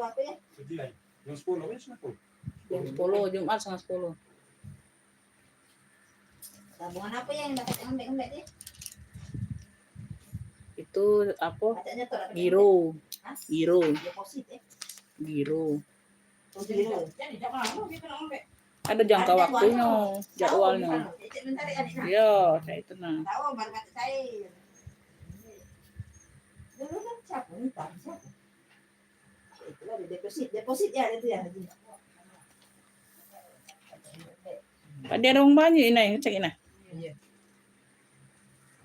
apa ya? Jam 10 wis aku. Jam 10 Jumat setengah 10. Tabungan apa yang dapat ngembek-ngembek ya? Itu apa? Bacanya tuh dapat Giro. Hah? Giro. deposit ya. Giro. Oh, giro. Jadi jangan lama kita ngembek. Ada jangka Ada waktunya, jadwalnya. Cek bentar ya, Adik. Iya, saya tenang. Tahu baru kata saya. Dulu kan siapa minta siapa? Itu ada deposit ya itu ya. Ada orang banyak ini, cek ini. Iya.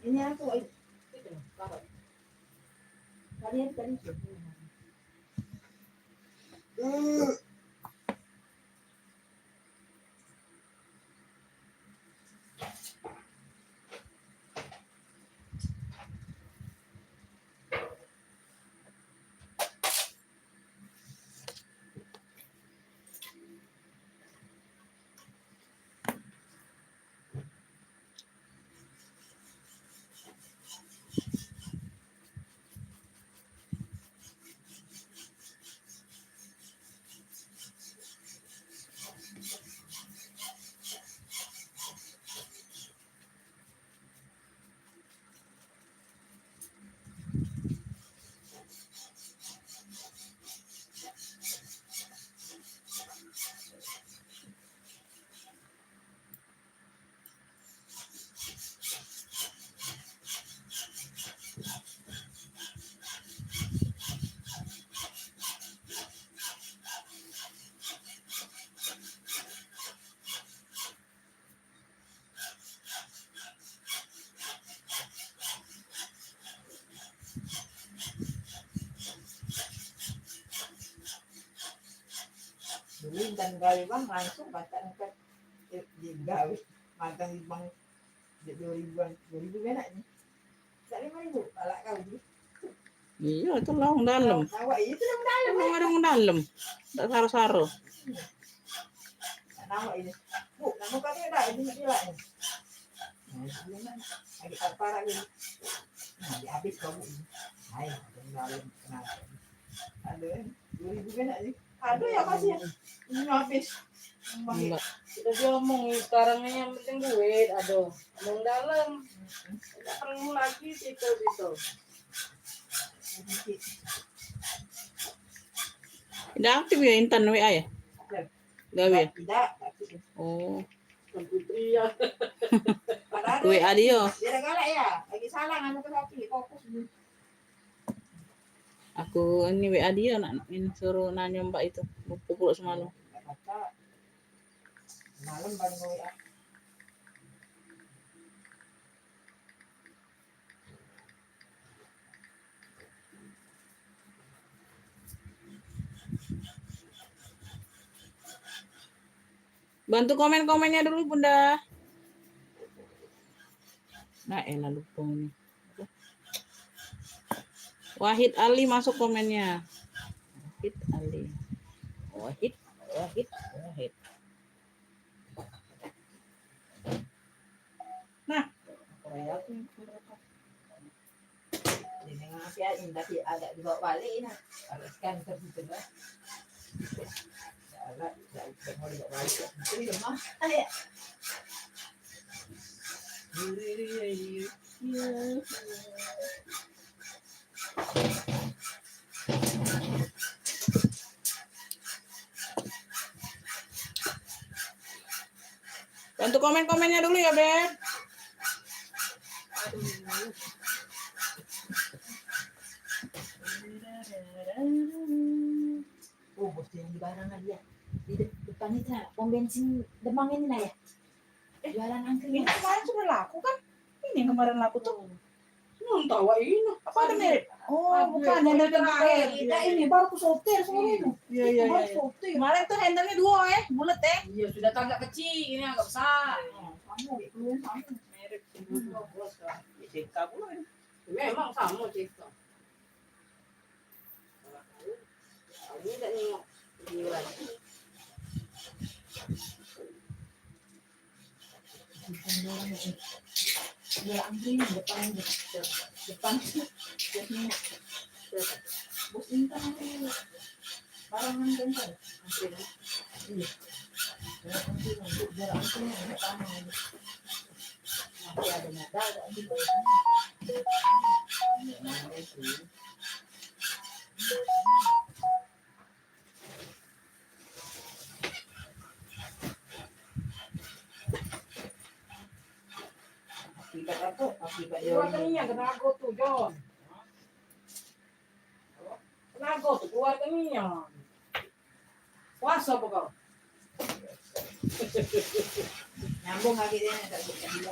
Ini aku kalian tadi. Dulu dan gawe bang langsung baca angkat di gawe magang di bang 2000 benak ni. Tak 5,000 balak kau ni. Iya, itu lawang dalam. Awak itu dalam dalam. Emang ada orang dalam. Tak saru-saru. Nama ini. Bu, nama kau ni dah ini mesti lah. Nah, lagi tak parah ni. Nah, habis kau ni. Hai, dalam kenapa? Ada 2000 benak ni. Aduh ya kasih. Ini habis. Enggak. Sudah diomong sekarang ini yang penting duit. Aduh, omong dalam. Tidak perlu lagi situ. Tidak aktif ya Intan WA ya? Gawe ya? Tidak. Oh, Putri ya. WA dia. Dia galak ya. Lagi salah anu ke hati. Fokus ni. Aku ini WA dia nak ini suruh nanya Mbak itu. Pukul semalam. Baca. Malam baru mau ya. Bantu komen-komennya dulu Bunda. Nah, lupa ini. Wahid Ali masuk komennya. Wahid Ali. Wahid. Nah, Korea tu. Ini ngapa indah sih agak dibawa balik nah. Ada scan tersitu dah. Agak mau dibawa balik. Ini rumah. Ya. bantu komen-komennya dulu ya, Beb. Oh, bos yang di barangan dia. Di depan itu pom bensin Demang ini nah ya. Jualan angkringan. Ini kemarin sudah laku kan? Ini yang kemarin laku tuh. Tahu ini. Apa ada mirip? Oh, Aduh, bukan yang dari terakhir. Kita ini baru ke sotir semua ini. Iya. Kemarin tuh handle-nya 2 bulat ya. Iya, sudah agak kecil, ini agak besar. Kamu belum sama. Mirip dulu bos kan. CK pula ini. Memang sama cerita. Ini tak nengok video lagi. Jualan angkringan depan. Bos minta tangan kan kan. Iya. Untuk jarak itu ada tangan. Nanti ada nada ada gitu. Nah, itu. Akibat apa? Akibat Keluar jauh. keninya kenago tuh, John. Kenago tuh keluar keninya. Puasa apa kau? Nyambung lagi dia enggak bisa dia.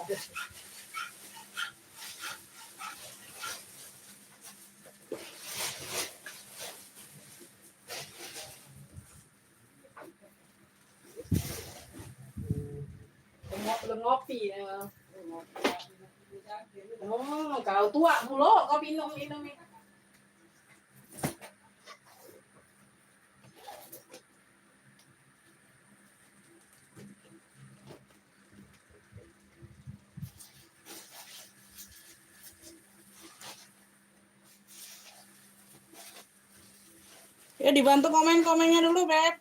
Belum ngopi ya. Kau tua mulu, kau minum ini. Ya dibantu komen-komennya dulu, Beb.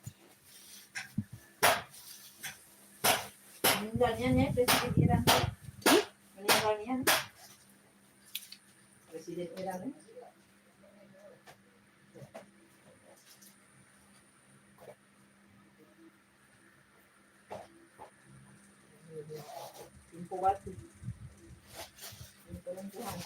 Meninggalnya nih Presiden Iran. Meninggalnya nih. Presiden Iran nih. Info batu. Info Tuhan.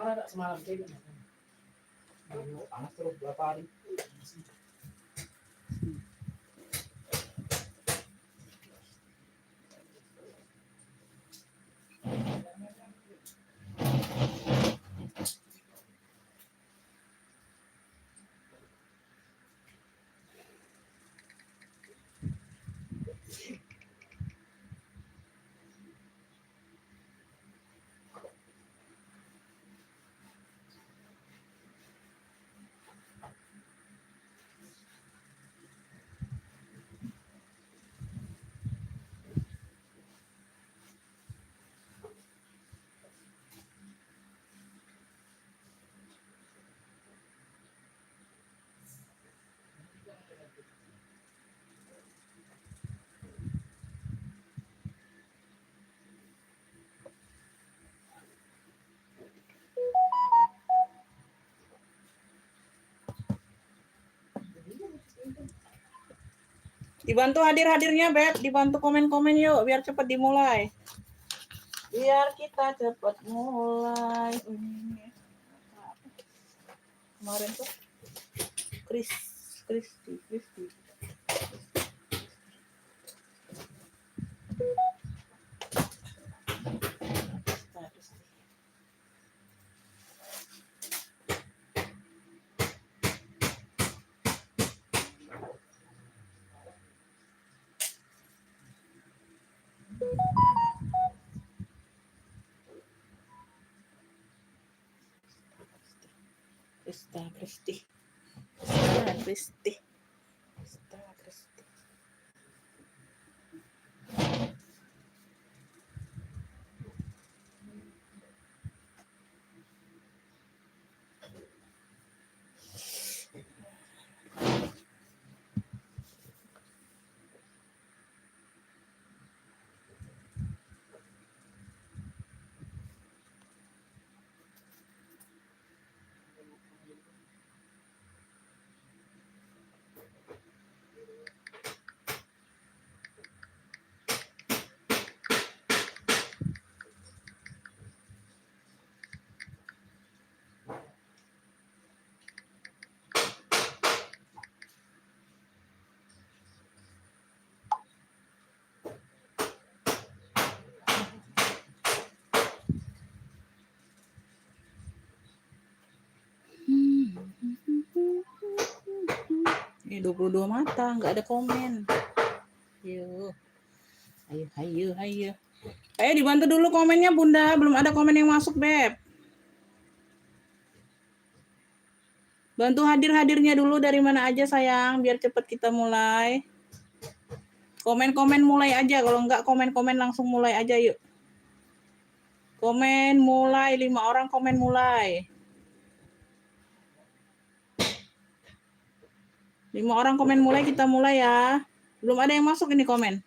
Mana tak semalam kayak gini. Panas terus berapa hari? Dibantu hadir-hadirnya, Beb. Dibantu komen-komen yuk, biar cepat dimulai. Biar kita cepat mulai. Kemarin tuh Kristi. Kristi. Ini 22 mata, nggak ada komen. Ayo. Ayo dibantu dulu komennya, Bunda. Belum ada komen yang masuk, Beb. Bantu hadir-hadirnya dulu dari mana aja sayang, biar cepat kita mulai. Komen-komen mulai aja, kalau enggak komen-komen langsung mulai aja yuk. Komen mulai, 5 orang komen mulai. 5 orang komen mulai, kita mulai ya. Belum ada yang masuk ini komen.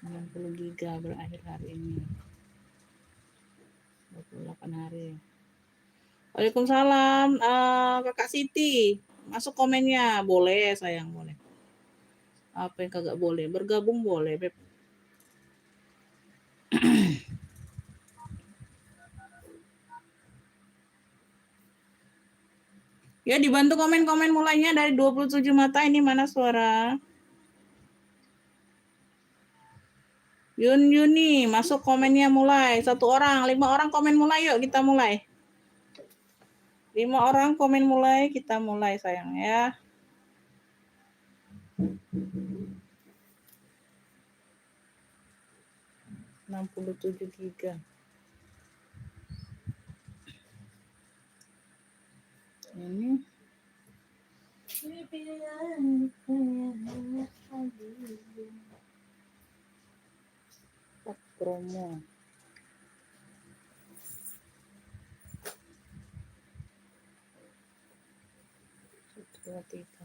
60 giga berakhir hari ini. 28 hari. Waalaikumsalam, Kakak Siti. Masuk komennya, boleh sayang, boleh. Apa yang kagak boleh? Bergabung boleh, Beb. Ya, dibantu komen-komen mulainya dari 27 mata. Ini mana suara? Yuni, masuk komennya mulai. 1 orang, 5 orang komen mulai yuk, kita mulai. 5 orang komen mulai, kita mulai sayang ya. ...67 giga. Ini. Promo.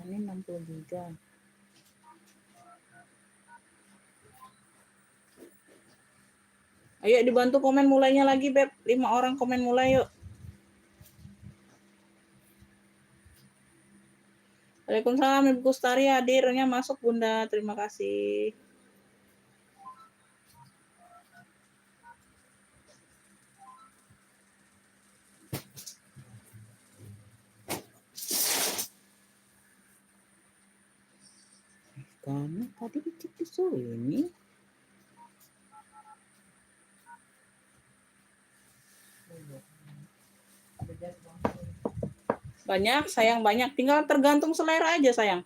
Ini 60 giga. Ayo dibantu komen mulainya lagi, Beb. 5 orang komen mulai yuk. Waalaikumsalam, Ibu Kustari hadirnya masuk, Bunda. Terima kasih. Karena tadi dicek di sini. Banyak, sayang, banyak. Tinggal tergantung selera aja, sayang.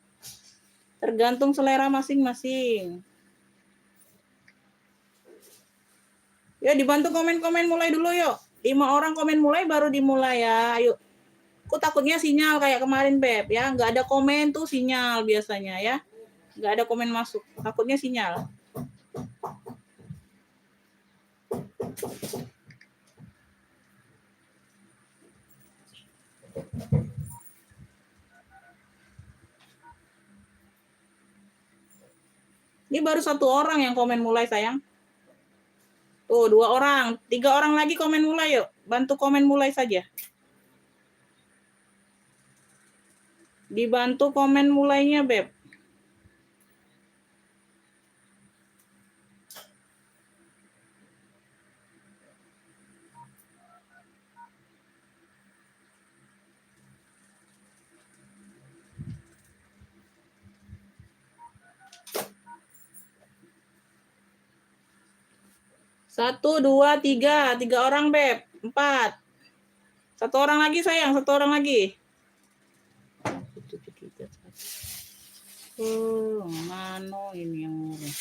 Tergantung selera masing-masing. Ya, dibantu komen-komen mulai dulu yuk. 5 orang komen mulai baru dimulai ya. Ayo. Aku takutnya sinyal kayak kemarin, Beb. Ya, nggak ada komen tuh sinyal biasanya ya. Nggak ada komen masuk. Takutnya sinyal. Ini baru 1 orang yang komen mulai, sayang. Tuh, 2 orang. 3 orang lagi komen mulai yuk. Bantu komen mulai saja. Dibantu komen mulainya, Beb. Satu, 2, 3. 3 orang, Beb. 4. 1 orang lagi, sayang. 1 orang lagi. Mana ini yang ngurus?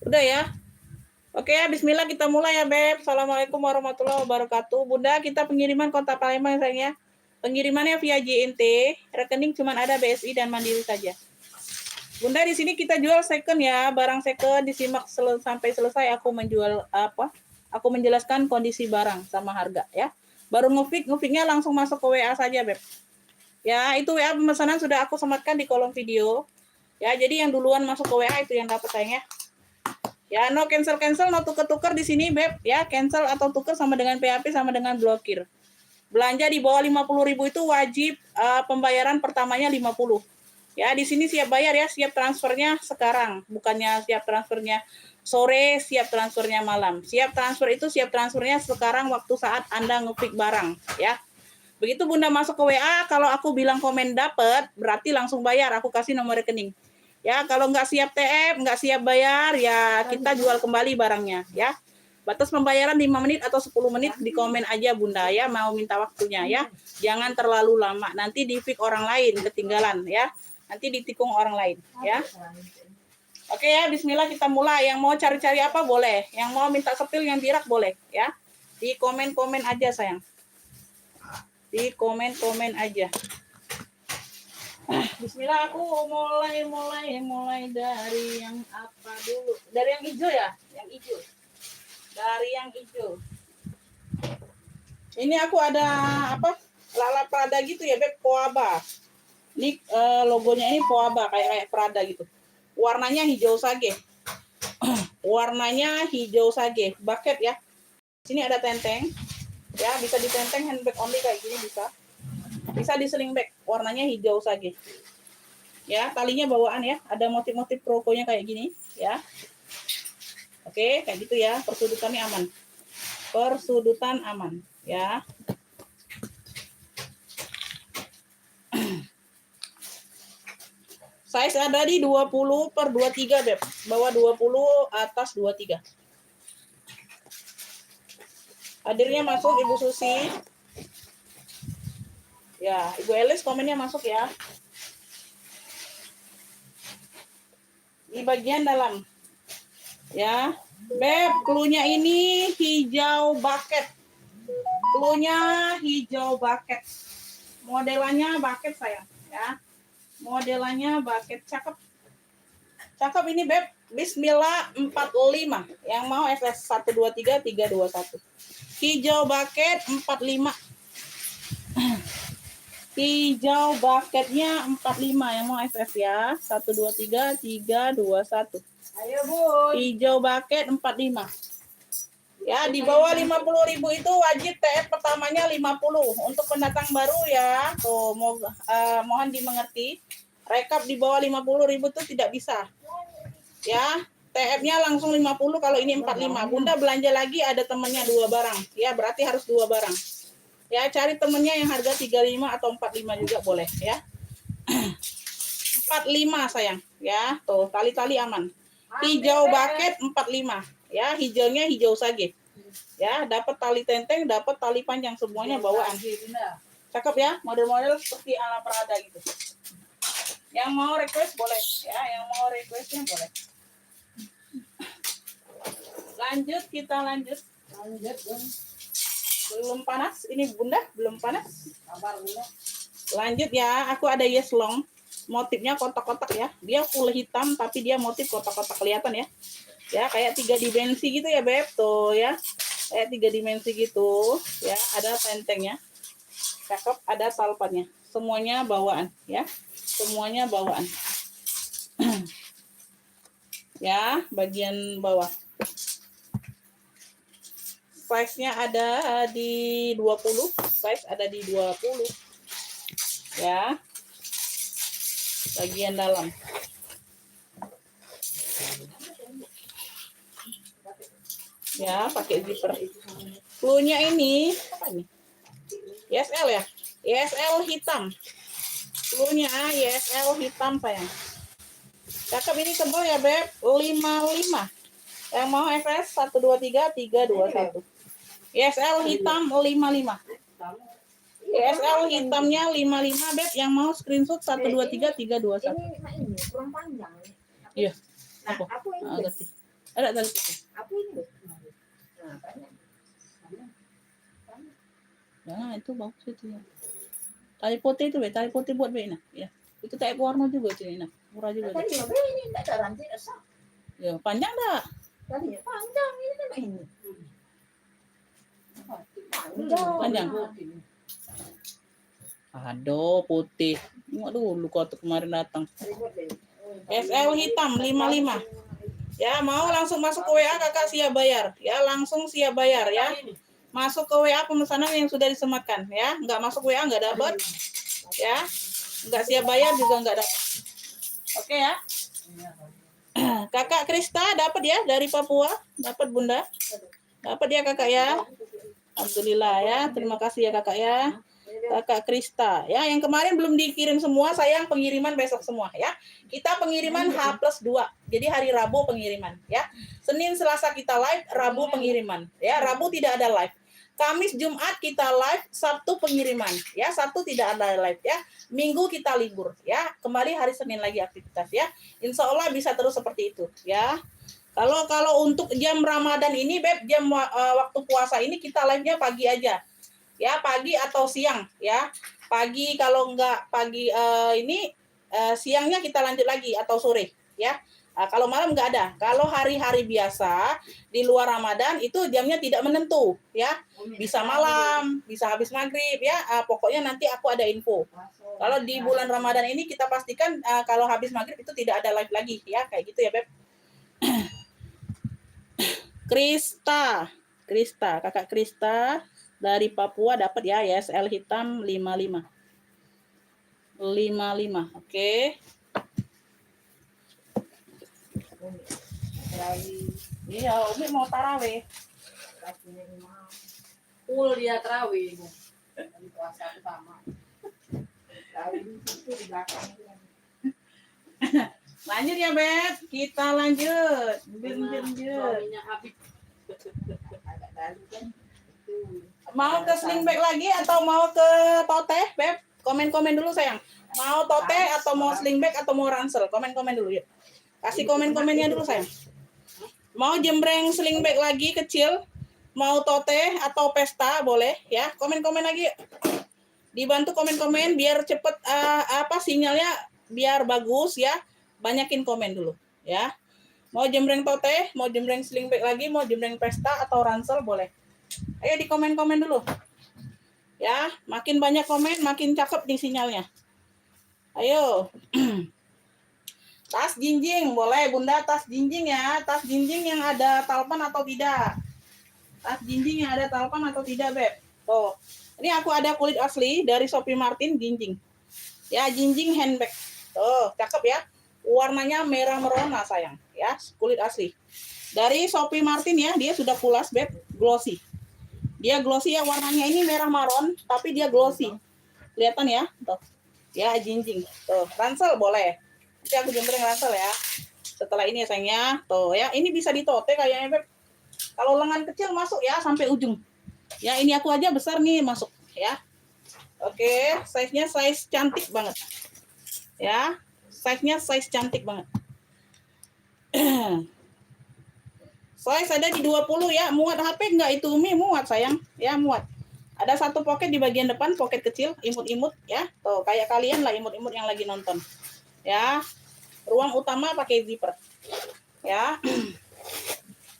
Udah ya? Oke ya, bismillah kita mulai ya, Beb. Assalamualaikum warahmatullahi wabarakatuh. Bunda, kita pengiriman Kota Palembang sayang ya. Pengirimannya via JNT, rekening cuma ada BSI dan Mandiri saja. Bunda, di sini kita jual second ya, barang second. Disimak sampai selesai aku menjual apa? Aku menjelaskan kondisi barang sama harga ya. Baru ngefiknya langsung masuk ke WA saja, Beb. Ya, itu WA pemesanan sudah aku sematkan di kolom video. Ya, jadi yang duluan masuk ke WA itu yang dapat sayang ya. Ya, no cancel, no tuker-tuker di sini, Beb. Ya, cancel atau tuker sama dengan PHP sama dengan blokir. Belanja di bawah 50.000 itu wajib pembayaran pertamanya 50. Ya, di sini siap bayar ya, siap transfernya sekarang. Bukannya siap transfernya sore, siap transfernya malam. Siap transfer itu siap transfernya sekarang waktu saat Anda nge-pick barang, ya. Begitu Bunda masuk ke WA, kalau aku bilang komen dapat, berarti langsung bayar. Aku kasih nomor rekening. Ya, kalau nggak siap TF, nggak siap bayar, ya kita jual kembali barangnya, ya. Batas pembayaran 5 menit atau 10 menit, di komen aja Bunda ya, mau minta waktunya ya. Jangan terlalu lama, nanti di pick orang lain ketinggalan ya. Nanti ditikung orang lain ya. Oke ya, bismillah kita mulai. Yang mau cari-cari apa boleh, yang mau minta sepil yang birak boleh ya. Di komen-komen aja sayang. Di komen-komen aja. Bismillah, aku mulai dari yang apa dulu? Dari yang hijau ya, yang hijau. Dari yang hijau. Ini aku ada apa? Lala Prada gitu ya, Beb, Poaba. Ini logonya ini Poaba kayak Prada gitu. Warnanya hijau sage. Warnanya hijau sage. Bucket ya. Sini ada tenteng. Ya, bisa ditenteng handbag only kayak gini bisa. Bisa di sling bag. Warnanya hijau sage. Ya, talinya bawaan ya. Ada motif-motif krokonya kayak gini ya. Oke, kayak gitu ya. Persudutannya aman. Persudutan aman ya. Size ada di 20/23 Beb. Bawah 20, atas 23. Hadirnya masuk Ibu Susi. Ya, Ibu Elis komennya masuk ya. Di bagian dalam. Ya. Beb, cluenya ini hijau bucket. Cluenya hijau bucket. Modelannya bucket sayang ya. Modelannya bucket cakep. Cakep ini Beb. Bismillah 45. Yang mau FS 123 321. Hijau bucket 45. Hijau bucketnya 45. Yang mau FF ya. 123 321. Ayo Bu. Hijau bucket 45. Ya, di bawah 50.000 itu wajib TF pertamanya 50. Untuk pendatang baru ya, tuh mohon dimengerti. Rekap di bawah 50.000 itu tidak bisa. Ya, TF-nya langsung 50 kalau ini 45. Bunda belanja lagi ada temennya 2 barang. Ya, berarti harus 2 barang. Ya, cari temennya yang harga 35 atau 45 juga boleh ya. 45 sayang. Ya, tuh tali-tali aman. Hijau bucket 45. Ya, hijaunya hijau sage. Ya, dapat tali tenteng, dapat tali panjang, semuanya bawaan. Cakep ya, model-model seperti ala Prada gitu. Yang mau request boleh ya, yang mau requestnya boleh. Lanjut, kita lanjut. Belum panas, ini Bunda belum panas. Lanjut ya, aku ada yes long. Motifnya kotak-kotak ya. Dia full hitam tapi dia motif kotak-kotak, kelihatan ya. Ya, kayak 3 dimensi gitu ya, Beb. Tuh ya. Kayak 3 dimensi gitu. Ya, ada tentengnya. Cakep, ada salpannya. Semuanya bawaan ya. Semuanya bawaan. Ya, bagian bawah. Size-nya ada di 20. Size ada di 20. Ya. Bagian dalam. Ya, pakai zipper. Cluenya ini apa ini? YSL ya? YSL hitam. Cluenya YSL hitam sayang. Cakep, ini tebal ya, Beb. 55. Yang mau FS 123 321. YSL hitam 55. YSL hitamnya 55, Beb. Yang mau screenshot 123 321. Ini kurang panjang. Iya. Nah, Apa? aku ini. Ganti. Ada tali putih. Aku ini. Nah, banyak. Nah, itu bagus itu ya. Tali putih itu, Beb. Tali putih buat Beb. Nah, ya. Itu kayak warna juga itu, nah. Murah juga. Tadi ini enggak ada rantai resah. Ya, panjang enggak? Tadi panjang ini kan ini. Panjang. Aduh, putih. Tengok dulu kau kemarin datang. SL hitam 55. Ya, mau langsung masuk ke WA Kakak siap bayar. Ya, langsung siap bayar ya. Masuk ke WA pemesanan yang sudah disematkan ya. Enggak masuk WA enggak dapat. Ya. Enggak siap bayar juga enggak dapat. Oke ya. Kakak Krista dapat ya dari Papua, dapat Bunda. Dapat ya Kakak ya. Alhamdulillah ya. Terima kasih ya Kakak ya. Kakak Krista. Ya, yang kemarin belum dikirim semua, sayang pengiriman besok semua ya. Kita pengiriman H+2. Jadi hari Rabu pengiriman ya. Senin, Selasa kita live, Rabu pengiriman. Ya, Rabu tidak ada live. Kamis, Jumat kita live, Sabtu pengiriman. Ya, Sabtu tidak ada live ya. Minggu kita libur ya. Kembali hari Senin lagi aktivitas ya. Insya Allah bisa terus seperti itu ya. Kalau untuk jam Ramadan ini, Beb, jam waktu puasa ini kita live-nya pagi aja. Ya, pagi atau siang ya. Pagi kalau enggak pagi siangnya kita lanjut lagi atau sore ya. Kalau malam enggak ada. Kalau hari-hari biasa di luar Ramadan itu jamnya tidak menentu ya. Bisa malam, bisa habis maghrib ya. Pokoknya nanti aku ada info. Kalau di bulan Ramadan ini kita pastikan kalau habis maghrib itu tidak ada live lagi ya, kayak gitu ya, Beb. Krista, Kakak Krista dari Papua dapat ya, YSL hitam 55. 55, oke. Iya, Umi mau tarawih. Full dia terawih. Di puasa utama. Lanjut ya, Beb. Kita lanjut. Suaminya Habib. Mau ke sling bag lagi atau mau ke tote, Beb? Komen-komen dulu, sayang. Mau tote atau mau sling bag atau mau ransel? Komen-komen dulu, yuk. Kasih komen-komennya dulu, sayang. Mau jembreng sling bag lagi kecil? Mau tote atau pesta? Boleh, ya. Komen-komen lagi, yuk. Dibantu komen-komen biar cepet sinyalnya biar bagus, ya. Banyakin komen dulu, ya. Mau jembreng tote, mau jembreng sling bag lagi, mau jembreng pesta atau ransel, boleh. Ayo di komen-komen dulu. Ya, makin banyak komen, makin cakep nih sinyalnya. Ayo. Tas jinjing, boleh Bunda, tas jinjing ya. Tas jinjing yang ada talpan atau tidak. Tas jinjing yang ada talpan atau tidak, Beb. Tuh. Ini aku ada kulit asli dari Sophie Martin jinjing. Ya, jinjing handbag. Tuh, cakep ya. Warnanya merah merona, sayang. Ya, kulit asli. Dari Sophie Martin ya, dia sudah pulas, Beb, glossy. Dia glossy ya, warnanya ini merah maron, tapi dia glossy. Kelihatan ya? Tuh. Ya, jinjing. Tuh, ransel boleh. Nanti aku jembreng ransel ya. Setelah ini ya, sayangnya. Tuh ya, ini bisa ditote kayaknya, Beb. Kalau lengan kecil masuk ya sampai ujung. Ya, ini aku aja besar nih masuk ya. Oke, size-nya size cantik banget. Ya, size-nya size cantik banget. Size ada di 20 ya. Muat HP enggak itu, Umi? Muat, sayang. Ya, muat. Ada satu pocket di bagian depan, pocket kecil, imut-imut ya. Tuh, kayak kalian lah imut-imut yang lagi nonton. Ya. Ruang utama pakai zipper. Ya.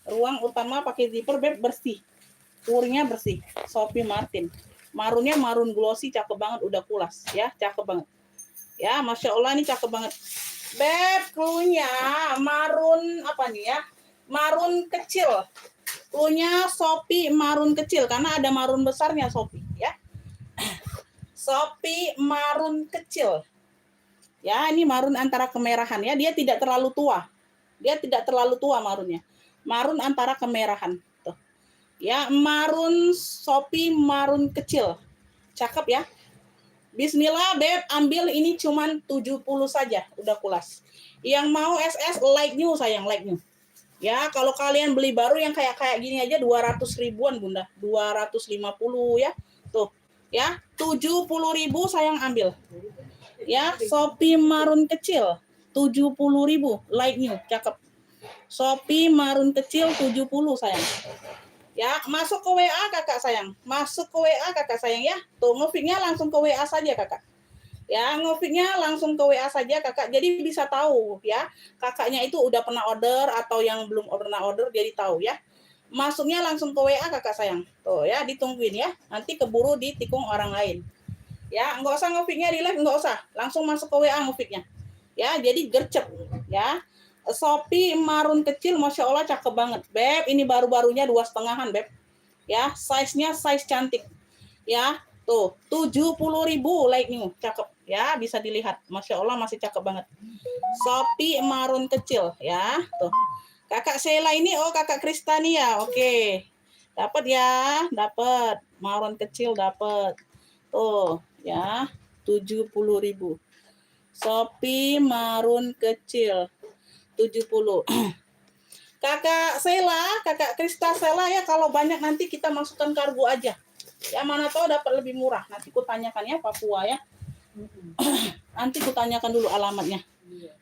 Ruang utama pakai zipper, Beb, bersih. Purnya bersih. Sophie Martin. Marunnya marun glossy, cakep banget, udah pulas ya, cakep banget. Ya, Masya Allah ini cakep banget. Beb, cluenya marun apa nih ya? Marun kecil. Cluenya Sophie marun kecil karena ada marun besarnya Sophie ya. Sophie marun kecil. Ya, ini marun antara kemerahan ya. Dia tidak terlalu tua. Dia tidak terlalu tua marunnya. Marun antara kemerahan. Tuh. Ya, marun Sophie marun kecil. Cakep ya. Bismillah, Beb, ambil ini cuman 70 saja, udah pulas. Yang mau SS like new, sayang, like new. Ya, kalau kalian beli baru yang kayak gini aja 200 ribuan, Bunda. 250 ya. Tuh. Ya, 70.000 sayang ambil. Ya, Sophie marun kecil 70.000, like new, cakep. Sophie marun kecil 70 sayang. Ya, masuk ke WA kakak sayang. Masuk ke WA kakak sayang ya. Tuh, ngefiknya langsung ke WA saja kakak. Ya, ngefiknya langsung ke WA saja kakak. Jadi bisa tahu ya. Kakaknya itu udah pernah order atau yang belum pernah order jadi tahu ya. Masuknya langsung ke WA kakak sayang. Tuh ya, ditungguin ya. Nanti keburu ditikung orang lain. Ya, nggak usah ngefiknya di live, nggak usah. Langsung masuk ke WA ngefiknya. Ya, jadi gercep ya. Sophie marun kecil, Masya Allah cakep banget. Beb, ini baru-barunya 2,5-an, Beb. Ya, size-nya size cantik. Ya, tuh, 70.000 like new, cakep. Ya, bisa dilihat. Masya Allah masih cakep banget. Sophie marun kecil, ya. Tuh. Kakak Sheila ini, oh kakak Kristania, oke. Dapat ya, dapat. Marun kecil dapat. Tuh, ya. 70.000. Shopee marun kecil 70. Kakak Sela, Kakak Krista Sela ya, kalau banyak nanti kita masukkan kargo aja. Ya mana tahu dapat lebih murah. Nanti ku tanyakan ya Papua ya. Nanti ku tanyakan dulu alamatnya.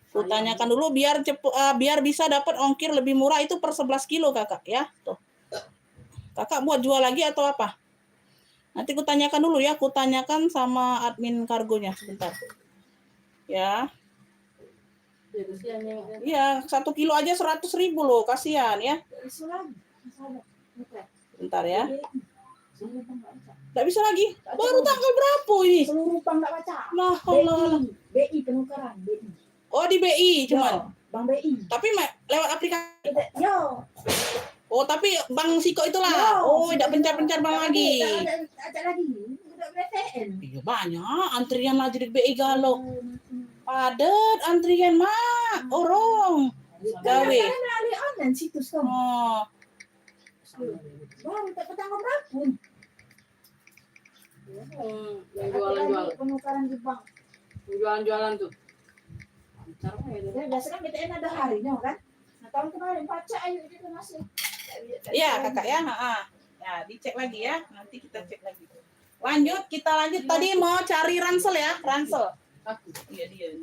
Ku tanyakan dulu biar bisa dapat ongkir lebih murah itu per 11 kilo Kakak ya. Tuh. Kakak buat jual lagi atau apa? Nanti ku tanyakan dulu ya, ku tanyakan sama admin kargonya sebentar. Ya. Iya, 1 kilo aja 100.000 loh, kasihan ya. Bentar ya. Nggak bisa lagi. Baru tanggal berapa ini? Seluruh bank nggak baca. Lah, Allah. BI penukaran BI. Oh di BI cuman. Bank BI. Tapi lewat aplikasi. Yo. Oh tapi Bang Siko itulah. Oh tidak pencar-pencar Bang lagi. Ada lagi. Udah BTN. Iya banyak antrian lagi di BI galau. Padat antrian mak. Orang. Gawe. Karena online situs kamu. Oh. Baru tak ketangkap berapa? Jualan-jualan. Penukaran di bank. Jualan-jualan tuh. Caranya itu. Ya, biasanya BTN ada harinya kan. Nah tahun kemarin baca ayo itu masih. Iya kakak ya. Ya dicek lagi ya. Nanti kita cek lagi. Lanjut kita lanjut. Tadi mau cari ransel ya. Ransel. Iya dia.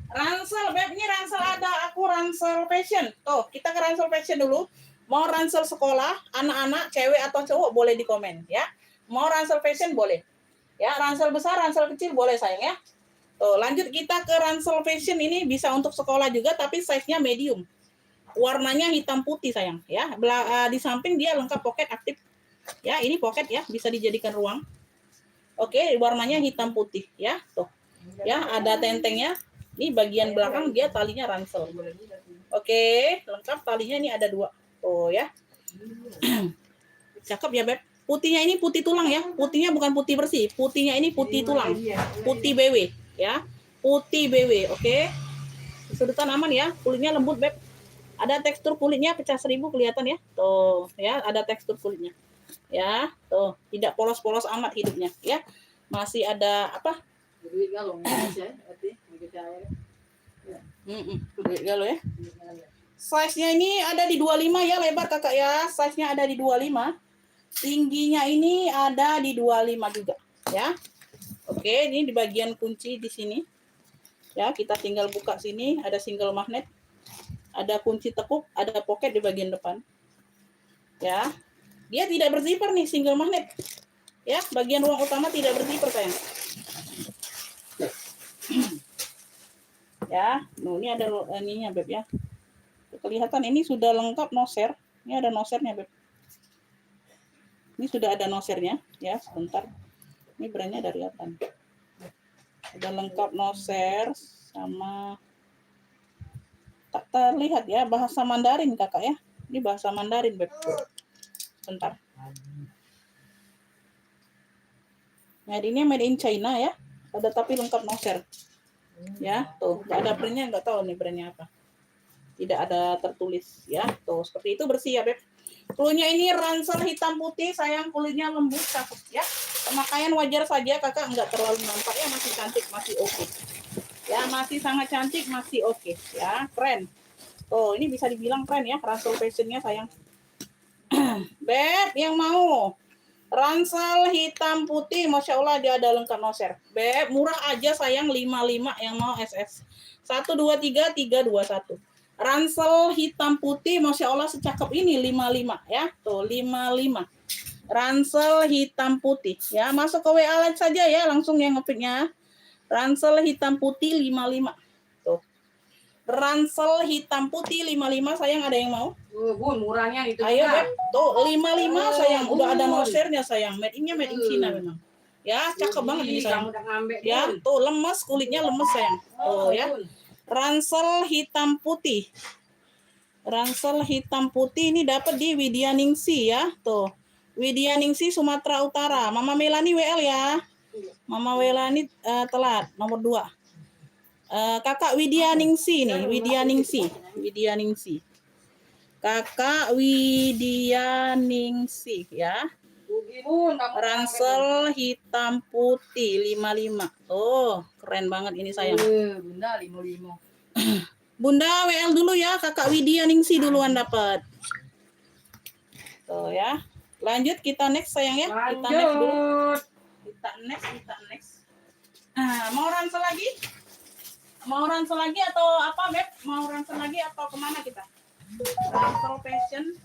Ransel, Beb, ini ransel ada aku ransel fashion. Tuh, kita ke ransel fashion dulu. Mau ransel sekolah, anak-anak, cewek atau cowok boleh di komen ya. Mau ransel fashion boleh. Ya, ransel besar, ransel kecil boleh sayang ya. Tuh, lanjut kita ke ransel fashion ini bisa untuk sekolah juga tapi size-nya medium. Warnanya hitam putih sayang ya. Di samping dia lengkap pocket aktif. Ya, ini pocket ya, bisa dijadikan ruang. Oke, warnanya hitam putih ya. Tuh. Ya, ada tentengnya. Ini bagian belakang dia talinya ransel. Oke, lengkap talinya ini ada 2. Oh ya. Cakep ya, Beb. Putihnya ini putih tulang ya. Putihnya bukan putih bersih. Putihnya ini putih tulang. Putih BW ya. Putih BW, oke. Sudutan aman ya. Kulitnya lembut, Beb. Ada tekstur kulitnya pecah 1000 kelihatan ya. Tuh, ya, ada tekstur kulitnya. Ya, tuh, tidak polos-polos amat hidupnya ya. Masih ada apa? Duit galon ya, berarti Duit galau ya. Size-nya ini ada di 25 ya lebar kakak ya. Size-nya ada di 25. Tingginya ini ada di 25 juga ya. Oke, ini di bagian kunci di sini. Ya, kita tinggal buka sini, ada single magnet. Ada kunci tekuk, ada pocket di bagian depan. Ya. Dia tidak berzipper nih single magnet. Ya, bagian ruang utama tidak berzipper sayang. Ya, ini ada ininya Beb ya. Kelihatan ini sudah lengkap noser. Ini ada nosernya Beb. Ini sudah ada nosernya ya, sebentar. Ini brandnya dari apa? Sudah lengkap noser sama tak terlihat ya bahasa Mandarin kakak ya. Ini bahasa Mandarin Beb. Sebentar. Ini made in China ya. Ada tapi lengkap noser. Ya, tuh, nggak ada printnya, nggak tahu nih brandnya apa. Tidak ada tertulis ya. Tuh, seperti itu bersih ya, Beb. Kulitnya ini ransel hitam putih, sayang kulitnya lembut cakep ya. Pemakaian wajar saja, kakak nggak terlalu nampak ya, masih cantik, masih oke. Ya, masih sangat cantik, masih oke ya, keren. Tuh, ini bisa dibilang keren ya, ransel fashionnya sayang. Beb, yang mau ransel hitam putih, Masya Allah dia ada lengkap noser. Beb, murah aja sayang 55 yang mau SS. 123 321. Ransel hitam putih, Masya Allah secakep ini 55 ya. Tuh 55. Ransel hitam putih ya. Masuk ke WA saja ya langsung yang ngepicknya. Ransel hitam putih 55. Tuh. Ransel hitam putih 55 sayang ada yang mau? Bun, murahnya itu. Ayo Beb, tuh 55 sayang, udah ada nosernya sayang, made in Cina memang. Ya, cakep banget ini sayang. Ya, tuh lemes, kulitnya lemes sayang. Tuh ya. Ransel hitam putih. Ransel hitam putih ini dapat di Widyaningsi ya, tuh. Widyaningsi Sumatera Utara. Mama Melani WL ya. Mama Melani telat nomor 2. Kakak Widyaningsi nih, Widyaningsi. Kakak Widyaningsi ya. rugi Bun. Kamu Ransel hitam putih 55. Oh, keren banget ini sayang. Bunda 55. Bunda WL dulu ya, Kakak Widya Ningsi duluan dapat. Tuh ya. Lanjut kita next sayang ya. Kita next dulu. Lanjut. Kita next. Nah, mau ransel lagi? Mau ransel lagi atau apa, Beb? Mau ransel lagi atau kemana kita? Ransel fashion.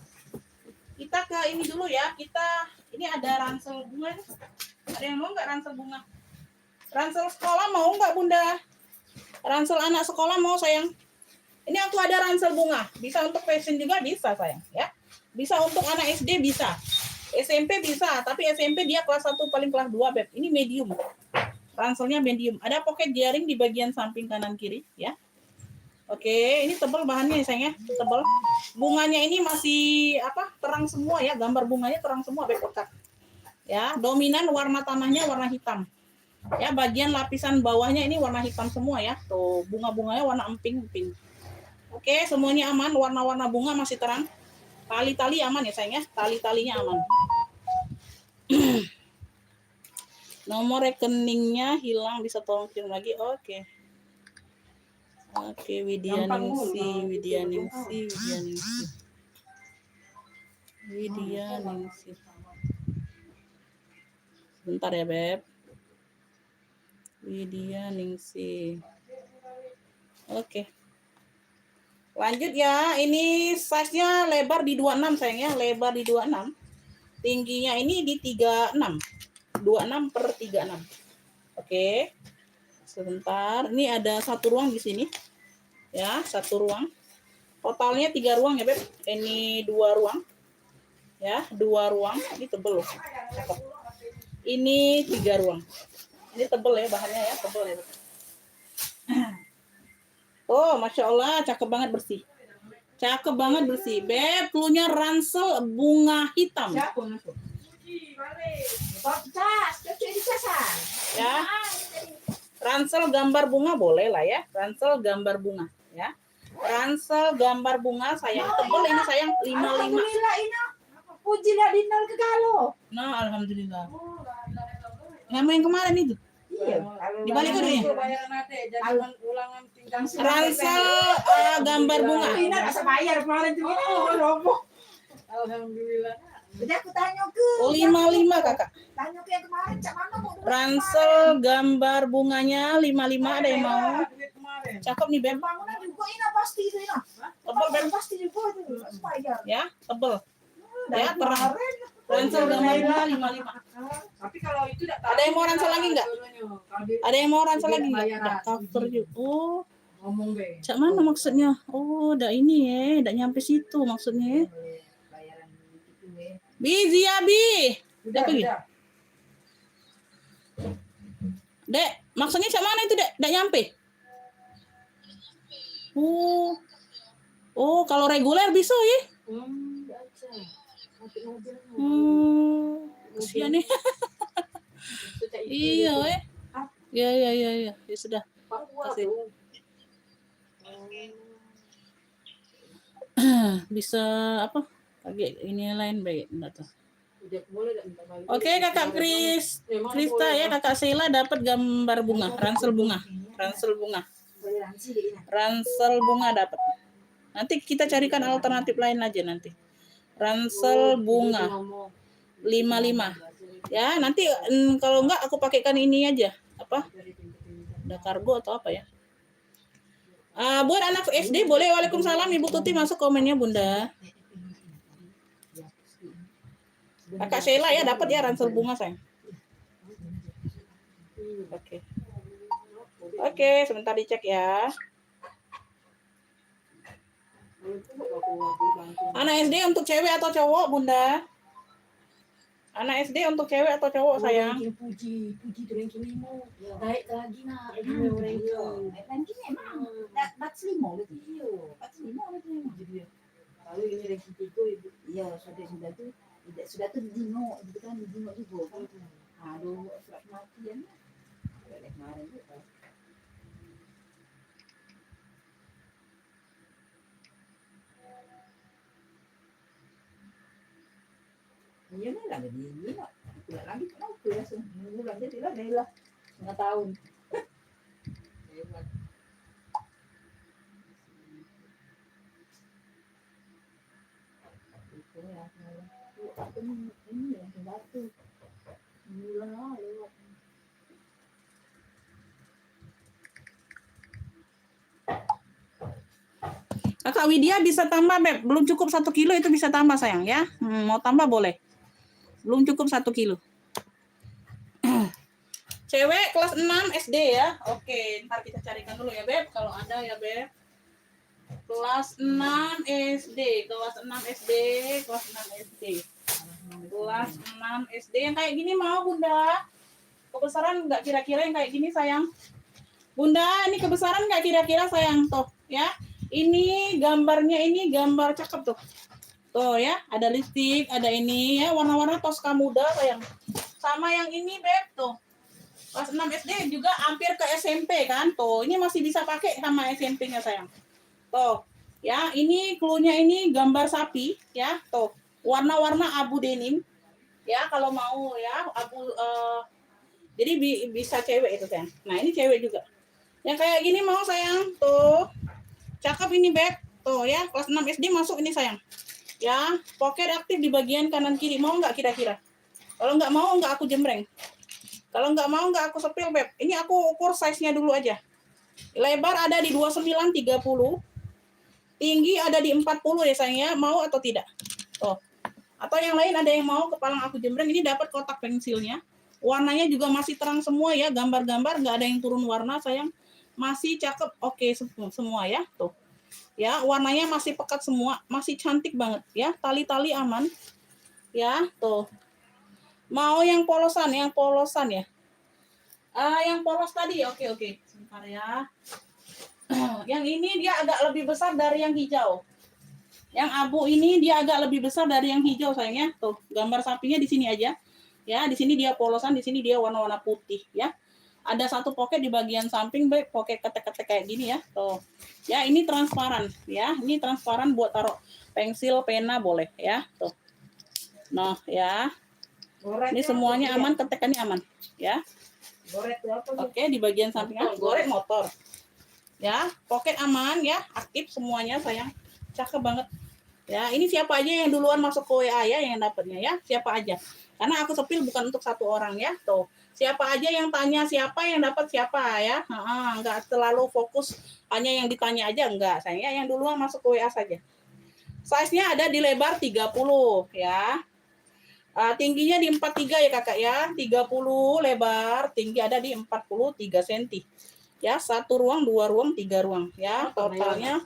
Kita ke ini dulu ya. Ini ada ransel bunga. Ada yang mau nggak ransel bunga? Ransel sekolah mau nggak Bunda? Ransel anak sekolah mau sayang? Ini aku ada ransel bunga. Bisa untuk fashion juga bisa sayang ya. Bisa untuk anak SD bisa. SMP bisa, tapi SMP dia kelas 1 paling kelas 2 Beb. Ini medium. Ranselnya medium. Ada pocket jaring di bagian samping kanan kiri ya. Oke, ini tebal bahannya ya sayang ya. Tebal. Bunganya ini masih terang semua ya. Gambar bunganya terang semua Beb kotak. Ya, dominan warna tanahnya warna hitam. Ya, bagian lapisan bawahnya ini warna hitam semua ya. Tuh, bunga-bunganya warna emping-emping. Oke, semuanya aman. Warna-warna bunga masih terang. Tali-tali aman ya sayang ya. Tali-talinya aman. Nomor rekeningnya hilang, bisa tolong kirim lagi. Oke. Oke, Widya Ningsi. Bentar ya, Beb. Widya Ningsi. Oke. Lanjut ya, ini size-nya lebar di 26 sayang ya, lebar di 26. Tingginya ini di 36. 26/36. Oke. Sebentar, ini ada satu ruang di sini. Ya, satu ruang. Totalnya 3 ruang ya, Beb. Ini 2 ruang. Ya, 2 ruang. Ini tebel loh. Cakep. Ini 3 ruang. Ini tebel ya bahannya ya, tebel ya, Beb. Oh, Masya Allah, cakep banget bersih. Cakep banget bersih. Beb, cluenya ransel bunga hitam. Ya. Ransel gambar bunga boleh lah ya. Ransel gambar bunga ya. Ransel gambar bunga sayang tebel ini sayang 55. Alhamdulillah ini. Puji lah dinal ke kalau. Nah, alhamdulillah. Nama yang kemarin itu. Iya. Dibalik kan ya? Ransel gambar bunga. Ini rasa bayar kemarin tuh. Roboh. Alhamdulillah. Jadi aku tanya ke. Oh, 55 kakak. Tanya ke yang kemarin cak mana mau. Ransel gambar bunganya 55 ada yang mau. Cakep nih Beb. Bangunan juga ini pasti itu ya. Tebel Beb. Pasti juga itu. Bayar. Ya, tebel. Ya, terang. Ransel gambar bunga 55. Tapi kalau itu Ada yang mau ransel lagi enggak? Ada yang mau ransel lagi enggak? Udah cover juga. Oh, ngomong be. cak mana maksudnya? Oh, udah ini ya, udah nyampe situ maksudnya. Bayaran gitu ya. Bi, Bi. Udah pergi. Dek, maksudnya cak mana itu, Dek? Udah nyampe? Oh, kalau reguler bisa ya? Kesian nih. Iya, Ya sudah. Kasih. Bisa apa? Pakai ini lain baik enggak tuh. Oke, Kakak Krista ya, Kakak Sheila dapat gambar bunga, ransel bunga. Ransel bunga dapat. Nanti kita carikan alternatif lain aja nanti. Ransel bunga 55. Ya, nanti kalau enggak aku pakaikan ini aja. Apa? Ada kargo atau apa ya? Buat anak SD boleh. Waalaikumsalam Ibu Tuti, masuk komennya Bunda. Kakak Sheila ya dapat ya ransel bunga sayang. Oke, sebentar dicek ya. Anak SD untuk cewek atau cowok, Bunda? Anak SD untuk cewek atau cowok, sayang? Puji tu ranking 5. Baik lagi nak. Ranking memang. Bat 5 betul. Iya, bat 5 betul. Jadi kalau ini ranking 3 ibu. Iya, sudah tu dino, itu kan dino juga. Aduh, surat kematian. Kemarin tu. Iya nih lah jadi gila. Tidak lagi kenapa ya sebulan jadi lah deh lah 5 tahun. hebat. Itu ya aku ini yang batu bulan lalu. Kak Widya bisa tambah, Beb. Belum cukup 1 kilo itu bisa tambah, sayang ya. Mau tambah boleh. Belum cukup 1 kilo. Cewek kelas 6 SD ya. Oke, ntar kita carikan dulu ya, Beb. Kalau ada ya, Beb. Kelas 6 SD, kelas 6 SD, kelas 6 SD. Kelas 6 SD yang kayak gini mau, Bunda? Kebesaran nggak kira-kira yang kayak gini, sayang? Bunda, ini kebesaran nggak kira-kira, sayang? Tuh, ya. Ini gambarnya, ini gambar cakep tuh. Tuh ya, ada lipstick, ada ini ya, warna-warna Tosca muda, sayang. Sama yang ini, Beb, tuh. Kelas 6 SD juga hampir ke SMP kan, tuh. Ini masih bisa pakai sama SMP-nya, sayang. Tuh, ya, ini clue-nya ini gambar sapi, ya, tuh. Warna-warna abu denim, ya, kalau mau ya, abu, jadi bisa cewek itu, sayang. Nah, ini cewek juga. Yang kayak gini mau, sayang, tuh. Cakep ini, Beb. Tuh ya, kelas 6 SD masuk ini, sayang. Ya, pocket aktif di bagian kanan kiri. Mau nggak kira-kira? Kalau nggak mau, nggak aku jembreng. Kalau nggak mau, nggak aku sepil, Beb. Ini aku ukur size-nya dulu aja. Lebar ada di 29-30. Tinggi ada di 40 ya, sayang ya. Mau atau tidak? Tuh. Atau yang lain ada yang mau kepala aku jembreng. Ini dapat kotak pensilnya. Warnanya juga masih terang semua ya. Gambar-gambar, nggak ada yang turun warna, sayang. Masih cakep. Oke, semua ya. Tuh. Ya, warnanya masih pekat semua, masih cantik banget ya. Tali-tali aman. Ya, tuh. Mau yang polosan ya. Yang polos tadi, oke. Sebentar ya. Yang ini dia agak lebih besar dari yang hijau. Yang abu ini dia agak lebih besar dari yang hijau, sayangnya. Tuh, gambar sapinya di sini aja. Ya, di sini dia polosan, di sini dia warna-warna putih ya. Ada satu pocket di bagian samping, Baik, pocket ketek-ketek kayak gini ya. Tuh. Ya, ini transparan ya. Ini transparan buat taruh pensil, pena boleh ya. Tuh. Nah, ya. Ini semuanya aman, ketekannya aman ya. Goret apa? Oke, di bagian sampingnya gorek motor. Ya, pocket aman ya, aktif semuanya, sayang. Cakep banget. Ya, ini siapa aja yang duluan masuk ke WA ya yang dapatnya ya. Siapa aja. Karena aku sepil bukan untuk satu orang ya. Tuh. Siapa aja yang tanya siapa yang dapat siapa ya. Enggak terlalu fokus hanya yang ditanya aja, enggak. Saya yang duluan masuk ke WA saja. Size-nya ada di lebar 30 ya. Tingginya di 43 ya kakak ya. 30 lebar, tinggi ada di 43 cm. Ya, 1 ruang, 2 ruang, 3 ruang ya. Totalnya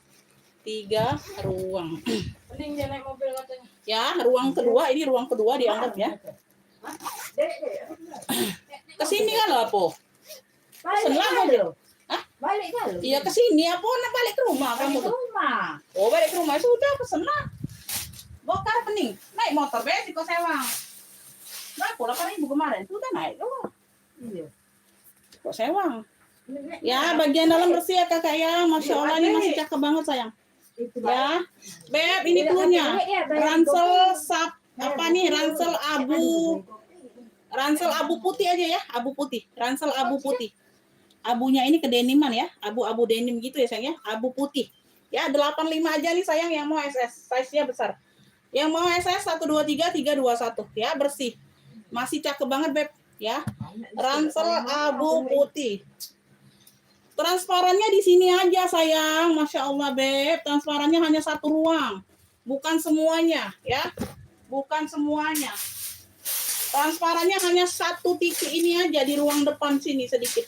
3 ruang. Mending dia naik mobil katanya. Ya, ruang kedua, ini ruang kedua dianggap ya. Kesini kan lo apa? Senang aja. Hah? Balik kan? Iya kesini apa? Nak balik ke rumah kamu tuh? Rumah. Oh balik ke rumah sudah pesenlah. Bokar pening. Naik motor besi kok sewang. Berapa? 8.000 kemarin. Sudah naik loh. Iya. Kok sewang? Ya bagian dalam bersih ya kakak ya. Masya Allah ini masih cakep banget sayang. Ya, Beb ini cluenya. Ransel apa nih? Ransel abu putih aja ya, abu putih. Ransel abu putih. Abunya ini kedeniman ya, abu-abu denim gitu ya sayang ya, abu putih. Ya 85 aja nih sayang yang mau SS, size-nya besar. Yang mau SS 123 321 ya, bersih. Masih cakep banget Beb ya. Ransel abu putih. Transparannya di sini aja sayang, Masya Allah Beb. Transparannya hanya 1 ruang, bukan semuanya ya, bukan semuanya. Transparannya hanya 1 titik ini aja di ruang depan sini sedikit.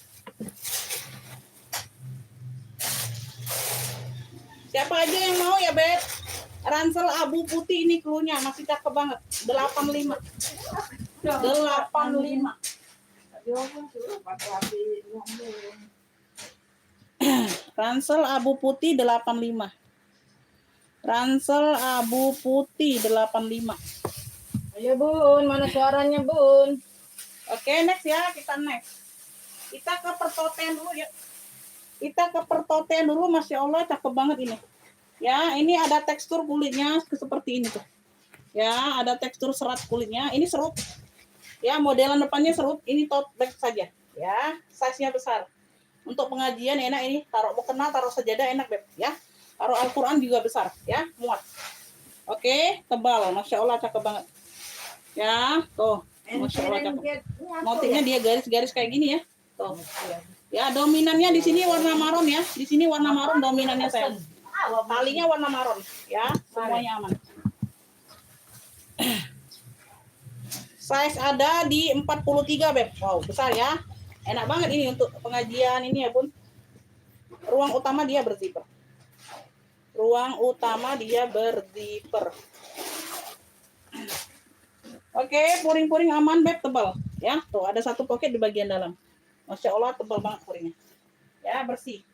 Siapa aja yang mau ya Beb? Ransel abu putih ini cluenya masih cakep banget. 85. 85. Ransel abu putih 85. Ransel abu putih 85. Ayo Bun, mana suaranya Bun? Oke, next ya, kita next. Kita ke pertoten dulu ya. Kita ke pertoten dulu, Masya Allah cakep banget ini. Ya, ini ada tekstur kulitnya seperti ini tuh. Ya, ada tekstur serat kulitnya. Ini serut. Ya, modelan depannya serut. Ini tote bag saja. Ya, size-nya besar. Untuk pengajian enak ini. Taruh mukena, taruh sejadah enak, Beb. Ya. Taruh Al-Quran juga besar. Ya, muat. Oke, tebal. Masya Allah, cakep banget. Ya, tuh. Masya Allah, cakep. Motifnya dia garis-garis kayak gini ya. Tuh. Ya, dominannya di sini warna maron ya. Di sini warna maron dominannya sayang. Talinya warna maron ya. Semuanya aman. Size ada di 43, Beb. Wow, besar ya. Enak banget ini untuk pengajian ini ya, Bun. Ruang utama dia berzipper. Ruang utama dia berzipper. Oke, puring-puring aman, Beb, tebal. Ya, tuh ada satu pocket di bagian dalam. Masya Allah, tebal banget puringnya. Ya, bersih.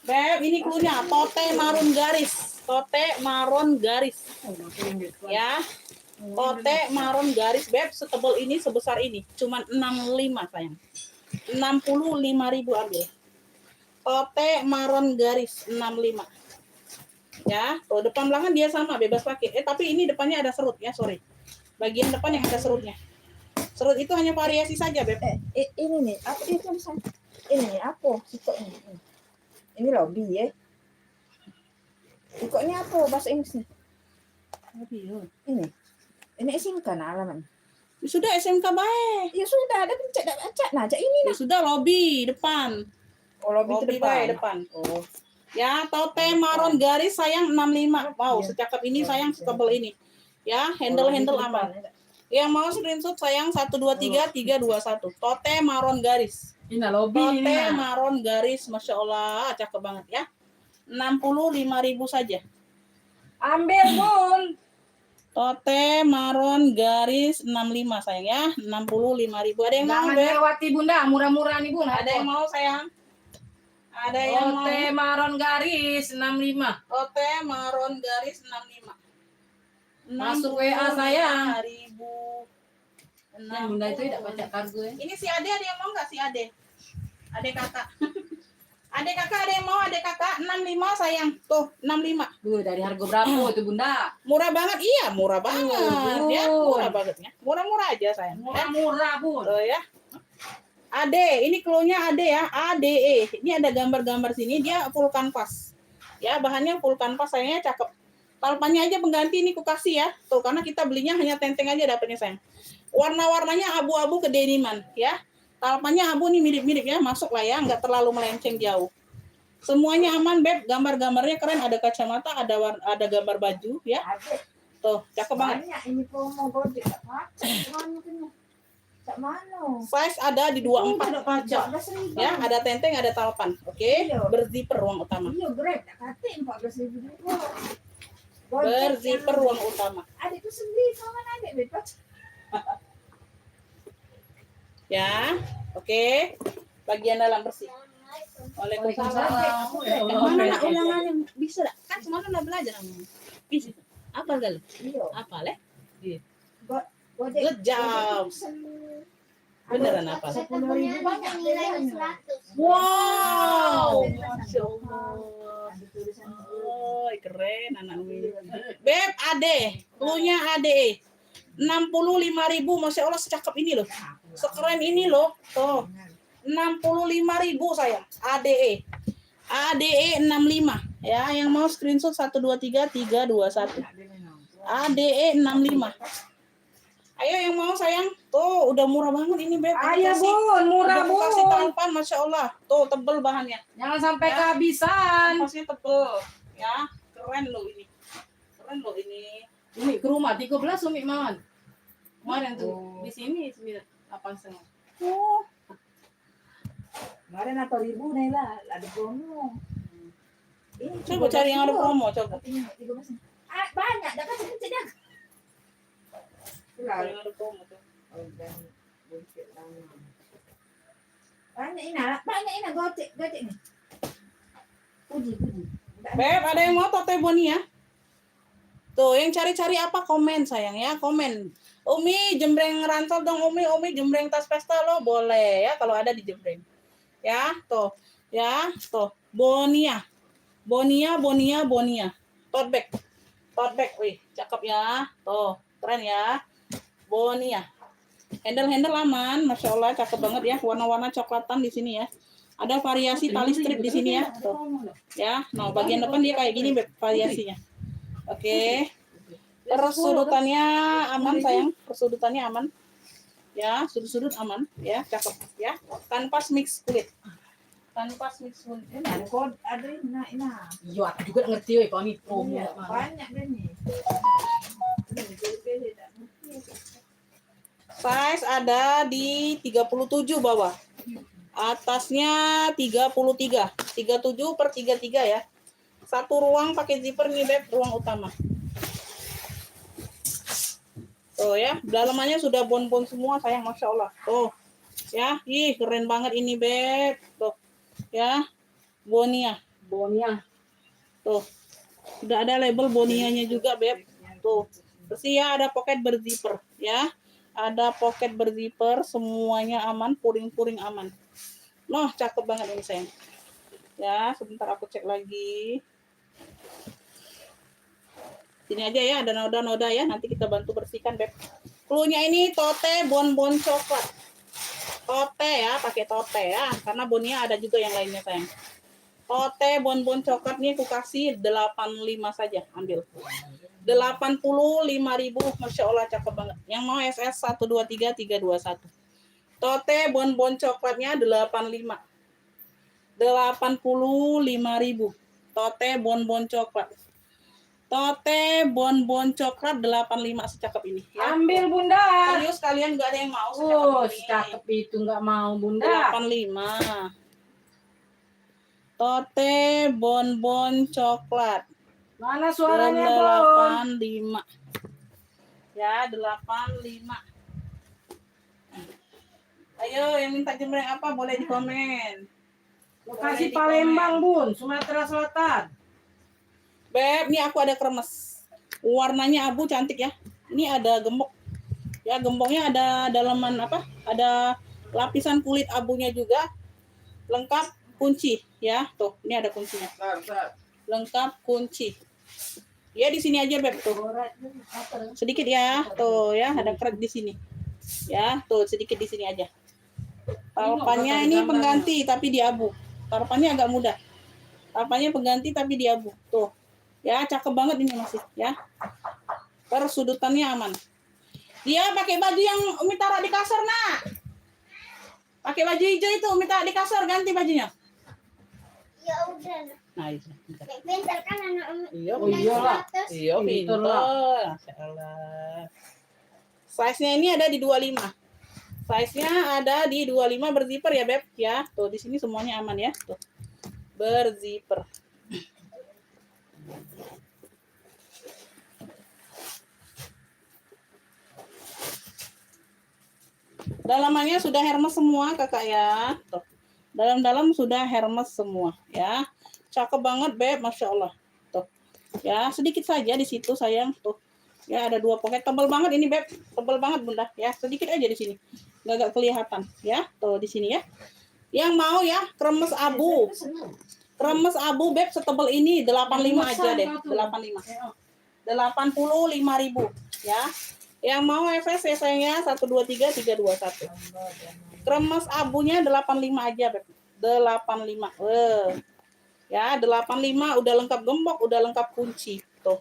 Beb, ini cluenya tote marun garis. Tote marun garis. Ya. Tote marun garis, Beb, setebal ini, sebesar ini. Cuman 65 sayang. 65.000 ambil. Tote marun garis 65. Ya, tuh depan belakang dia sama, bebas pakai. Tapi ini depannya ada serut ya, sorry. Bagian depan yang ada serutnya. Serut itu hanya variasi saja, Beb. Ini nih, apa itu misalnya? Ini nih, apa? Sikok ini. Ini lobby ya. Sikoknya apa bahasa Inggrisnya? Ini. Ini SMK nah alaman. Ya sudah SMK baik. Ya sudah, ada pencet dak baca. Nah, aja ini Ya sudah lobby depan. Oh, lobby Lobby depan. baik depan. Oh. Ya, tote marun garis sayang 65. Wow, Iya. secakep ini sayang, setebal ini. Ya, handle aman. Yang mau screenshot sayang 123 321. Tote marun garis. Ini lobby ini. Tote marun garis, Masya Allah, cakep banget ya. 65.000 saja. Ambil, Bun. Tote marun garis 65 sayang ya. 65.000. Ada yang mau, Jangan Beb? lewati, Bunda. Murah-murah nih, Bun. Ada yang mau sayang? Ada yang mau? Tote maron garis 65. Tote marun garis 65. Masuk WA sayang. 65.000. Yang Bunda itu tidak baca kargo ya. Ini si Ade ada yang mau nggak si Ade? Ade kakak. Ade kakak ada yang mau? Ade kakak 65 sayang. Tuh 65. Duh, dari harga berapa itu, Bunda? Murah banget. Iya, murah banget. Ya, murah banget ya. Murah-murah aja sayang. Ya. Murah-murah, Bun. Tuh ya. Ade, ini cluenya Ade ya. ADE. Ini ada gambar-gambar sini, dia full kanvas. Ya, bahannya full kanvas, sayangnya cakep. Talpannya aja pengganti ini ku kasih ya. Tuh, karena kita belinya hanya tenteng aja dapetnya sayang. Warna-warnanya abu-abu kedeniman ya. Talpannya abu nih mirip-mirip ya, masuk lah ya, nggak terlalu melenceng jauh. Semuanya aman, Beb. Gambar-gambarnya keren, ada kacamata, ada gambar baju ya. Tuh, cakep banget. Banyak ini promo Gojek. Tak mana? Size ada di 24 ya, ada tenteng, ada talpan. Oke, berzipper ruang utama. Iya, Grab tak kata 14.000 juga. Berzipper ruang utama. Ada itu sendiri kawan ada bebas. Ya, oke. Bagian dalam bersih. Waalaikumsalam. Waalaikumsalam. Mana nak ulangannya bisa tak? Kan semalam udah belajar kamu. Bisa. Apa kali? Iya. Apa leh? Gojek. Good job. Beneran apa? 10.000 banyak nilainya. Wow. Masya Allah. Ada tulisan Oh, keren anak ini. Beb, Ade. Cluenya Ade. 65.000, Masya Allah secakep ini loh. Sekeren ini loh. Tuh. 65.000 sayang. ADE. ADE 65. Ya, yang mau screenshot 123 321. ADE 65. Ayo yang mau sayang. Tuh, udah murah banget ini, Beb. Ayo, Bun, murah, Udah kasih Bun. talpan, Masya Allah. Tuh, tebel bahannya. Jangan sampai Ya. kehabisan. Masih tebel. Ya, keren loh ini. Keren loh ini. Umi ke rumah 13 Umi Mawan. Kemarin tuh di sini 8,5. Oh, Kemarin apa ribu nih lah, ada promo. Ini coba cari yang ada promo, coba. Banyak, dah kan sedang. Cari yang ada promo tuh. Banyak ini gocek nih. Puji. Beb, ada yang mau tote Bonia? Tuh, yang cari-cari apa komen sayang ya, komen. Umi jembreng ransel dong Umi jembreng tas pesta lo boleh ya kalau ada di jembreng. Ya, tuh. Ya, tuh. Bonia. Tote bag. Tote bag, wih, cakep ya. Tuh, keren ya. Bonia. Handle aman, masya Allah, cakep banget ya. Warna-warna coklatan di sini ya. Ada variasi tali strip di sini ya. Tuh, ya. Nah, bagian depan dia kayak gini Beb, variasinya. Oke. Persudutannya aman sayang, persudutannya aman. Ya, sudut-sudut aman, ya, cakep ya. Kanvas mix kulit. Kanvas mix kulit. Ini ada kod, ada ini, nah. Iya, aku juga ngerti weh kalau ini promo. Iya, banyak deh nih. Ini beda-beda, tak ngerti. Size ada di 37 bawah. Atasnya 33. 37 per 33 ya. Satu ruang pakai zipper nih Beb, ruang utama. Tuh ya, dalamannya sudah bon-bon semua sayang, masya Allah. Tuh, ya, ih keren banget ini Beb. Tuh, ya, Bonia. Tuh, sudah ada label Bonianya juga Beb. Tuh, terus ya ada pocket berzipper, ya. Ada pocket berzipper, semuanya aman, puring-puring aman. Noh, cakep banget ini sayang. Ya, sebentar aku cek lagi. Sini aja ya, ada noda-noda ya. Nanti kita bantu bersihkan, Beb. Cluenya ini tote bon-bon coklat. Tote ya, pakai tote ya. Karena bonnya ada juga yang lainnya, sayang. Tote bon-bon coklat nih aku kasih 85 saja, ambil. 85.000, masya Allah cakep banget. Yang mau SS 123 321. Tote bon-bon coklatnya 85. 85.000. Tote bon-bon coklat. Tote bon-bon coklat 85 secakep ini. Ya. Ambil Bunda. Serius kalian nggak ada yang mau Oh, secakep ini. cakep itu nggak mau Bunda. 85. Tote bon-bon coklat. Mana suaranya Bon? 85. Ya, 85. Ayo, yang minta jembreng apa boleh di komen. Lokasi Palembang Bun, Sumatera Selatan. Beb, ini aku ada kremes. Warnanya abu cantik ya. Ini ada gembok. Ya, gemboknya ada dalaman apa? Ada lapisan kulit abunya juga. Lengkap kunci ya. Tuh, ini ada kuncinya. Lengkap kunci. Ya di sini aja Beb tuh. Sedikit ya. Tuh ya, ada kret di sini. Ya, tuh sedikit di sini aja. Tarpannya ini pengganti tapi di abu. Tarpannya agak mudah. Tarpannya pengganti tapi di abu. Tuh. Ya, cakep banget ini masih ya. Persudutannya aman. Dia pakai baju yang Umi taruh di kasur, Nak. Pakai baju hijau itu Umi taruh di kasur, ganti bajunya. Ya udah. Nah, itu. Pintar kan anak Umi. Iya, Oh, iyalah. Iya, Pintar pintar. lah. Masyaallah. Size-nya ini ada di 25. Size-nya ada di 25 berzipper ya, Beb. Ya, tuh di sini semuanya aman ya. Tuh. Berzipper. Dalamannya sudah Hermes semua, Kakak ya. Tuh. Dalam-dalam sudah Hermes semua ya. Cakep banget, Beb, masya Allah. Tuh. Ya, sedikit saja di situ sayang. Tuh. Ya, ada 2 pocket. Tebal banget ini, Beb. Tebal banget, Bunda. Ya, sedikit aja di sini. Gak kelihatan. Ya, tuh di sini ya. Yang mau ya, kremes abu. Kremes abu, Beb, setebal ini 85 aja deh. 85. 85.000 ya. Yang mau FS ya sayangnya 123 321. Kremes abunya 85 aja, Beb. 85. Ya, 85 udah lengkap gembok, udah lengkap kunci. Tuh.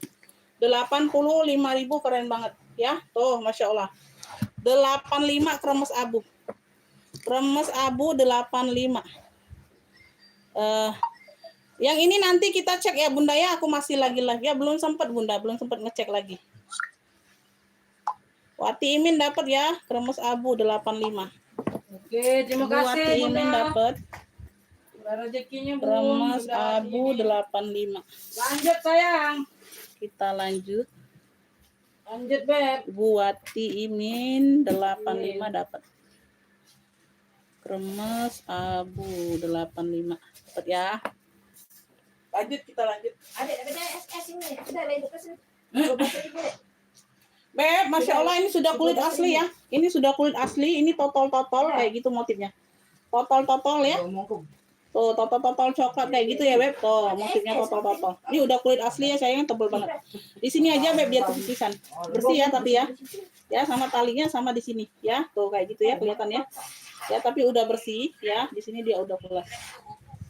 85.000 keren banget ya. Tuh, masya Allah. 85 kremes abu. Kremes abu 85. Yang ini nanti kita cek ya Bunda ya. Aku masih lagi live ya. Belum sempat Bunda, belum sempat ngecek lagi. Wati Imin dapat ya, kremes abu 85. Oke, terima kasih Wati Imin Bunda. dapat Udah rezekinya Bun. kremes Udah abu ini. 85. Lanjut sayang. Kita lanjut. Lanjut Beb. Bu Wati Imin 85 dapat. Kremes abu 85. Dapat ya. Lanjut, kita lanjut. Ada SS ini. Ada label kesini. Beb, masya Allah ini sudah kulit asli ya. Ini sudah kulit asli. Ini totol-totol kayak gitu motifnya. Totol-totol ya. Tuh, totol coklat kayak gitu ya, Beb. Tuh, motifnya totol. Ini udah kulit asli ya, sayang, tebel banget. Di sini aja, Beb, biar kepipisan. Bersih ya, tapi ya. Ya, sama talinya sama di sini, ya. Tuh, kayak gitu ya, kelihatan ya. Ya, tapi udah bersih, ya. Di sini dia udah pulas.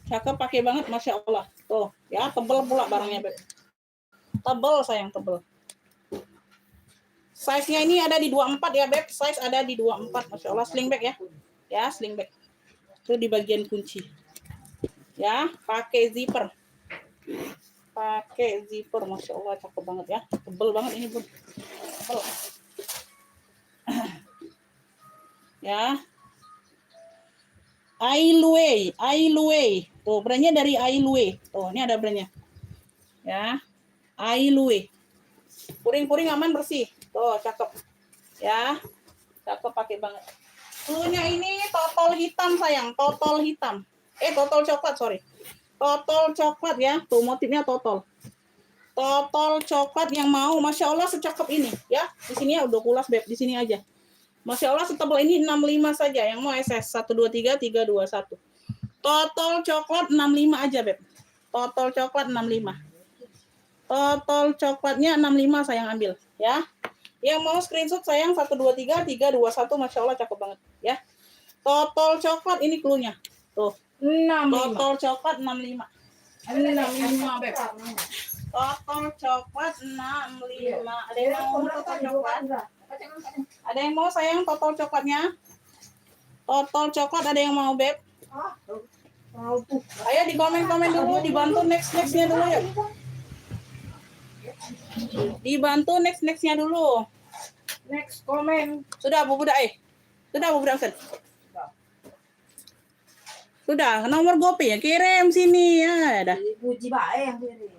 Cakep, pakai banget, Masya Allah. Tuh, ya, tebel pula barangnya, Beb. Tebel, sayang, tebel. Size-nya ini ada di 24 ya, Beb. Size ada di 24, Masya Allah. Sling bag ya. Ya, sling bag. Itu di bagian kunci. Ya, pakai zipper. Pakai zipper, Masya Allah, cakep banget ya. Tebel banget ini, Bun. Tebel. Ya. Ailue. Tuh, brandnya dari Ailue. Tuh, ini ada brandnya. Ya. Ailue. Puring-puring aman bersih. Tuh, cakep. Ya. Cakep, pakai banget. Cluenya ini totol hitam, sayang. Totol hitam. Totol coklat, sorry. Totol coklat ya. Tuh, motifnya totol. Totol coklat yang mau, Masya Allah secakep ini. Ya, di sini ya udah pulas, Beb. Di sini aja. Masya Allah setebal ini 65 saja. Yang mau SS 123 321. Totol coklat 65 aja, Beb. Totol coklat 65. Totol coklatnya 65 sayang ambil, ya. Yang mau screenshot sayang 123 321, Masya Allah cakep banget, ya. Totol coklat ini cluenya. Tuh. 65. Totol coklat 65. 65, Beb. Totol coklat 65. Ada yang mau totol coklat? Ada yang mau sayang totol coklatnya? Totol coklat ada yang mau, Beb? Ayo di komen-komen dulu, dibantu next-nya dulu ya. Dibantu next-nya dulu. Next komen. Sudah, Bu Budak, Sudah, Bu Budak, Ustaz. Sudah, nomor GoPay ya, kirim sini ya, dah. Puji bae yang kirim.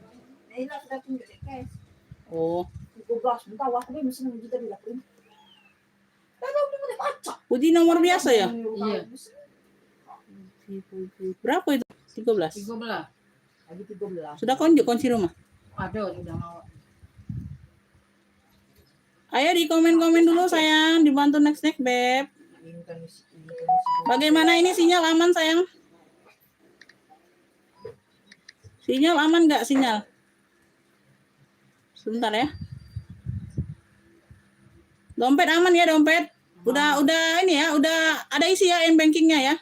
Ini lah sudah tunjuk deh, guys. Oh, 13 bentar waktu ini mesti kita dilakuin. Kalau boleh baca. Puji nomor biasa ya? Iya. Berapa itu? 13. 13. Lagi 13. Sudah kunci rumah? Aduh, udah mau. Ayo di komen-komen dulu sayang, dibantu next Beb. Bagaimana ini sinyal aman sayang? Sinyal aman nggak sinyal? Sebentar ya. Dompet aman ya dompet? Udah ini ya, udah ada isi ya m-bankingnya ya.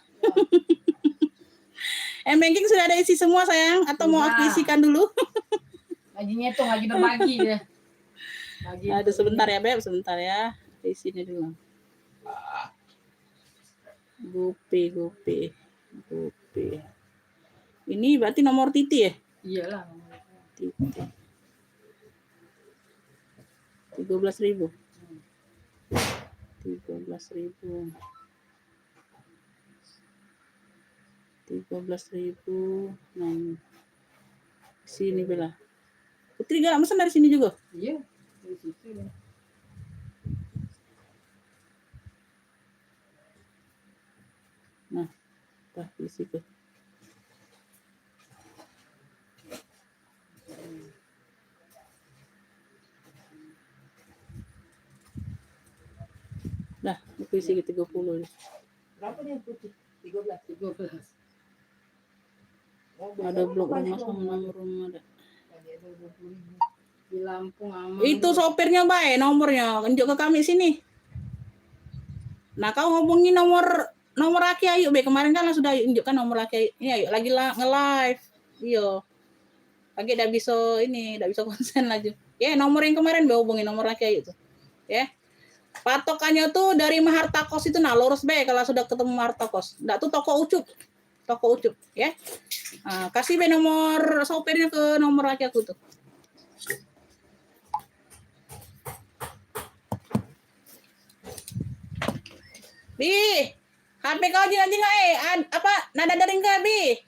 M-banking sudah ada isi semua sayang, atau mau aku isikan dulu? Lagi nyetung, lagi berbagi deh. Aduh sebentar ya Beb, sebentar ya. Isinya dulu. GoPay. Ini berarti nomor Titi ya? Iyalah. Titi. 13.000. 13.000. Nah, sini Bella. Putri gak pesan dari sini juga? Iya, dari situ. Nah, di situ. Nah, aku isi ke 30. Berapa dia putih? 13. Ada blok rumah sama nomor rumah ada. Di Lampung aman. Itu sopirnya baik nomornya, tunjuk ke kami sini. Nah, kau ngomongin nomor Aki Ayu, Be. Kemarin kan sudah tunjukkan nomor Aki Ayu. Ini Ayu lagi nge-live. Iya. Lagi enggak bisa konsen lagi. Ya, nomor yang kemarin Be hubungin nomor Aki Ayu tuh. Ya. Patokannya tuh dari Maharta Kos itu lurus Be kalau sudah ketemu Maharta Kos. Enggak tuh toko Ucup, ya. Nah, kasih Be nomor sopirnya ke nomor Aki aku tuh. Bi, HP kau nanti apa nada dering ke Bi?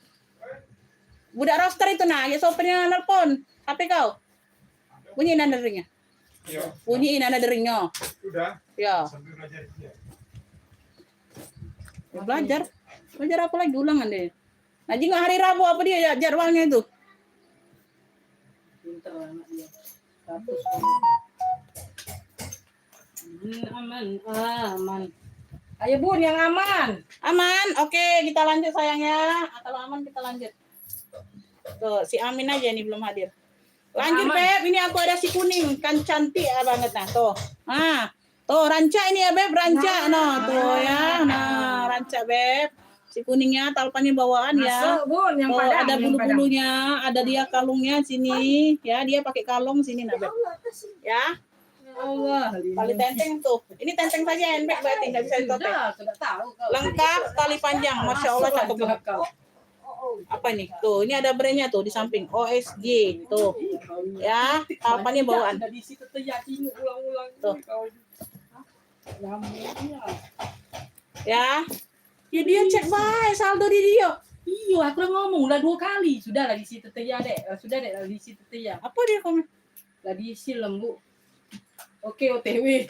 Budak roster itu ya sopirnya nelpon. HP kau. Bunyi nada deringnya. Iya. Bunyi nada deringnya. Sudah. Ya. Sambil belajar dia. Belajar apa lagi ulangan deh. Nah, jika hari Rabu apa dia jadwalnya itu? Pintar anak dia. Aman. Ayo Bun, yang aman. Aman. Oke, kita lanjut sayangnya. Kalau aman kita lanjut. Tuh, si Amin aja nih belum hadir. Lanjut, Aman. Beb. Ini aku ada si kuning, kan cantik ya banget nah. Tuh. Nah, tuh ranca ini ya, Beb, ranca. Nah, tuh ya. Nah, ranca, Beb. Si kuningnya talpannya bawaan ya. Masuk Bun, yang Tuh, padang. ada yang bulu-bulunya, ada dia kalungnya sini. Ya, dia pakai kalung sini nah, Beb. Ya. Allah. Tali tenteng tuh. Ini tenteng saja handbag berarti nggak bisa ditopeng. Sudah tahu kau. Lengkap tali panjang, masya Allah Masuk cakep lah banget. kau. Apa nih? Tuh, ini ada brandnya tuh di samping OSG tuh. Ya, talpannya bawaan. Sudah di situ terjadi ulang-ulang. Tuh. Kau. Namanya. Ya. Ya dia cek baik saldo di dia. Iya, aku udah ngomong udah 2 kali. Sudah lah di situ terjadi. Sudah deh di situ terjadi. Apa dia komen? Lah diisi lembu. Oke, OTW.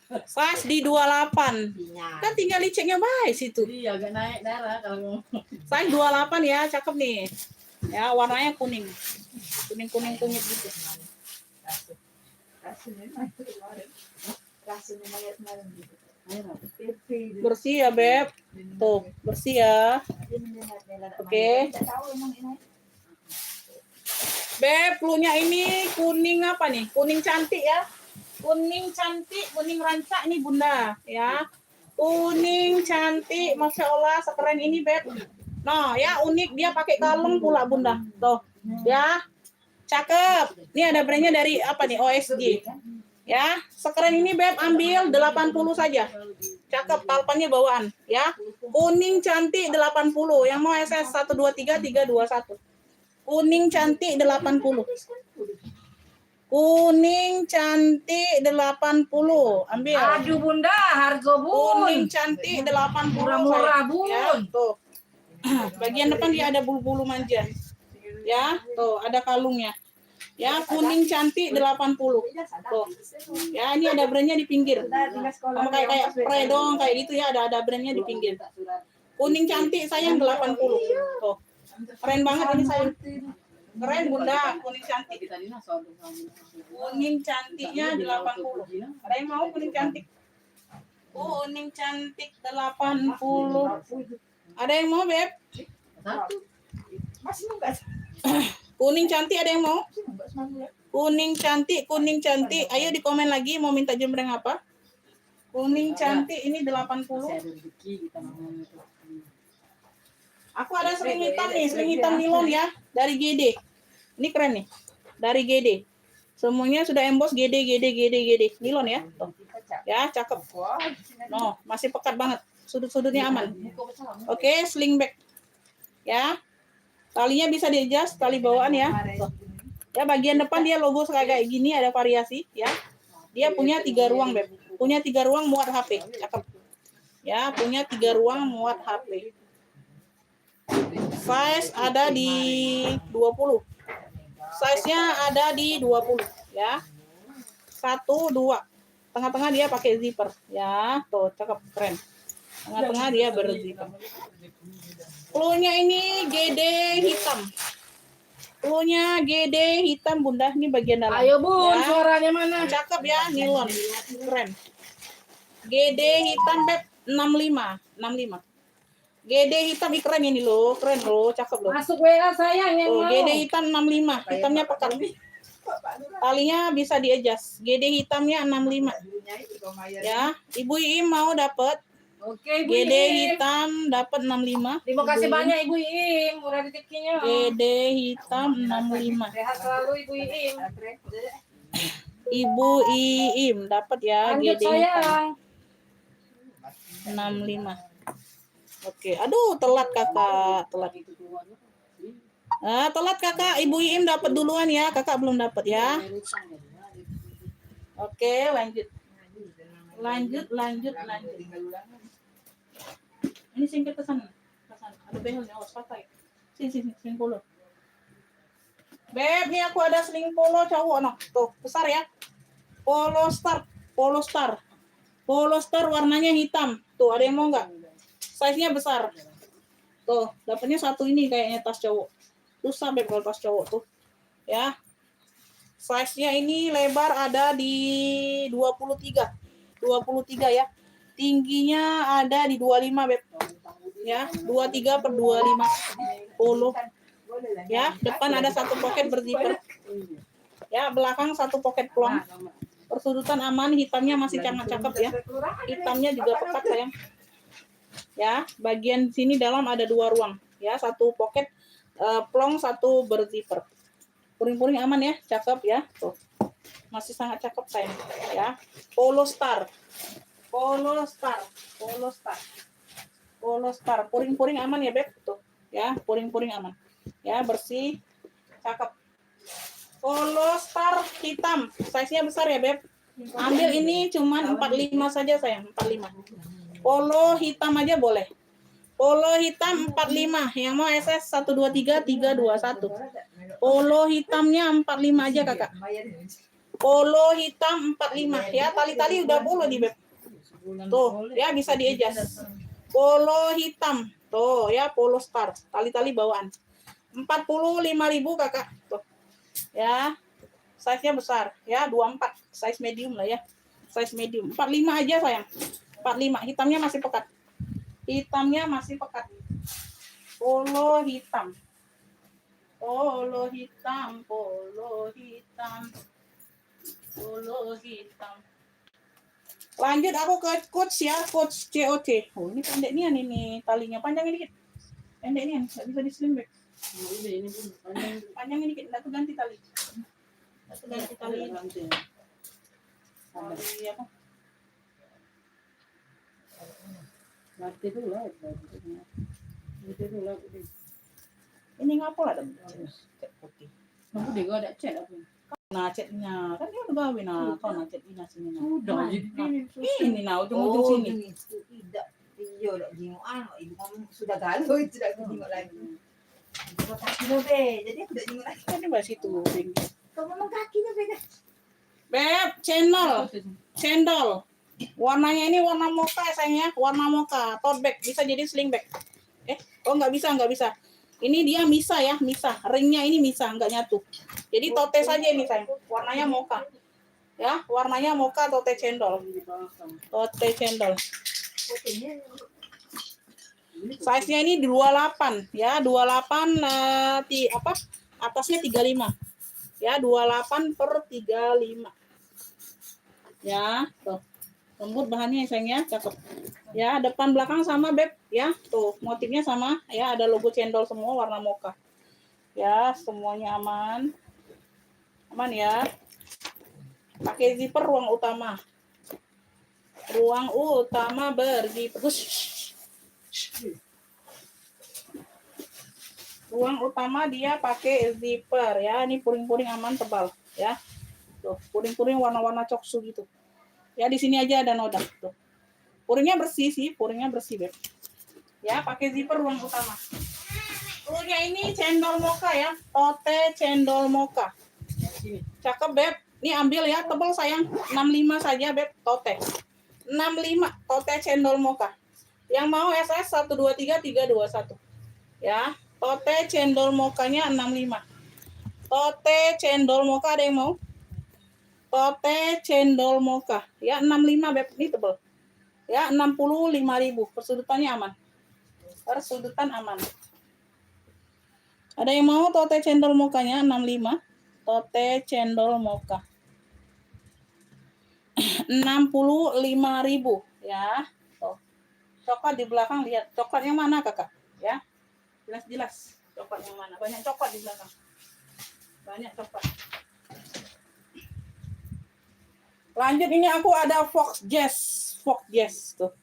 Size di 28. Sinyal. Kan tinggal diceknya baik situ. Jadi agak naik darah kalau ngomong. Size 28 ya, cakep nih. Ya, warnanya kuning. Kuning-kuning kunyit gitu. Rasanya kemarin gitu. Bersih ya, Beb. Tuh, bersih ya. Oke. Beb, cluenya ini kuning apa nih? Kuning cantik ya. Kuning cantik, kuning rancak ini Bunda ya. Kuning cantik, Masya Allah, sekeren ini Beb. Nah ya unik, dia pakai kalung pula Bunda. Tuh ya, cakep. Ini ada brandnya dari apa nih? OSG. Ya, sekeren ini Beb, ambil 80 saja. Cakep, talpannya bawaan ya. Kuning cantik 80. Yang mau SS 123 321. Kuning cantik 80. Kuning cantik 80. Ambil. Aduh Bunda, harga Kuning Bun. cantik 80. Murah-murah sayang. Bun. Ya, tuh. Bagian depan dia ada bulu-bulu manja. Ya, tuh ada kalungnya. Ya, kuning cantik 80. Tuh. Ya, ini ada brandnya di pinggir. Sama kayak spray dong, kayak gitu ya, ada brandnya di pinggir. Kuning cantik sayang 80. Tuh. Keren banget ini sayang. Keren Bunda, kuning cantik. Kuning cantiknya 80. Ada yang mau kuning cantik? Kuning cantik 80. Ada yang mau, Beb? Masih enggak? Kuning cantik ada yang mau? Kuning cantik. Ayo di komen lagi mau minta jembreng apa? Kuning cantik ini 80. Aku ada sling hitam nih, sling hitam nilon ya, dari GD. Ini keren nih, dari GD. Semuanya sudah emboss GD. Nilon ya. Tuh. Ya, cakep. No, masih pekat banget. Sudut-sudutnya aman. Oke, sling bag. Ya. Talinya bisa di-adjust, tali bawaan ya. Tuh. Ya, bagian depan dia logo kayak gini, ada variasi ya. Dia punya 3 ruang, Beb. Punya 3 ruang muat HP. Cakep. Ya, punya 3 ruang muat HP. Size ada di 20. Size-nya ada di 20 ya. 1 2. Tengah-tengah dia pakai zipper ya. Tuh, cakep, keren. Tengah-tengah dia berzipper. Cluenya ini GD hitam. Cluenya GD hitam Bunda, ini bagian dalam. Ayo Bun, ya. suaranya mana? Cakep ya, nilon. Keren. GD hitam Beb 65. GD hitam keren ini loh, keren loh, cakep loh. Masuk WA sayang yang Tuh, mau. GD hitam 65, hitamnya pekat. Talinya bisa di-adjust. GD hitamnya 65. Ya, Ibu Iim mau dapat Oke, Ibu GD Iim. hitam dapat 65. Terima kasih Ibu Iim. banyak Ibu Iim, murah rezekinya. GD hitam 65. Sehat selalu Ibu Iim. Ibu Iim dapat ya Lanjut GD hitam sayang. 65. Oke, aduh telat kakak, telat. Telat kakak, Ibu Iim dapat duluan ya, kakak belum dapat ya. Oke, lanjut. Ini singkir ke sana. Ada behelnya, awas pakai. Sini, sling polo. Beb, ini aku ada sling polo cowok, noh. Tuh, besar ya. Polo Star warnanya hitam. Tuh, ada yang mau nggak? Size-nya besar. Tuh, dapatnya satu ini kayaknya tas cowok. Susah Beb kalau tas cowok tuh. Ya. Size-nya ini lebar ada di 23. 23 ya. tingginya ada di 25 Beb. Ya, 23 per 25. 10. Ya, depan ada satu pocket berzipper. Ya, belakang satu pocket plong. Persudutan aman, hitamnya masih sangat cakep ya. Hitamnya juga pekat sayang. Ya, bagian sini dalam ada 2 ruang. Ya, satu pocket plong, satu berzipper. Puring-puring aman ya, cakep ya. Tuh. Masih sangat cakep sayang. Ya, Polo Star. Polo Star. Polo Star. Polo Star. Puring-puring aman ya Beb. Tuh. Ya, puring-puring aman. Ya, bersih, cakep. Polo Star hitam, size-nya besar ya Beb. Ambil ini cuman 45 saja sayang, 45. Polo hitam aja boleh. Polo hitam 45, yang mau SS 123 321. Polo hitamnya 45 aja Kakak. Polo hitam 45 ya, tali-tali udah polo di Beb. Tuh, ya bisa diejas. Polo hitam. Tuh, ya Polo Star, tali-tali bawaan. 45.000 Kakak. Tuh. Ya, size-nya besar ya, 24, size medium lah ya, size medium. 45 aja sayang, 45. Hitamnya masih pekat, hitamnya masih pekat. Polo hitam, polo hitam, polo hitam, polo hitam. Lanjut aku ke coach ya, coach COC. Oh ini pendek nih ini talinya, panjangin dikit, pendek nih nggak bisa di slim back. Ini Panjangin dikit, nggak tuh ganti tali. Ganti tali apa? Nanti dulu lah. Ini ngapa lah dong? Cat putih. Nanti dia gak ada chat apa? Nah catnya kan dia udah gawe nah, kau nah cat ini sini nah. Sudah jadi Ini nah ujung-ujung sini. Tidak. Iya, udah jenguk ibu ngomong sudah galau itu tidak jenguk lagi. Kakinya be, jadi aku tidak jenguk lagi. Kan di bawah situ. Kau ngomong kakinya be kan? Beb, cendol. Warnanya ini warna mocha ya sayangnya, warna mocha. Tote bag bisa jadi sling bag. Oh nggak bisa. Ini dia misa ya, misa. Ringnya ini misa, nggak nyatu. Jadi tote saja ini sayang. Warnanya mocha. Ya, warnanya mocha tote cendol. Tote cendol. Size-nya ini 28 ya, 28 atasnya 35. Ya, 28 per 35. Ya, tuh. Lembut bahannya sayangnya, cakep. Ya, depan belakang sama Beb ya. Tuh, motifnya sama ya, ada logo cendol semua warna mocha. Ya, semuanya aman. Aman ya. Pakai zipper ruang utama. Ruang utama berzipper. Ruang utama dia pakai zipper ya. Ini puring-puring aman tebal ya. Tuh, puring-puring warna-warna coksu gitu. Ya di sini aja ada noda tuh. Puringnya bersih sih, puringnya bersih Beb. Ya, pakai zipper ruang utama. Punya ini cendol mocha ya, tote cendol mocha. Cakep Beb. Ini ambil ya, tebal sayang. 65 saja Beb, tote. 65 tote cendol mocha. Yang mau SS 123 321. Ya, tote cendol mochanya 65. Tote cendol mocha ada yang mau? Tote cendol mocha. Ya, 65 Beb, ini tebal. Ya, 65.000. Persudutannya aman. Persudutan aman. Ada yang mau tote cendol mochanya 65? Tote cendol mocha. 65.000 ya. Tuh. Coklat di belakang lihat. Coklat yang mana Kakak? Ya. Jelas-jelas. Coklat yang mana? Banyak coklat di belakang. Banyak coklat. Lanjut ini aku ada Fox Jazz tuh.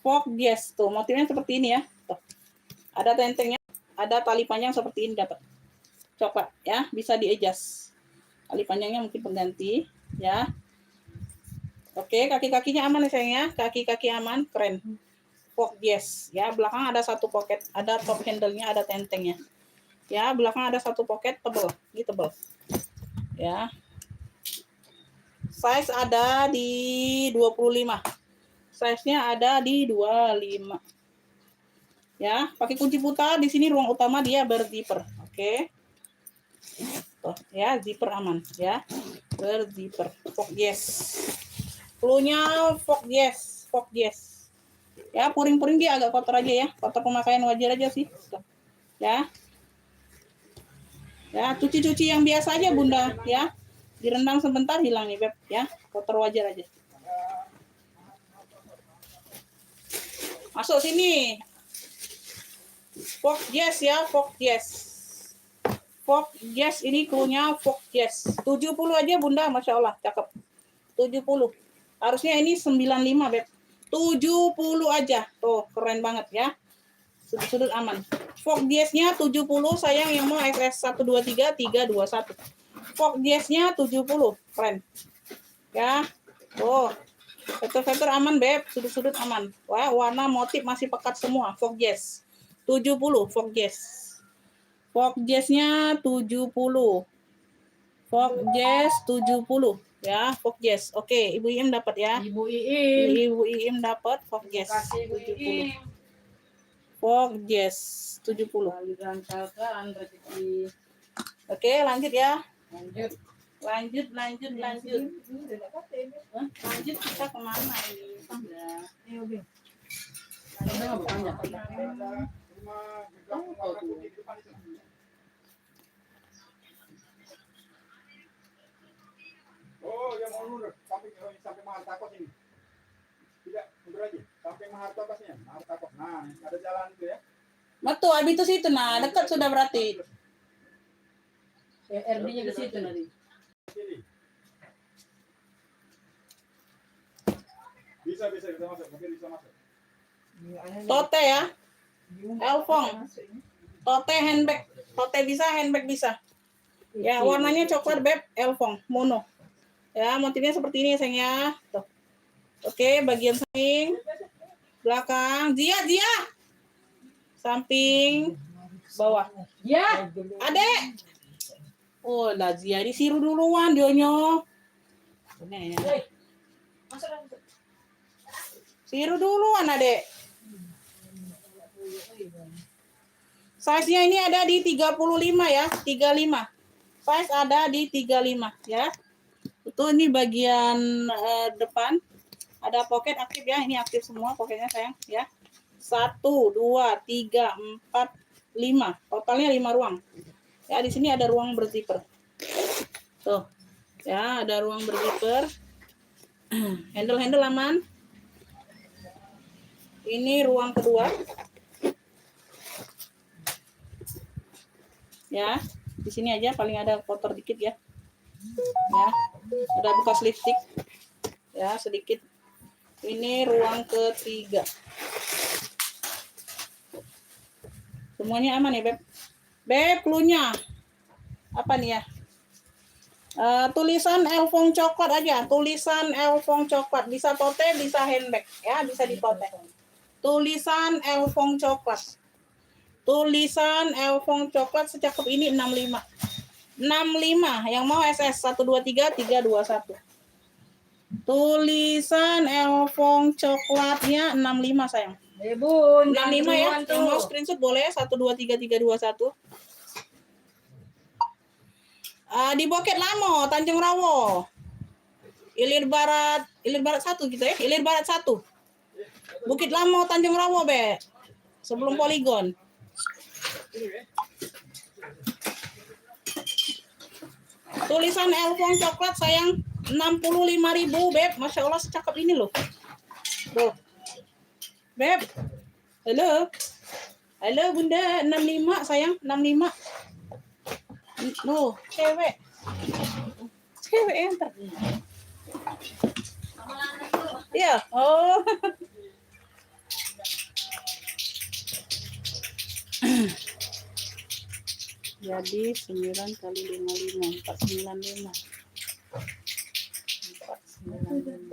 Fox Jazz tuh. Motifnya seperti ini ya. Tuh. Ada tentengnya, ada tali panjang seperti ini dapat. Coklat ya, bisa di-adjust. Tali panjangnya mungkin pengganti ya. Oke, kaki-kakinya aman ya sayangnya. Kaki-kaki aman, keren. Fox Jazz ya, belakang ada satu pocket, ada top handle-nya, ada tentengnya. Ya, belakang ada satu pocket tebal, ini tebal. Ya. Size ada di 25. Size-nya ada di 25. Ya, pakai kunci putar di sini ruang utama dia berzipper. Oke. Tuh, ya, zipper aman ya. Berzipper. Fox Yes. Cluenya Fox Yes. Fog Yes. Ya, puring-puring dia agak kotor aja ya. Kotor pemakaian wajar aja sih. Tuh. Ya. Ya, cuci-cuci yang biasa aja Bunda ya. Direndam sebentar hilang nih Beb ya. Kotor wajar aja. Masuk sini. Fog Yes ya, Fog Yes. Fog Yes ini cluenya Fog Yes. 70 aja Bunda, Masya Allah, cakep. 70. Harusnya ini 95 Beb. 70 aja. Tuh, keren banget ya. Sudut-sudut aman. Fog Yes-nya 70, sayang yang mau XS 123 321. Fog Yes-nya 70, keren. Ya. Tuh. Vetor-vetor aman, Beb. Sudut-sudut aman. Wah, warna motif masih pekat semua. Fog Yes. 70, Fog Yes. Fog Yes-nya 70. Fog Yes 70. Ya, Fog Yes. Oke, Ibu Iim dapat ya. Ibu Iim. Ibu Iim dapat Fog Yes Kasih Ibu 70. Iim. Fog Yes 70. Lalu lancarkan rezeki. Oke, lanjut ya. Lanjut. Lanjut. Ini udah dapat ini. Hah? Lanjut kita kemana ini? Udah. Ini udah. Udah nggak bertanya. Oh, yang mau mundur sampai Mahar Takos ini. Tidak, mundur aja. Sampai Mahar Takosnya. Mahar Takos. Nah, ada jalan itu ya. Betul, habis itu situ. Nah, dekat sudah berarti. RD-nya ke situ nanti. Sini. Bisa masuk. Mungkin bisa masuk. Tote ya. Elfong. Tote handbag. Tote bisa, handbag bisa. Ya, warnanya coklat Beb, Elfong, mono. Ya, motifnya seperti ini sayang ya. Tuh. Oke, bagian samping, belakang, Zia. Samping, bawah. Ya. Adek. Oh, lah Zia disiru duluan dionyo. Ini ya. Siru duluan Adek. Size-nya ini ada di 35 ya, 35. Size ada di 35 ya. Itu ini bagian depan. Ada pocket aktif ya. Ini aktif semua pokoknya sayang ya. 1 2 3 4 5. Totalnya 5 ruang. Ya, di sini ada ruang berzipper. Tuh. Ya, ada ruang berzipper. Handle aman. Ini ruang kedua. Ya, di sini aja paling ada kotor dikit ya. Ya, ada bekas lipstick. Ya, sedikit. Ini ruang ketiga. Semuanya aman ya, Beb. Beb, cluenya. Apa nih ya? Tulisan Elfong coklat aja. Tulisan Elfong coklat. Bisa tote, bisa handbag. Ya, bisa di tote. Tulisan Elfong coklat. Tulisan Elfong coklat secakep ini 65. 65. Yang mau SS 123 321. Tulisan Elfong coklatnya 65 sayang. Bun, 65 ya. Yang mau screenshot boleh 123 321. Di Bukit Lamo, Tanjung Rawo. Ilir Barat 1 gitu ya. Ilir Barat 1. Bukit Lamo, Tanjung Rawo, Be. Sebelum Poligon. Tulisan Elfong coklat sayang 65.000 Beb. Masya Allah secakep ini loh. Tuh. Beb. Halo. Halo Bunda, 65 sayang, 65. Loh, cewek. Cewek enter. Iya. Oh. Jadi 9 kali 55 495. 4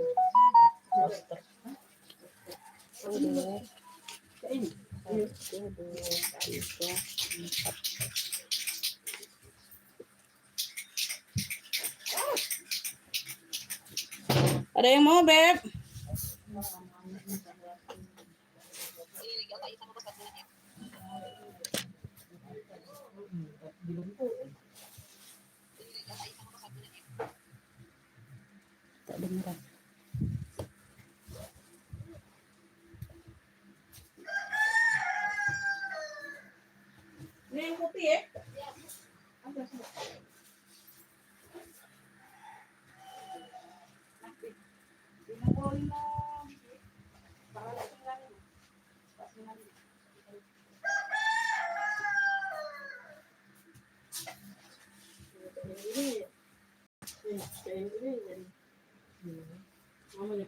Ada yang mau, Beb? Tak dengeran.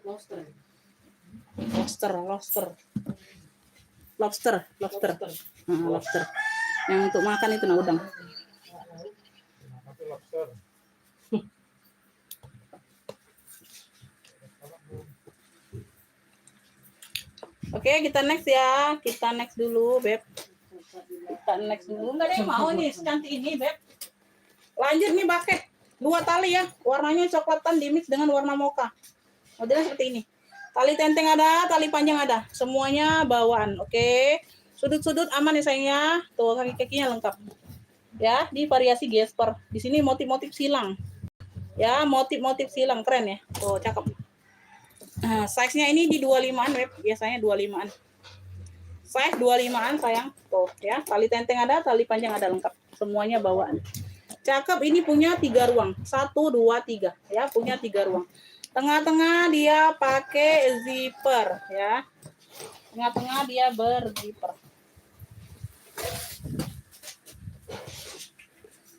Lobster. Lobster. Lobster. Yang untuk makan itu nah udang. Tapi lobster. Oke, kita next ya. Kita next dulu, Beb. Kita next dulu. Enggak ada yang mau nih secantik ini, Beb. Lanjut nih bucket. 2 tali ya. Warnanya coklatan dimix dengan warna mocha. Modelnya seperti ini. Tali tenteng ada, tali panjang ada. Semuanya bawaan, oke. Sudut-sudut aman ya sayangnya. Tuh kaki-kakinya lengkap. Ya, di variasi gesper. Di sini motif-motif silang. Ya, motif-motif silang keren ya. Tuh, cakep. Nah, size-nya ini di 25-an, Web. Biasanya 25-an. Size 25-an, sayang. Tuh, ya. Tali tenteng ada, tali panjang ada lengkap. Semuanya bawaan. Cakep, ini punya 3 ruang. 1, 2, 3. Ya, punya 3 ruang. Tengah-tengah dia pakai zipper, ya. Tengah-tengah dia berzipper.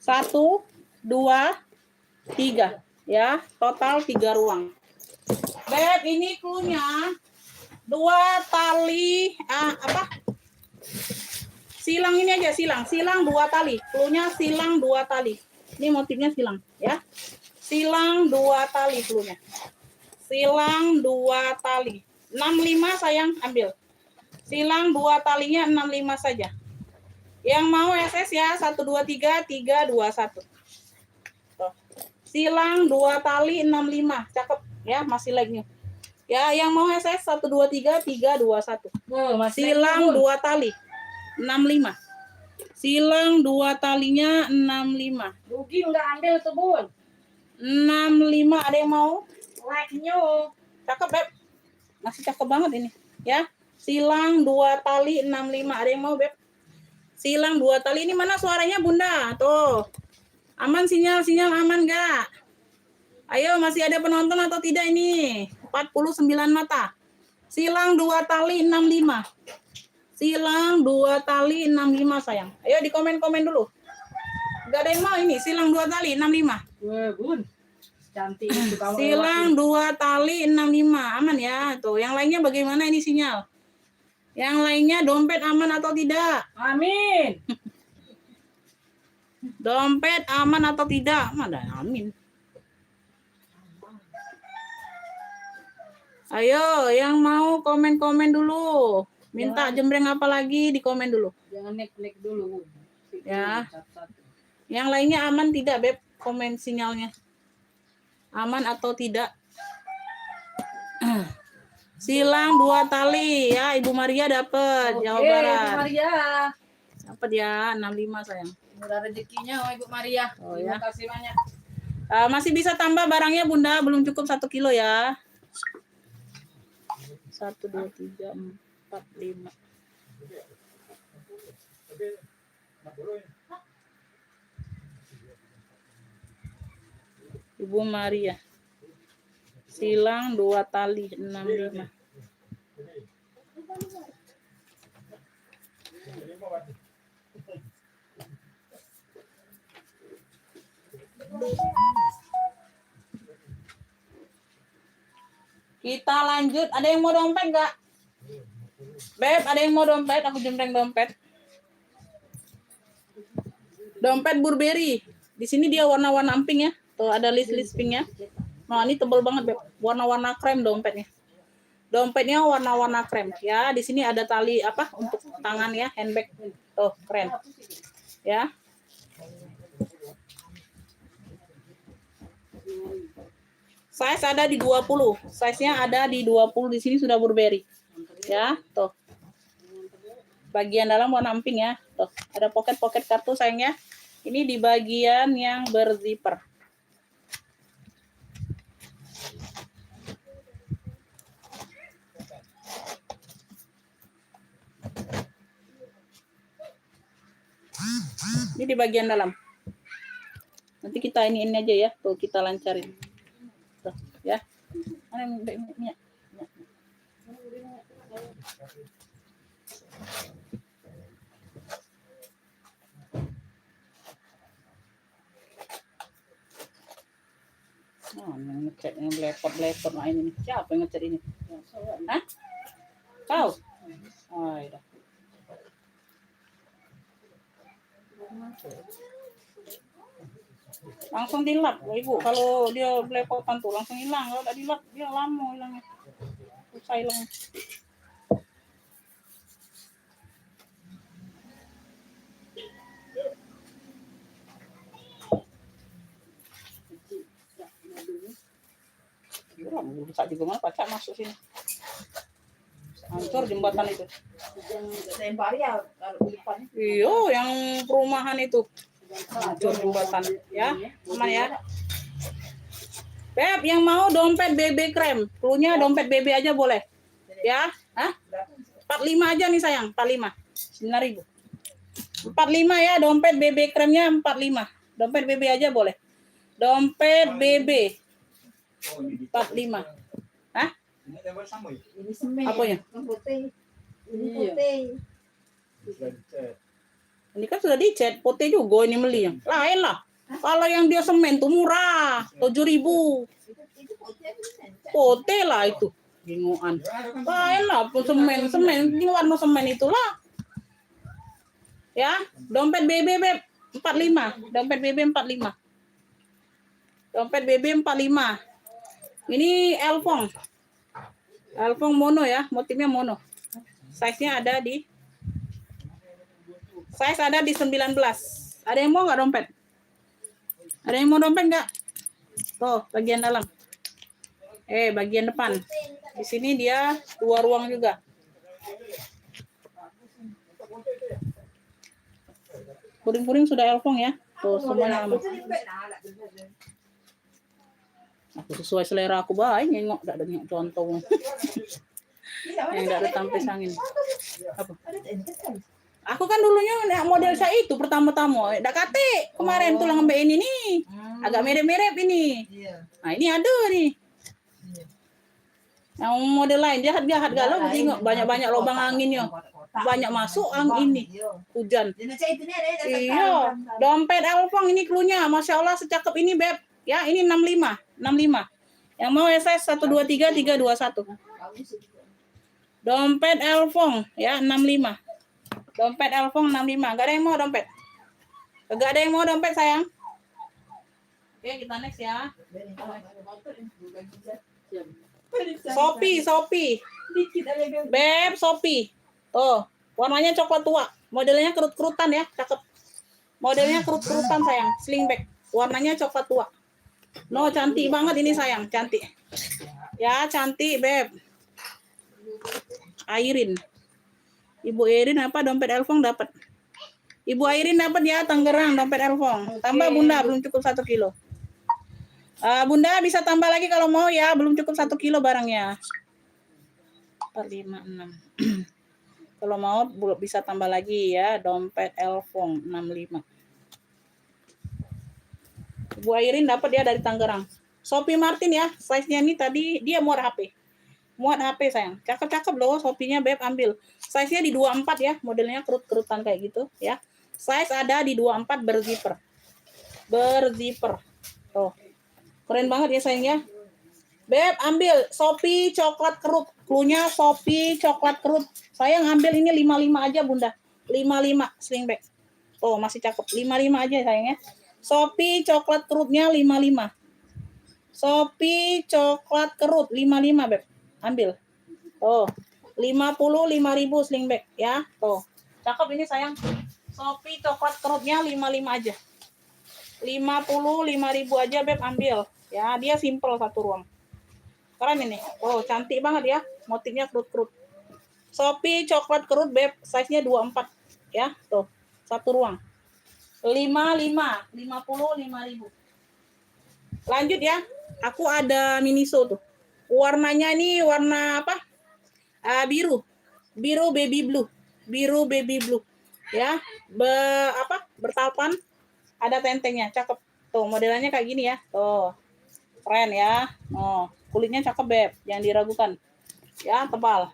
1, 2, 3. Ya, total 3 ruang. Beb, ini cluenya 2 tali silang ini aja, silang 2 tali. Cluenya silang 2 tali. Ini motifnya silang, ya. Silang 2 tali cluenya. Silang 2 tali. 65 sayang, ambil. Silang 2 talinya 65 saja. Yang mau SS ya, 1 2 3 3 2 1. Tuh. Silang 2 tali 65. Cakep ya, masih like-nya. Ya, yang mau SS 1 2 3 3 2 1. Silang 2 tali 65. Silang 2 talinya 65. Rugi nggak ambil tuh, Bun. 65 ada yang mau? Like-nya. Cakep, Beb. Masih cakep banget ini, ya. Silang 2 tali 65. Ada yang mau, Beb? Silang 2 tali. Ini mana suaranya, Bunda? Tuh. Aman sinyal aman enggak? Ayo, masih ada penonton atau tidak ini? 49 mata. Silang 2 tali 65. Silang 2 tali 65, sayang. Ayo di komen-komen dulu. Enggak ada yang mau ini, silang 2 tali 65. Wah, Bun. Cantik itu kamu. Silang 2 tali 65. Aman ya. Tuh, yang lainnya bagaimana ini sinyal? Yang lainnya dompet aman atau tidak? Amin. Dompet aman atau tidak? Mana amin. Ayo, yang mau komen-komen dulu. Minta jembreng apa lagi di komen dulu. Jangan nek-nek dulu. Ya. Satu-satu. Yang lainnya aman tidak, Beb? Komen sinyalnya. Aman atau tidak? Silang 2 tali ya, Ibu Maria dapat. Jawa Barat. Ibu Maria. Dapat ya, 65 sayang. Murah rezekinya, Ibu Maria. Oh, Terima ya. kasih banyak. Masih bisa tambah barangnya, Bunda. Belum cukup 1 kilo ya. 1 2 3 4 5. Ibu Maria. Silang 2 tali 65. Kita lanjut. Ada yang mau dompet nggak? Beb, ada yang mau dompet? Aku jembreng dompet. Dompet Burberry. Di sini dia warna-warna pink ya. Tuh ada list-list pinknya. Nah, ini tebel banget, Beb. Warna-warna krem dompetnya. Dompetnya warna-warna krem. Ya, di sini ada tali apa untuk tangan ya, handbag. Tuh, keren. Ya. Size ada di 20. Size-nya ada di 20. Di sini sudah Burberry. Ya, tuh. Bagian dalam warna pink ya. Tuh, ada pocket-pocket kartu sayangnya. Ini di bagian yang berzipper. Ini di bagian dalam. Nanti kita ini aja ya. Tuh, kita lancarin. Tuh, ya. Mana minyak? Oh, ngecek. yang belepot main ini. Siapa yang ngechat ini? Hah? Kau? Oh, iya. Langsung dilap, Ibu. Kalau dia belepotan tuh langsung hilang. Kalau tidak dilap, dia lama hilangnya. Susah hilang. Bisa juga mana pacak masuk sini. Hancur jembatan itu. Lempar ya kalau depannya. Iya, yang perumahan itu. Hancur jembatan. Ya, aman ya. Beb, yang mau dompet BB krem. Cluenya dompet BB aja boleh. Ya, hah? 45 aja nih sayang, 45. 9.000. 45 ya, dompet BB kremnya 45. Dompet BB aja boleh. Dompet BB Oh, ini 45. Hah? Ini tembak sama ya? Ini semen. Apanya? Yang putih. Ini Iya. putih. Sudah dicek. Ini kan sudah dicet, putih juga ini beli. Lain lah. Kalau yang dia semen tuh murah, 7.000. Itu putih. Putih lah itu. Bingungan. Lain lah, pun semen. Ini warna semen itulah. Ya, dompet BB Beb 45. Dompet BB 45. Dompet BB 45. Ini Elfong. Elfong mono ya, motifnya mono. Size-nya ada di size ada di 19. Ada yang mau nggak dompet? Ada yang mau dompet nggak? Tuh, bagian dalam. Bagian depan. Di sini dia 2 ruang juga. Puring-puring sudah Elfong ya. Tuh, semuanya sama. Aku sesuai selera aku baik nengok dak ada contoh. Yang enggak ada tampil angin. Apa? Aku kan dulunya model saya itu pertama-tama. Dak kate kemarin tulang ambek ini nih. Agak mirip-mirip ini. Iya. Nah, ini ada nih. Yang model lain jahat-jahat galau tengok banyak-banyak lubang anginnya. Banyak masuk angin ini. Hujan. Iya, dompet Elfong ini cluenya. Masya Allah secakep ini Beb. Ya, ini 65. Yang mau SS 123 321. Dompet Elfong ya 65. Dompet Elfong 65. Gak ada yang mau dompet? Gak ada yang mau dompet sayang? Oke, kita next ya. Shopee. Beb, Shopee. Tuh, warnanya coklat tua. Modelnya kerut-kerutan ya, cakep. Modelnya kerut-kerutan sayang, slingback. Warnanya coklat tua. No, cantik banget ini sayang, cantik. Ya, cantik, Beb. Airin. Ibu Airin apa dompet Elfong dapat? Ibu Airin dapat ya, Tangerang dompet Elfong. Tambah Bunda, belum cukup 1 kilo. Bunda bisa tambah lagi kalau mau ya, belum cukup 1 kilo barangnya. 456. Kalau mau bisa tambah lagi ya, dompet Elfong 65. Bu Airin dapat dia dari Tangerang. Shopee Martin ya, size-nya ini tadi dia muat HP. Muat HP sayang. Cakep-cakep loh Shopee-nya Beb, ambil. Size-nya di 24 ya, modelnya kerut-kerutan kayak gitu ya. Size ada di 24 berzipper. Tuh. Keren banget ya sayangnya. Beb, ambil Shopee coklat kerut. Cluenya Shopee coklat kerut. Sayang ambil ini 55 aja Bunda. 55 slingback. Tuh, masih cakep. 55 aja sayangnya. Shopee coklat kerutnya 55. Shopee coklat kerut 55 Beb. Ambil. Tuh. 55.000 slingback ya. Tuh. Cakep ini sayang. Shopee coklat kerutnya 55 aja. 55.000 aja Beb, ambil. Ya, dia simple 1 ruang. Keren ini. Oh, cantik banget ya. Motifnya kerut-kerut. Shopee coklat kerut Beb, size-nya 24 ya. Tuh. 1 ruang. 55.000. Lanjut ya. Aku ada Miniso tuh. Warnanya ini warna apa? Biru. Biru baby blue. Ya. Bertalpan. Ada tentengnya, cakep. Tuh, modelannya kayak gini ya. Tuh. Keren ya. Oh, kulitnya cakep Beb, jangan diragukan. Ya, tebal.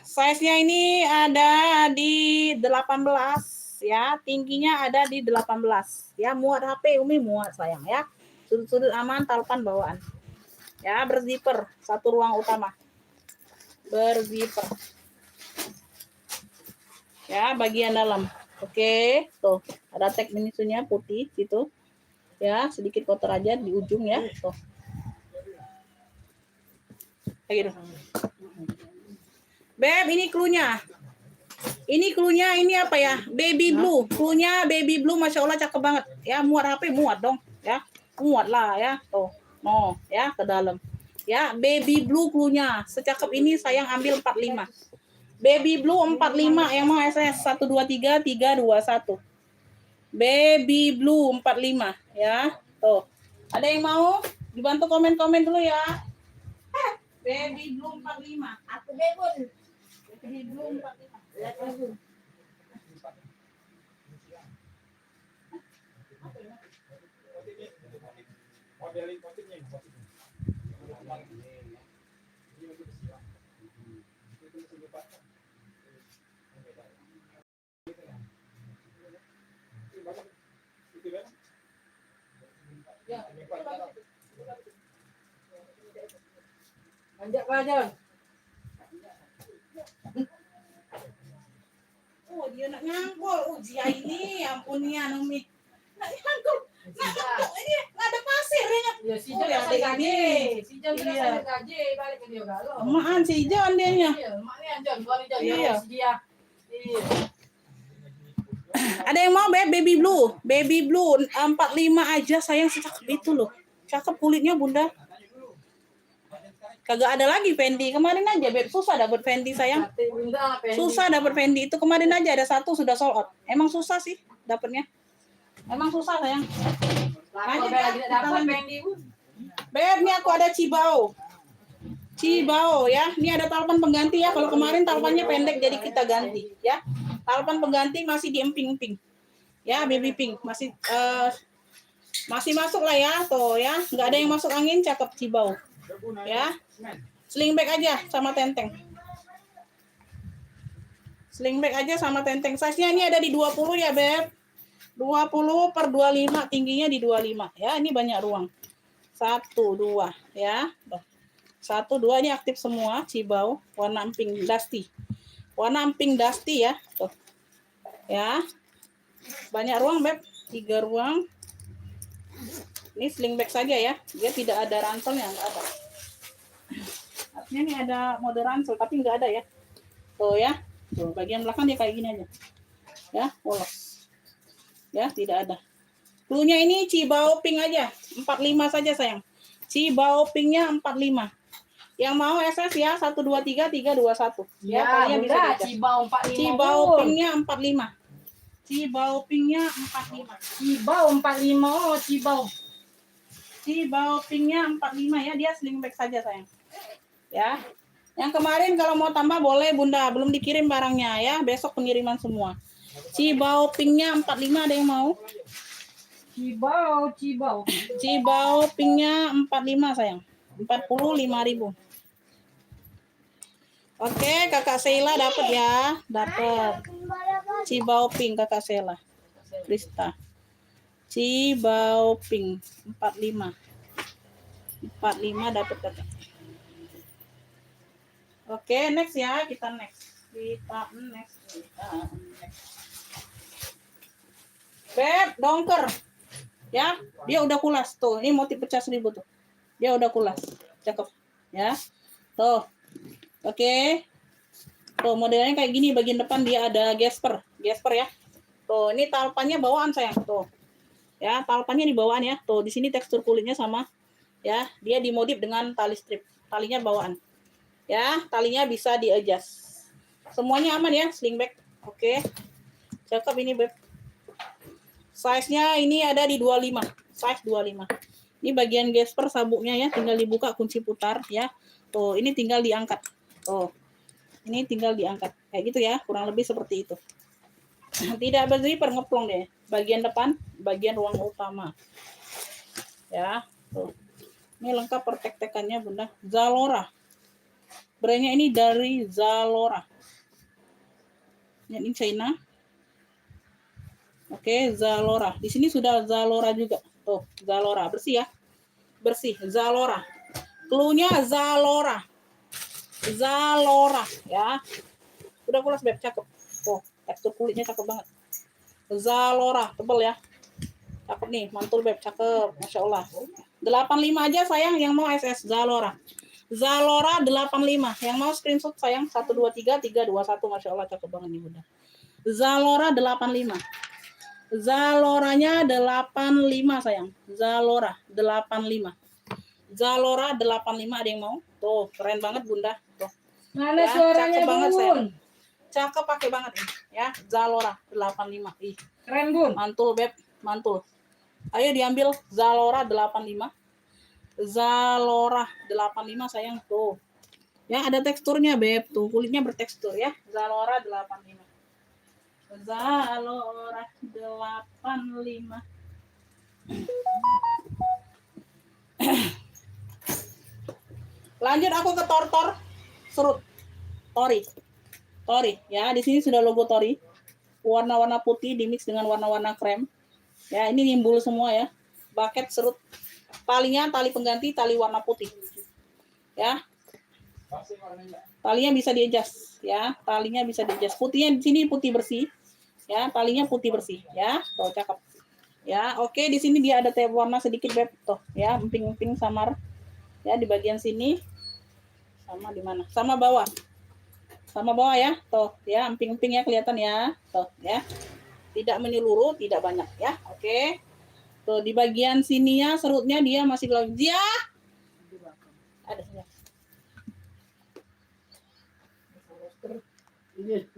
Size-nya ini ada di 18 ya, tingginya ada di 18 ya, muat HP Umi muat sayang ya. Sudut-sudut aman, talpan bawaan. Ya, berzipper, satu ruang utama. Berzipper. Ya, bagian dalam. Oke, tuh. Ada tag minisunya putih gitu. Ya, sedikit kotor aja di ujung ya. Tuh. Kayak gitu. Beb, ini cluenya. Ini cluenya ini apa ya? Baby blue. Cluenya baby blue, Masya Allah cakep banget. Ya, muat HP, muat dong. Ya, muat lah ya. Tuh. No, ya, ke dalam. Ya, baby blue cluenya. Secakep ini sayang ambil 45. Baby blue 45 yang mau SS 123 321. Baby blue 45 ya. Tuh. Ada yang mau? Dibantu komen-komen dulu ya. Baby blue 45. Aku deh Bun. Baby blue 45. Lihat dulu. Modelin motifnya. Anjak John. Oh, dia nak nyangkul. Oh, dia ini ampunnya Numi. Nak nyangkul. Ini nggak ada pasir ya. Ya si Oh, John ya, kasih adik gaji. ini. Si John Iya. kasih gaji balik ke dia galau. Emaan si John dia nya. Iya, maknya John kalau John Iya. si dia. Iya. Ada yang mau baby blue? Baby blue 45 aja sayang, secakep itu loh. Cakep kulitnya Bunda. Kagak ada lagi Fendi. Kemarin aja Beb susah dapat Fendi sayang. Susah dapat Fendi itu kemarin aja ada satu sudah sold out. Emang susah sih dapatnya. Emang susah sayang. Kalau lagi dapat Fendi Bun. Beb, ini aku ada Cibao. Cibao ya. Ini ada talpan pengganti ya. Kalau kemarin talpannya pendek jadi kita ganti ya. Talpan pengganti masih di emping-emping. Ya, baby pink masih masih masuk lah ya. Tuh ya. Nggak ada yang masuk angin, cakep Cibao. Ya. Sling bag aja sama tenteng. Sling bag aja sama tenteng. Size-nya ini ada di 20 ya, Beb. 20/25, tingginya di 25. Ya, ini banyak ruang. 1, 2, ya. 1, 2 ini aktif semua, Cibao, warna emping dusty. Warna emping dusty ya. Tuh. Ya. Banyak ruang, Beb. 3 ruang. Ini sling bag saja ya. Dia tidak ada ranselnya, enggak ada. Artinya ini ada mode ransel tapi enggak ada ya. Tuh ya. Tuh, bagian belakang dia kayak gini aja. Ya, polos. Ya, tidak ada. Cluenya ini Cibao pink aja. 45 saja sayang. Cibao pinknya 45. Yang mau SS ya 123 321. Ya, kalian bisa Bunda, baca. Cibao 45. Cibao Bun. pinknya 45. Cibao pinknya 45. Cibao 45. Oh, Cibao. Cibao pinknya 45 ya. Dia sling bag saja sayang. Ya. Yang kemarin kalau mau tambah boleh Bunda. Belum dikirim barangnya ya. Besok pengiriman semua. Cibao pinknya 45 ada yang mau? Cibao. Cibao pinknya 45 sayang. 45.000. Oke, Kakak Sheila dapat ya. Dapat. Cibao pink Kakak Sheila. Krista. Cibao pink 45. 45 dapat Kakak. Oke, next ya. Kita next. Beb, dongker. Ya, dia udah kulas tuh. Ini motif pecah 1000 tuh. Dia udah kulas. Cakep. Ya. Tuh. Oke. Tuh, modelnya kayak gini. Bagian depan dia ada gesper. Gesper ya. Tuh, ini talpannya bawaan sayang. Tuh. Ya, talpannya di bawaan ya. Tuh, di sini tekstur kulitnya sama. Ya, dia dimodif dengan tali strip. Talinya bawaan. Ya, talinya bisa di-adjust. Semuanya aman ya, sling bag. Oke. Cakep ini, Beb. Size-nya ini ada di 25. Size 25. Ini bagian gesper sabuknya ya, tinggal dibuka kunci putar ya. Tuh, ini tinggal diangkat. Tuh. Ini tinggal diangkat. Kayak gitu ya, kurang lebih seperti itu. Tidak berzipper, ngeplong deh. Bagian depan, bagian ruang utama. Ya, tuh. Ini lengkap pertek-tekannya Bunda. Zalora. Brandnya ini dari Zalora. Ini China. Oke, Zalora. Di sini sudah Zalora juga. Tuh, Zalora bersih ya. bersih. Zalora. Cluenya Zalora. Zalora ya. Udah pulas Beb, cakep. Oh, tekstur kulitnya cakep banget. Zalora, tebel ya. Cakep nih, mantul Beb, cakep. Masya Allah. 85 aja sayang yang mau SS Zalora. Zalora 85. Yang mau screenshot sayang 123 321. Masya Allah cakep banget nih Bunda. Zalora 85. Zaloranya 85 sayang. Zalora 85. Zalora 85 ada yang mau? Tuh, keren banget Bunda. Tuh. Mana Ya, suaranya cakep banget, Bun? sayang. Cakep pakai banget nih, ya. Zalora 85. Ih, Keren Bun. mantul Beb, mantul. Ayo diambil Zalora 85. Zalora 85 sayang tuh. Ya, ada teksturnya Beb, tuh kulitnya bertekstur ya. Zalora 85. Zalora 85. Lanjut aku ke tortor serut. Tori ya, di sini sudah logo Tori. Warna-warna putih dimix dengan warna-warna krem. Ya, ini nimbul semua ya. Bucket serut. Talinya tali pengganti tali warna putih. Ya. Pasti warnanya. Talinya bisa di-adjust ya. Talinya bisa di-adjust. Putihnya di sini putih bersih. Ya, talinya putih bersih ya. Tuh cakep. Ya, oke di sini dia ada tab warna sedikit Beb. Tuh ya, emping-emping samar. Ya, di bagian sini sama di mana? Sama bawah. Sama bawah ya. Tuh ya, emping-emping ya kelihatan ya. Tuh ya. Tidak menyeluruh, tidak banyak ya. Oke. Tuh di bagian sininya serutnya dia masih gelap. Dia ada ya. Ini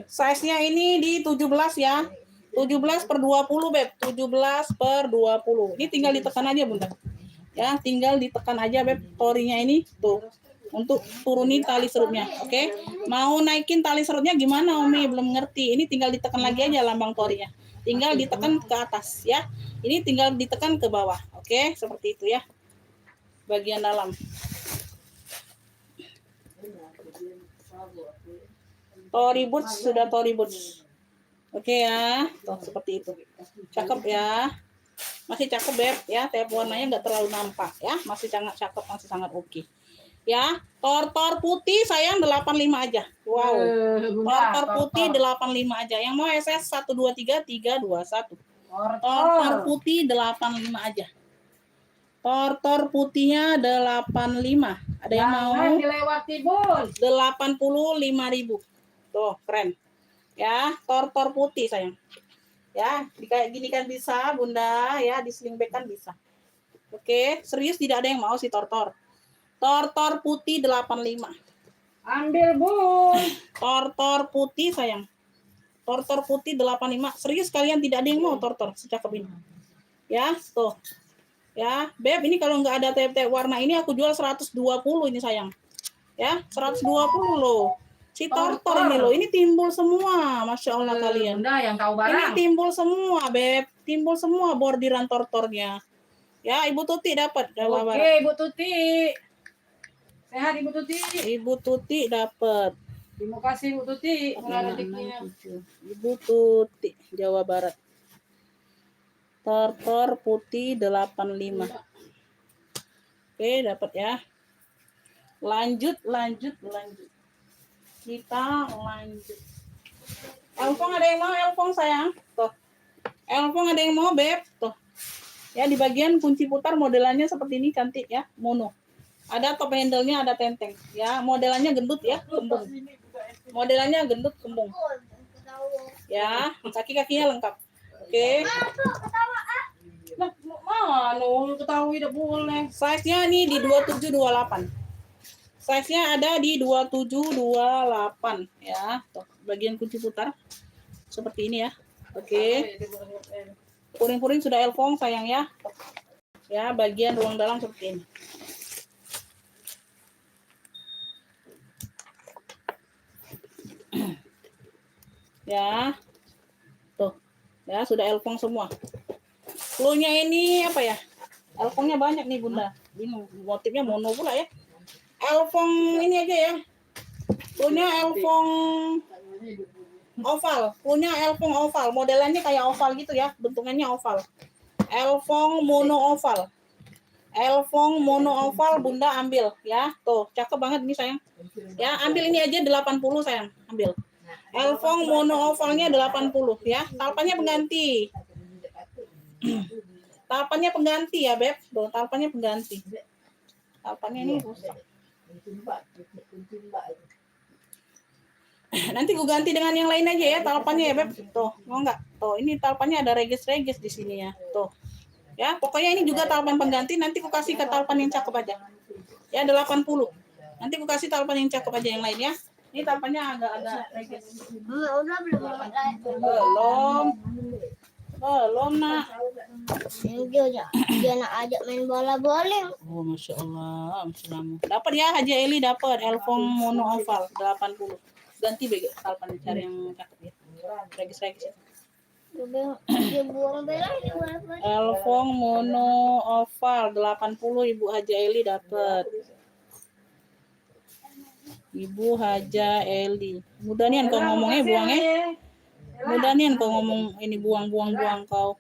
Size-nya ini di 17 ya. 17/20 Beb. 17/20. Ini tinggal ditekan aja Bunda. Ya, tinggal ditekan aja Beb. Torinya ini tuh. Untuk turunin tali serutnya, oke? Mau naikin tali serutnya gimana Umi? Belum ngerti. Ini tinggal ditekan lagi aja lambang torinya. Tinggal ditekan ke atas ya. Ini tinggal ditekan ke bawah, oke? Seperti itu ya. Bagian dalam. Tori boots sudah Tori boots. Oke ya, tuh seperti itu. Cakep ya. Masih cakep Beb ya. Tab warnanya nggak terlalu nampak ya. Masih sangat cakep, masih sangat oke. Ya, tortor putih sayang 85 aja. Wow. Tortor putih 85 aja. Yang mau SS 123 321. Tortor putih 85 aja. Tortor putihnya 85. Ada yang mau? Jangan dilewati Bun. 85.000. Tuh, keren. Ya, tortor putih sayang. Ya, kayak gini kan bisa, Bunda, ya, di sling bag kan bisa. Oke, serius tidak ada yang mau si tortor. Tortor putih 85. Ambil Bun. Tortor putih sayang. Tortor putih 85. Serius kalian tidak ada yang mau tortor secakep ini. Ya, tuh. Ya, Beb, ini kalau nggak ada tab-tab warna ini aku jual 120 ini sayang. Ya, 120 loh. Si tortor ini loh, ini timbul semua. Masya Allah kalian. Bunda yang tahu Ini barang. timbul semua, Beb. Timbul semua bordiran tortornya. Ya, Ibu Tuti dapat. Oke, Ibu Tuti. Sehat Ibu Tuti. Ibu Tuti dapat. Terima kasih Ibu Tuti. Rezekinya. Ibu Tuti, Jawa Barat. Tortor putih 85. Oke, dapat ya. Lanjut. Kita lanjut. Elfong ada yang mau? Elfong sayang. Tuh. Elfong ada yang mau, Beb? Tuh. Ya, di bagian kunci putar modelannya seperti ini cantik ya, mono. Ada top handle-nya, ada tenteng. Ya, modelannya gendut ya, kembung. Modelannya gendut kembung. Ya, kaki-kakinya lengkap. Oke. Nah, mana ketahui tidak boleh. Size-nya ini di 2728. Size-nya ada di 2728 ya. Tuh, bagian kunci putar seperti ini ya. Oke. Puring-puring sudah elfong sayang ya. Ya, bagian ruang dalam seperti ini. Ya. Tuh. Ya, sudah elfong semua. Cluenya ini apa ya? Elfongnya banyak nih Bunda. Ini motifnya mono pula ya. Elfong ini aja ya. Cluenya elfong oval. Cluenya elfong oval. Modelannya kayak oval gitu ya. Bentukannya oval. Elfong mono oval. Elfong mono oval Bunda ambil ya. Tuh, cakep banget ini sayang. Ya, ambil ini aja 80 sayang, ambil. Elfong mono ovalnya 80 ya. Talpannya pengganti. Talpannya pengganti ya, Beb. Tuh, talpannya pengganti. Talpannya ini rusak. Nanti gue ganti dengan yang lain aja ya talpannya ya, Beb. Tuh, mau nggak? Tuh, ini talpannya ada regis-regis di sini ya. Tuh. Ya, pokoknya ini juga talpan pengganti, nanti ku kasih ke talpan yang cakep aja. Ya, 80. Nanti ku kasih talpan yang cakep aja yang lain ya. Ini talpannya agak-agak regis. Udah belum? Belum, nak. Dia nak ajak main bola bowling. Oh, Masya Allah. Dapat ya, Haji Eli dapat. Elfong mono oval 80. Ganti bego talpan cari yang cakep ya. Regis-regis. Dia buang bela di wifi. Elfong mono oval 80 Ibu Haja Eli dapat. Ibu Haja Eli. Mudah nian kau ngomongnya buangnya. Mudah nian kau ngomong ini buang kau.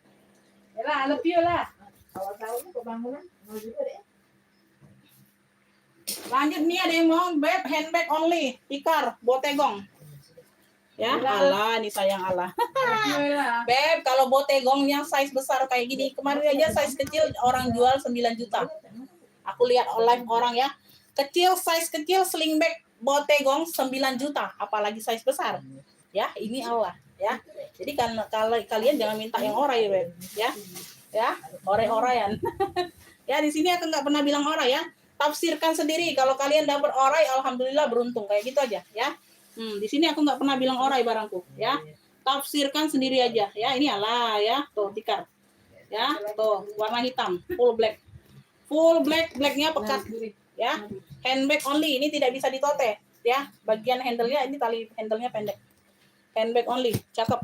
Yalah, I love you lah. Awal-awal kebangunan mau juga deh. Lanjut nih ada yang mau beb handbag only, tikar, botegong. Ya, Allah nih sayang Allah. Beb, kalau botegong yang size besar kayak gini, kemarin aja size kecil orang jual 9 juta. Aku lihat live orang ya. Size kecil sling bag botegong 9 juta, apalagi size besar. Ya, ini Allah ya. Jadi kan kalau kalian jangan minta yang ora ya, Beb. Ya. Ya, orai-oraian. Ya, di sini aku nggak pernah bilang orai ya. Tafsirkan sendiri. Kalau kalian dapat orai, alhamdulillah beruntung. Kayak gitu aja ya. Di sini aku nggak pernah bilang orai barangku ya. Tafsirkan sendiri aja ya. Ini Allah ya. Tuh tikar. Ya, tuh warna hitam, full black. Full blacknya pekat ya. Handbag only. Ini tidak bisa ditote ya. Bagian handle-nya ini tali handle-nya pendek. Handbag only. Cakep.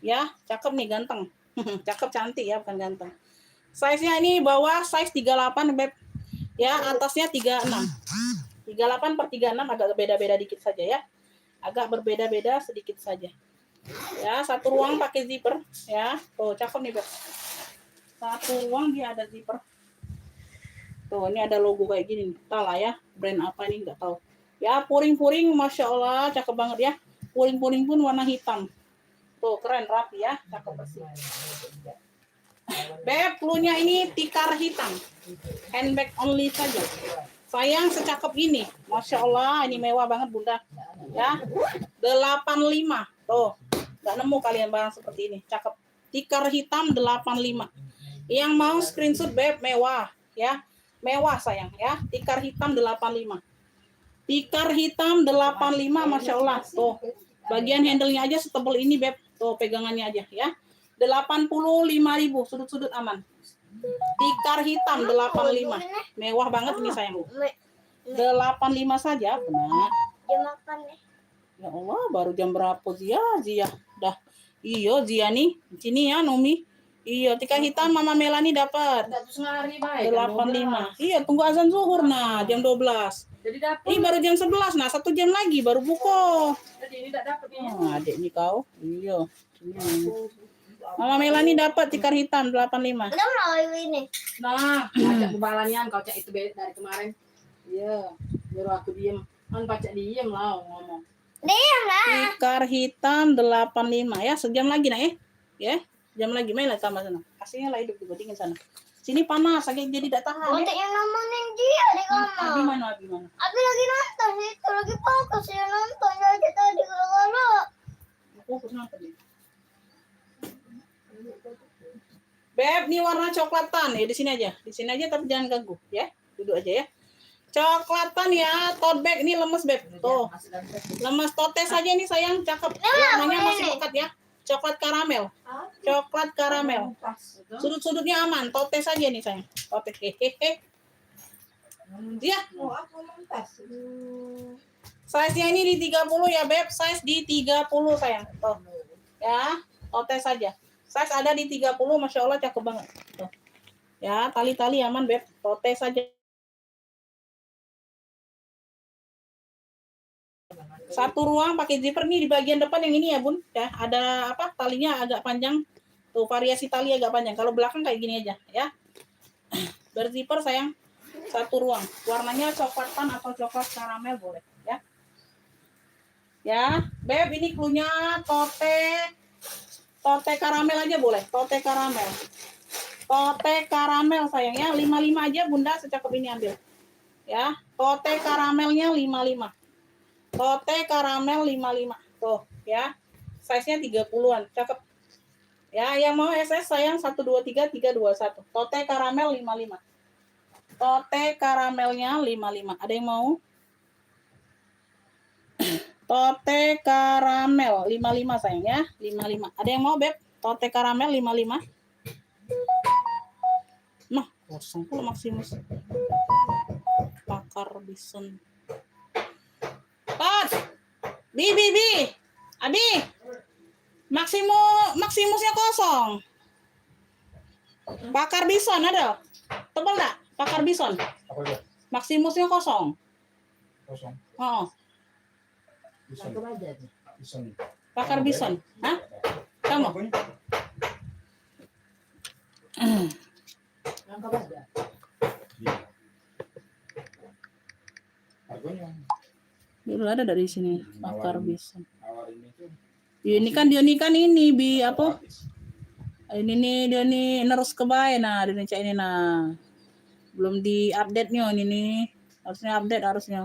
Ya, cakep nih ganteng. Cakep cantik ya, bukan ganteng. Size-nya ini bawah size 38 Beb. Ya, atasnya 36. 38 per 36 agak beda-beda dikit saja ya. Agak berbeda-beda sedikit saja. Ya, satu ruang pakai zipper ya. Tuh, cakep nih, Beb. Satu ruang dia ada zipper. Tuh, ini ada logo kayak gini. Entah lah ya, brand apa ini enggak tahu. Ya, puring-puring Masya Allah, cakep banget ya. Puring-puring pun warna hitam. Tuh, keren, rapi ya, cakep bersih. Beb, cluenya ini tikar hitam. Handbag only saja. Sayang secakep ini. Masya Allah, ini mewah banget Bunda. Ya, 85. Tuh, nggak nemu kalian barang seperti ini. Cakep. Tikar hitam 85. Yang mau screenshot Beb, mewah. Ya, mewah sayang ya. Tikar hitam 85. Tikar hitam 85, Masya Allah. Tuh, bagian handle-nya aja setebal ini Beb. Tuh, pegangannya aja ya. 85.000 sudut-sudut aman. Tikar hitam 85. Mewah banget ini sayang. 85 saja, benar. Dia makan nih. Ya Allah, baru jam berapa Zia? Dah. Iyo Zia nih. Sini ya Nomi. Iya, tikar hitam Mama Melani dapat. 85. Iya, tunggu azan zuhur nah, jam 12. Jadi dapat. Ini baru jam 11. Nah, 1 jam lagi baru buka. Jadi ini tidak dapat nih. Oh, adik nih kau. Iya. Mama Melani dapat tikar hitam 85. Udah mau ini. Nah, ajak kebalannya kau cak itu dari kemarin. Iya, biar aku diem. Kan baca diem lah ngomong. Dia lah. Tikar hitam 85 ya, sejam lagi nah ya. Ya, jam lagi main lah tambah sana. Kasihnya lah hidup juga dingin sana. Sini panas, lagi jadi tidak tahan. Untuk yang ngomongin dia di kamar. Abi mana? Abi lagi nonton itu, lagi fokus ya nonton jadi tadi kalau Fokus nonton dia. Beb, nih warna coklatan ya, di sini aja. Di sini aja tapi jangan ganggu ya. Duduk aja ya. Coklatan ya, tote bag ini lemes Beb. Tuh. Lemes tote saja nih sayang, cakep. Warnanya masih pekat ya. Coklat karamel. Coklat karamel. Sudut-sudutnya aman, tote saja nih sayang. Tote. Hehehe. Ya. Oh, aku mentas. Size-nya ini di 30 ya Beb. Size di 30 sayang. Tuh. Ya, tote saja. Size ada di 30, Masya Allah cakep banget. Tuh. Ya, tali-tali aman Beb. Tote saja. Satu ruang pakai zipper nih di bagian depan yang ini ya Bun. Ya, ada apa? Talinya agak panjang. Tuh, variasi tali agak panjang. Kalau belakang kayak gini aja ya. Berzipper sayang. Satu ruang. Warnanya coklat pan atau coklat karamel boleh ya. Ya, Beb, ini klunya tote karamel aja boleh. Tote karamel. Tote karamel sayang ya. 55 aja Bunda secakep ini ambil. Ya, tote karamelnya 55. Tote karamel 55. Tuh, ya. Size-nya 30-an. Cakep. Ya, yang mau SS sayang 123 321. Tote karamel 55. Tote karamelnya 55. Ada yang mau? Tote karamel 55 sayang ya. 55. Ada yang mau, Beb? Tote karamel 55. Nah, kosong pula Maximus. Pakar bison. Tot. Bi. Abi. Maximusnya kosong. Pakar bison ada? Tebal enggak? Pakar bison. Apa itu? Maximusnya kosong. Kosong. Oh, Bison. Tangkap aja nih. Bison. pakar bison. Hah? Kamu? Apa ini? Tangkap aja. Iya. Harganya Dulu ada dari sini pakar bison. awal ini tuh Ini kan ini bi apa? gratis. Ini nih dia nih nerus kebaik nah di Indonesia ini nah. Belum di update nya ini nih. Harusnya update harusnya.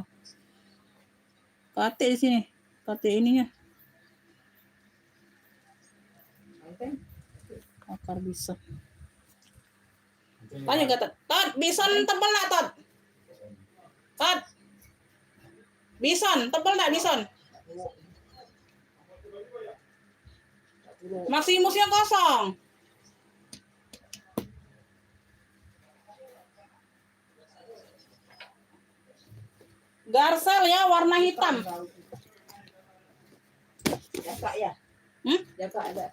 KT di sini. KT ininya Sampai pakar bison. Nanti Tanya kata, Tot, bison tebel enggak, Tot? Tot. Bison, tebel enggak bison? Maximusnya kosong. Garcel ya, warna hitam. Jaka ya. Jaka ada.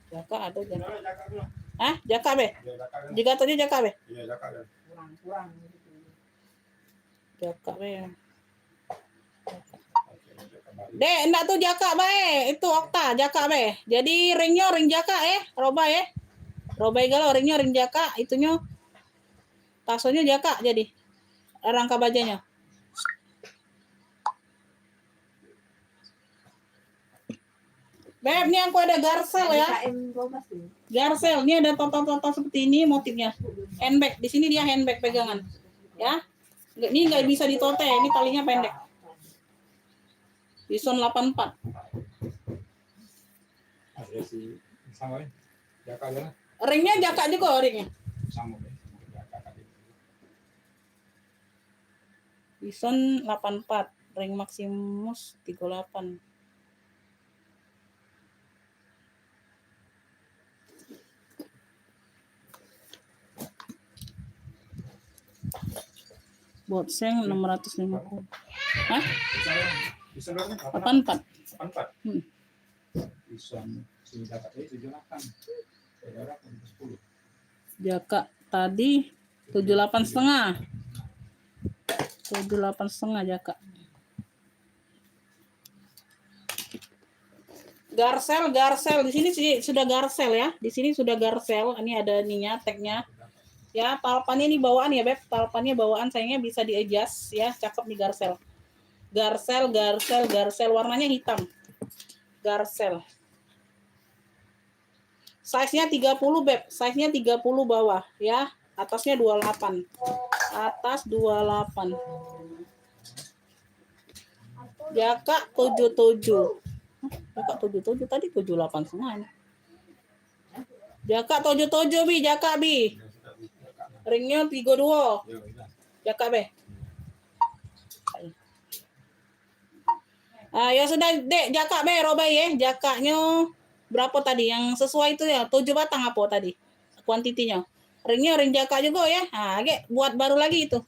Jaka ada jaka. Jaka dulu. Hah? Jaka be? Iya, jaka dulu. Jika tadi jaka be? Iya, jaka dulu. Kurang. Jaka be. Oke, jaka baru. Dek, enggak tuh jaka bae. Itu okta jaka be. Jadi ringnya ring jaka roba Robai galau ringnya ring jaka, itunya tasonya jaka jadi. Rangka bajanya. Beb, ini aku ada garcel ya. KM 12 tuh. Garcel, ini ada total seperti ini motifnya. Handbag, di sini dia handbag pegangan. Ya. Ini nggak bisa ditote, ini talinya pendek. Bison 84. Ada si sama ya. Jaka dulu. Ringnya jaka juga ringnya. Sama ya. Jaka tadi. Bison 84, ring Maximus 38. Botseng 650. Hah? Bison berapa? 84. 84. Hmm. Bison si jaka tadi 78. Saudara 10. Jaka tadi 78,5. 78,5 jaka. Garcel di sini sih sudah garcel ya. Di sini sudah garcel. Ini ada ininya tagnya. Ya, palpannya ini bawaan ya, Beb. Palpannya bawaan sayangnya bisa di-adjust ya. Cakep nih garcel. Garcel warnanya hitam. Garcel. Size-nya 30, Beb. Size-nya 30 bawah ya. Atasnya 28. Atas 28. Jaka 77. Jaka 77 tadi 78 semua ini. Jaka 77 bi, jaka bi. Ringnya 32. Jaka be. Ya sudah, Dek, jaka be, robai ya. Jakanya berapa tadi? Yang sesuai itu ya, 7 batang apa tadi? Kuantitinya. Ringnya ring jaka juga ya. Buat baru lagi itu.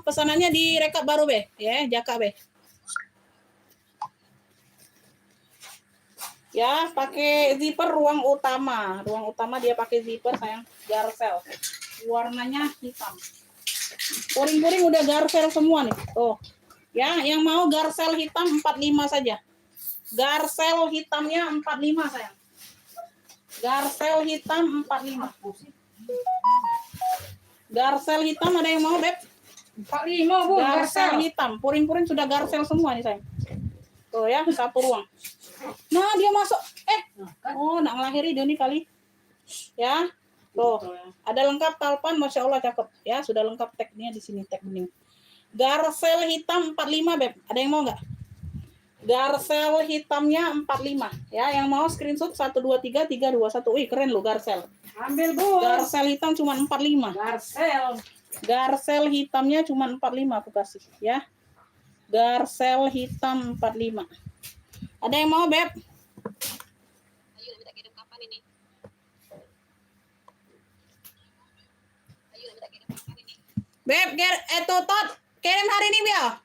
Pesanannya direkap baru be, ya, jaka be. Ya, pakai zipper ruang utama. Ruang utama dia pakai zipper sayang. Garcel. Warnanya hitam. Puring-puring udah garcel semua nih. Tuh. Ya, yang mau garcel hitam 45 saja. Garcel hitamnya 45 sayang. Garcel hitam 45. Garsel hitam ada yang mau, Beb? 45 Bu, Garsel hitam. Puring-puring sudah garsel semua nih, sayang. Tuh ya, satu ruang. Nah, dia masuk. Oh, nak ngelahiri dia nih kali. Ya. Tuh, ada lengkap talpan, Masya Allah cakep. Ya, sudah lengkap tagnya di sini, tag bening. Garsel hitam 45, Beb. Ada yang mau nggak? Garsel hitamnya 45. Ya, yang mau screenshot 123321. Wih, keren loh Garsel. Ambil Bu. Garsel hitam cuma 45. Garsel. Garsel hitamnya cuma 45 aku kasih, ya. Garsel hitam 45. Ada yang mau, Beb? Ayo minta kirim kapan ini? Ayo minta kirim kapan ini? Beb, Totot, kirim hari ini, Bel.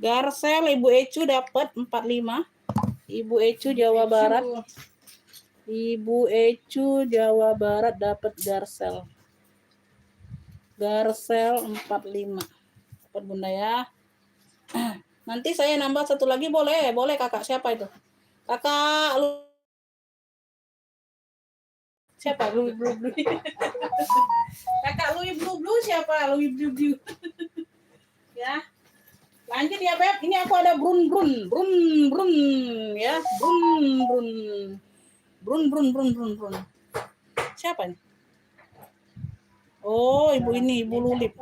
Garsel Ibu Ecu dapat 45. Ibu Ecu Jawa Barat. Ibu Ecu Jawa Barat dapat Garsel. Garsel 45. Dapat Bunda ya. Nanti saya nambah satu lagi boleh? Boleh Kakak, siapa itu? Kakak siapa? Louis Blue Blue. Kakak Louis Blue Blue siapa? Louis Blue Blue. Ya. Lanjut ya, Beb. Ini aku ada brun ya. Brun. Siapa nih? Oh, ibu ini, Ibu Lulip.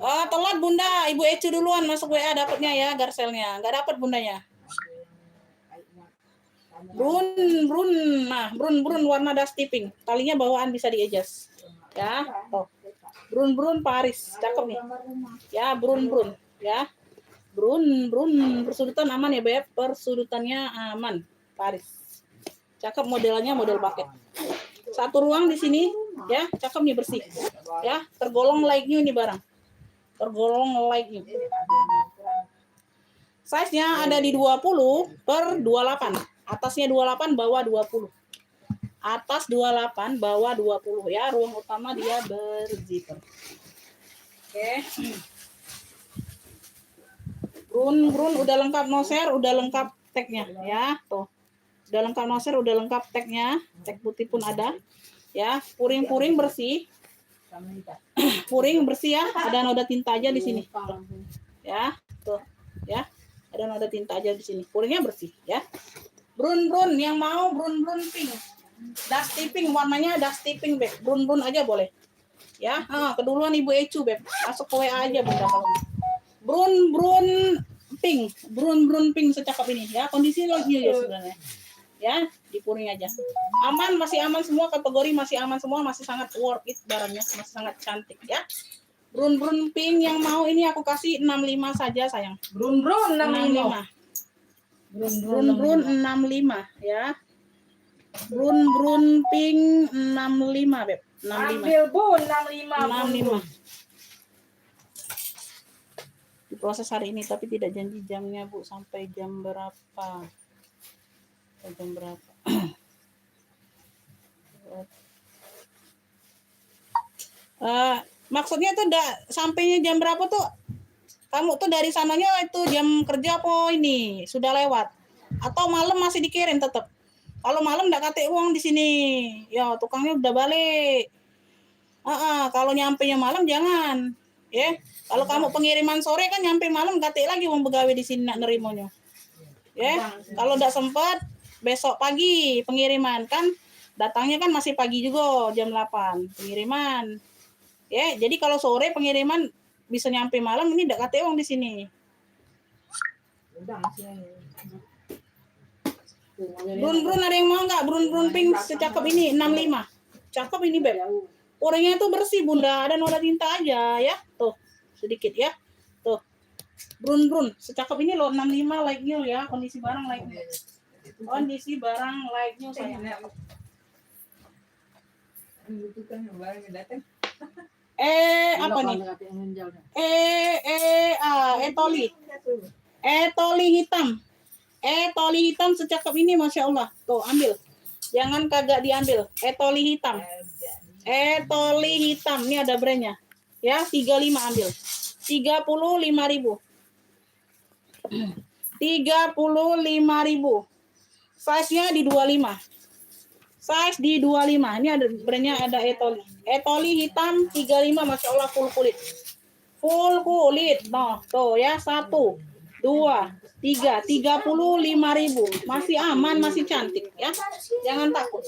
Oh, telat Bunda. Ibu Ecu duluan masuk WA dapatnya ya garselnya. Enggak dapat Bundanya. Brun. Nah, brun warna dusty pink. Talinya bawaan bisa di-adjust. Ya. Tuh. Brun Paris. Cakep nih. Ya, brun. Ya, brun persudutan aman ya, Beb. Persudutannya aman, Paris. Cakep modelnya, model paket. Satu ruang di sini, ya, cakep nih, bersih. Ya, tergolong like new nih barang. Tergolong like new. Size-nya ada di 20/28. Atasnya 28, bawah 20. Atas 28, bawah 20 ya. Ruang utama dia berzipper. Oke. Brun udah lengkap noser, udah lengkap tagnya ya. Tuh. Udah lengkap noser, udah lengkap tagnya. Tag putih pun ada. Ya, puring bersih. Puring bersih ya. Ada noda tinta aja di sini. Tuh. Ya, tuh. Ya. Ada noda tinta aja di sini. Puringnya bersih ya. Brun yang mau brun pink. Dusty pink warnanya dusty pink, Beb. Brun aja boleh. Ya, keduluan Ibu Ecu, Beb. Masuk ke WA aja Bunda kalau. Brun pink secakap ini ya. Kondisi lagi ya sebenarnya. Ya, dipuring aja. Aman, masih aman semua, kategori masih aman semua, masih sangat worth it barangnya, masih sangat cantik ya. Brun pink yang mau ini aku kasih 65 saja sayang. Brun 65. Brun 65 ya. Brun pink 65, Beb. 65. Ambil Bu 65. Diproses hari ini tapi tidak janji jamnya, Bu. Sampai jam berapa? Maksudnya tuh sampainya jam berapa tuh? Kamu tuh dari sananya itu jam kerja apa ini? Sudah lewat? Atau malam masih dikirim tetap? Kalau malam enggak kate uang di sini. Ya, tukangnya udah balik. Kalau nyampenya malam jangan. Ya. Kalau kamu pengiriman sore kan nyampe malam kate lagi uang pegawai di sini nak nerimonya. Ya. Kalau enggak sempat besok pagi pengiriman kan datangnya kan masih pagi juga jam 8 pengiriman. Ya, jadi kalau sore pengiriman bisa nyampe malam ini enggak kate uang di sini. Brun ada yang mau nggak? Brun pink secakep ini 65. Cakep ini, Beb. Orangnya itu bersih Bunda, ada noda tinta aja ya. Tuh, sedikit ya. Tuh. Brun. Secakep ini loh 65 like new ya. Kondisi barang like new. Kondisi barang like new sayang. Membutuhkan barang yang datang. Apa nih? Etoli. Etoli hitam. Etoli hitam secakep ini Masya Allah. Tuh ambil. Jangan kagak diambil. Etoli hitam. Etoli hitam. Ini ada brandnya. Ya 35 ambil. 35.000. 35.000. Size-nya di 25. Size di 25. Ini ada brandnya, ada Etoli. Etoli hitam 35 Masya Allah full kulit. Full kulit. Nah, tuh ya 1 2 3 35.000. Masih aman, masih cantik ya. Jangan takut.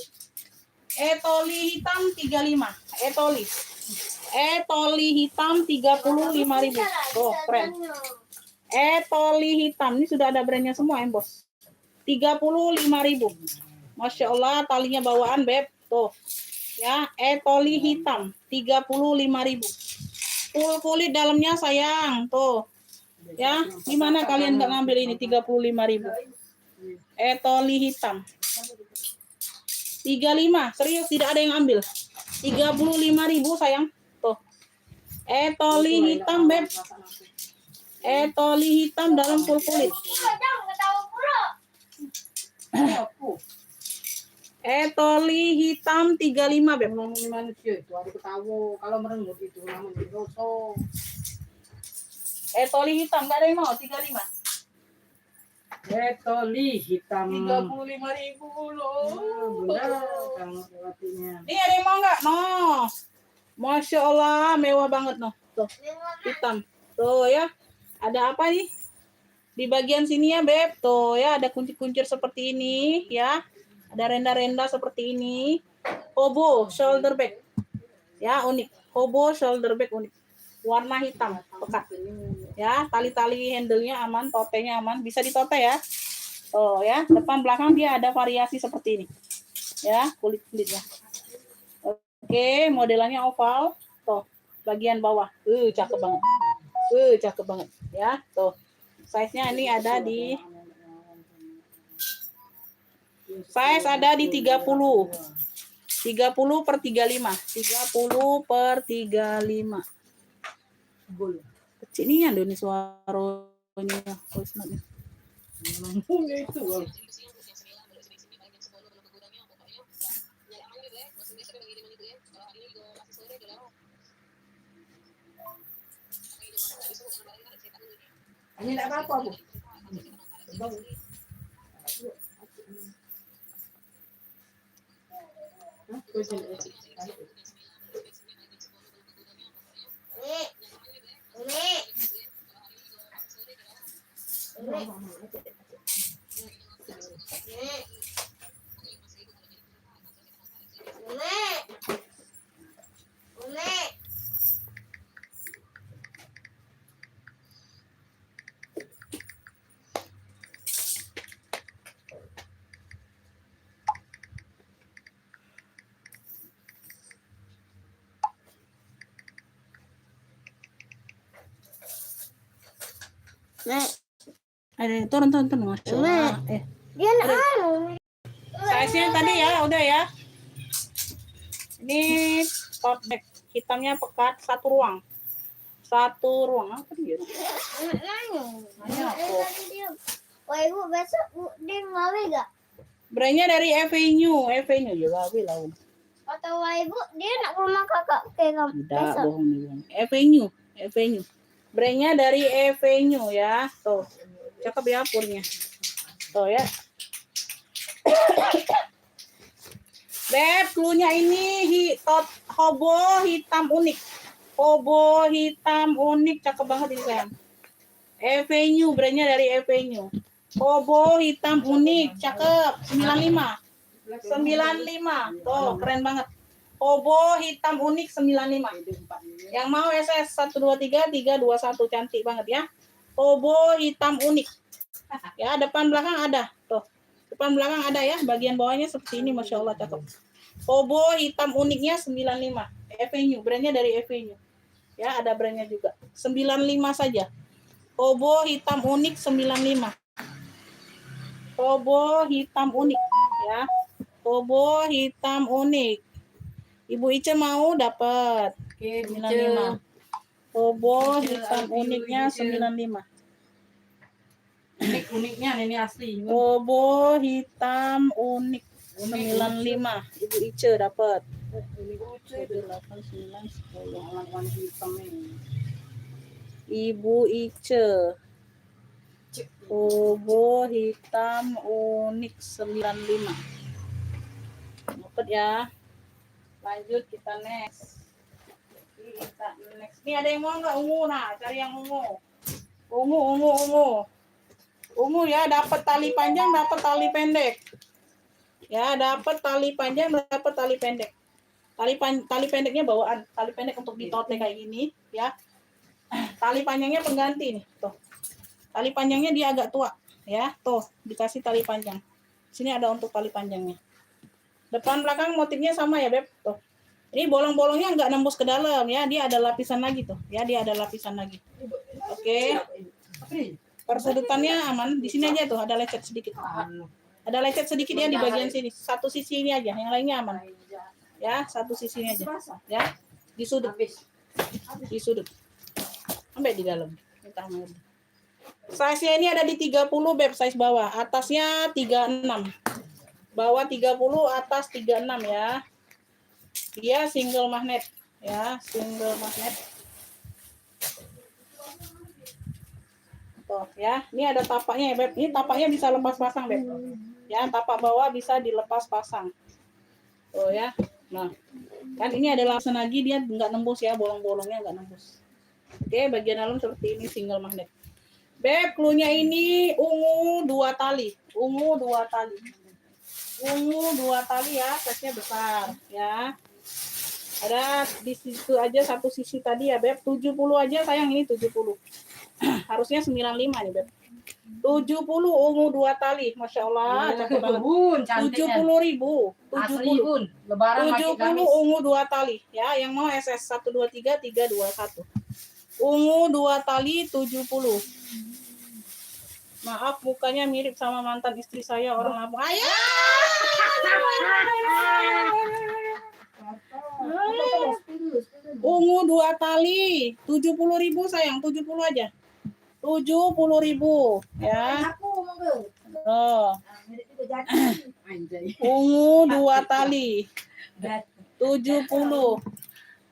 Etoli hitam 35. Etoli. Etoli hitam 35.000. Tuh, keren. Etoli hitam. Ini sudah ada brandnya semua, bos. 35.000. Masya Allah, talinya bawaan, Beb. Tuh. Ya, etoli hitam 35.000. Full kulit dalamnya sayang. Tuh. Ya, gimana kalian nggak ngambil ini 35.000? Etoli hitam. 35, serius tidak ada yang ambil. 35.000 sayang. Tuh. Etoli hitam, Beb. Etoli hitam dalam full kulit. Etoli hitam 35, Beb. Manusia itu ada ketawa kalau merenggut itu namanya dosa. Etoli hitam nggak ada yang mau 35. Etoli hitam 35.000 loh. Bunda kamu lewatinya. Ini ada yang mau nggak? No. Masya Allah, mewah banget noh. Tuh, hitam. Tuh ya. Ada apa nih? Di bagian sini ya, Beb. Tuh ya, ada kuncir-kuncir seperti ini ya. Ada renda-renda seperti ini. Hobo shoulder bag. Ya, unik. Hobo shoulder bag unik. Warna hitam, pekat. Ya, tali-tali handle-nya aman, totenya aman, bisa ditote ya. Oh ya, depan belakang dia ada variasi seperti ini. Ya, kulit-kulitnya. Oke, modelannya oval. Tuh, bagian bawah. Cakep banget. Cakep banget ya. Tuh. Size-nya ini ada di size ada di 30. 30 per 35. 30 per 35. Kecilnya Doni suaranya. Punya itu. Ini enggak apa-apa, Bu. Ada turun Masya Allah. Dia anu. Size-nya tadi ya, udah ya. Ini tote bag hitamnya pekat, satu ruang apa dia? Nanya apa? Wah, Ibu besok dia ngawe gak? Brandnya dari Avenue juga gawe lah. Atau Wah, Ibu dia nak ke rumah kakak kayak kamu Tidak, besok. bohong nih. Avenue. Brandnya dari Avenue ya. Tuh. Cakep ya purnya. Tuh ya. Beb, cluenya ini hobo hitam unik. Hobo hitam unik, cakep banget ini sayang. Avenue, brandnya dari Avenue. Hobo hitam unik, cakep. 95. Tuh, keren banget. Hobo hitam unik 95. Yang mau SS 123 321, cantik banget ya. Hobo hitam unik. Ya, depan belakang ada. Tuh. Depan belakang ada ya, bagian bawahnya seperti ini, Masya Allah, cakep. Hobo hitam uniknya 95. Avenue, brandnya dari Avenue. Ya, ada brandnya juga. 95 saja. Tobo hitam unik 95. Tobo hitam unik ya. Tobo hitam unik. Ibu Ica mau dapat Oke, 95. Tobo Ica, hitam I love you, uniknya Ica. 95. Uniknya ini asli. Tobo hitam unik 95. Ibu Ica dapat. Unik lucu itu. 8, 9, 10. Warna hitam ini. Ibu Ica. Tobo hitam unik 95. Dapat ya. Lanjut kita next. Ini ada yang mau nggak ungu? Nah, cari yang ungu. Ungu ya, dapat tali panjang, dapat tali pendek. Ya, dapat tali panjang, dapat tali pendek. Tali pendeknya bawaan, tali pendek untuk ditote kayak gini, ya. Tali panjangnya pengganti nih, tuh. Tali panjangnya dia agak tua, ya. Tuh, dikasih tali panjang. Sini ada untuk tali panjangnya. Depan belakang motifnya sama ya, Beb. Tuh. Ini bolong-bolongnya nggak nembus ke dalam ya, dia ada lapisan lagi tuh. Ya, dia ada lapisan lagi. Oke. Persudutannya aman. Di sini aja tuh ada lecet sedikit. Ada lecet sedikit ya di bagian sini. Satu sisi ini aja, yang lainnya aman. Ya, satu sisi ini aja. Ya. Di sudut. Di sudut. Sampai di dalam. Size-nya ini ada di 30, Beb, size bawah. Atasnya 36. Bawah 30, atas 36 ya. Dia single magnet ya, single magnet. Tuh ya, ini ada tapaknya ya, Beb. Ini tapaknya bisa lepas pasang, Beb. Ya, tapak bawah bisa dilepas pasang. Tuh ya. Nah, kan ini ada lapisan lagi, dia nggak nembus ya, bolong-bolongnya nggak nembus. Oke, bagian dalam seperti ini single magnet. Beb, clue-nya ini ungu 2 tali. Ungu 2 tali. Ungu 2 tali ya, size-nya besar ya. Ada di situ aja satu sisi tadi ya, Beb. 70 aja sayang, ini 70. Harusnya 95 nih, Beb. 70 ungu 2 tali. Masya Allah, cakep banget. 70.000. 70. Lebaran 70 ungu 2 tali. Ya, yang mau SS 123 321. Ungu 2 tali 70. Maaf, mukanya mirip sama mantan istri saya orang Lampung. Ayah! Ungu 2 tali, 70.000 sayang, 70 aja. 70.000 ya. Oh. Ungu 2 tali. 70.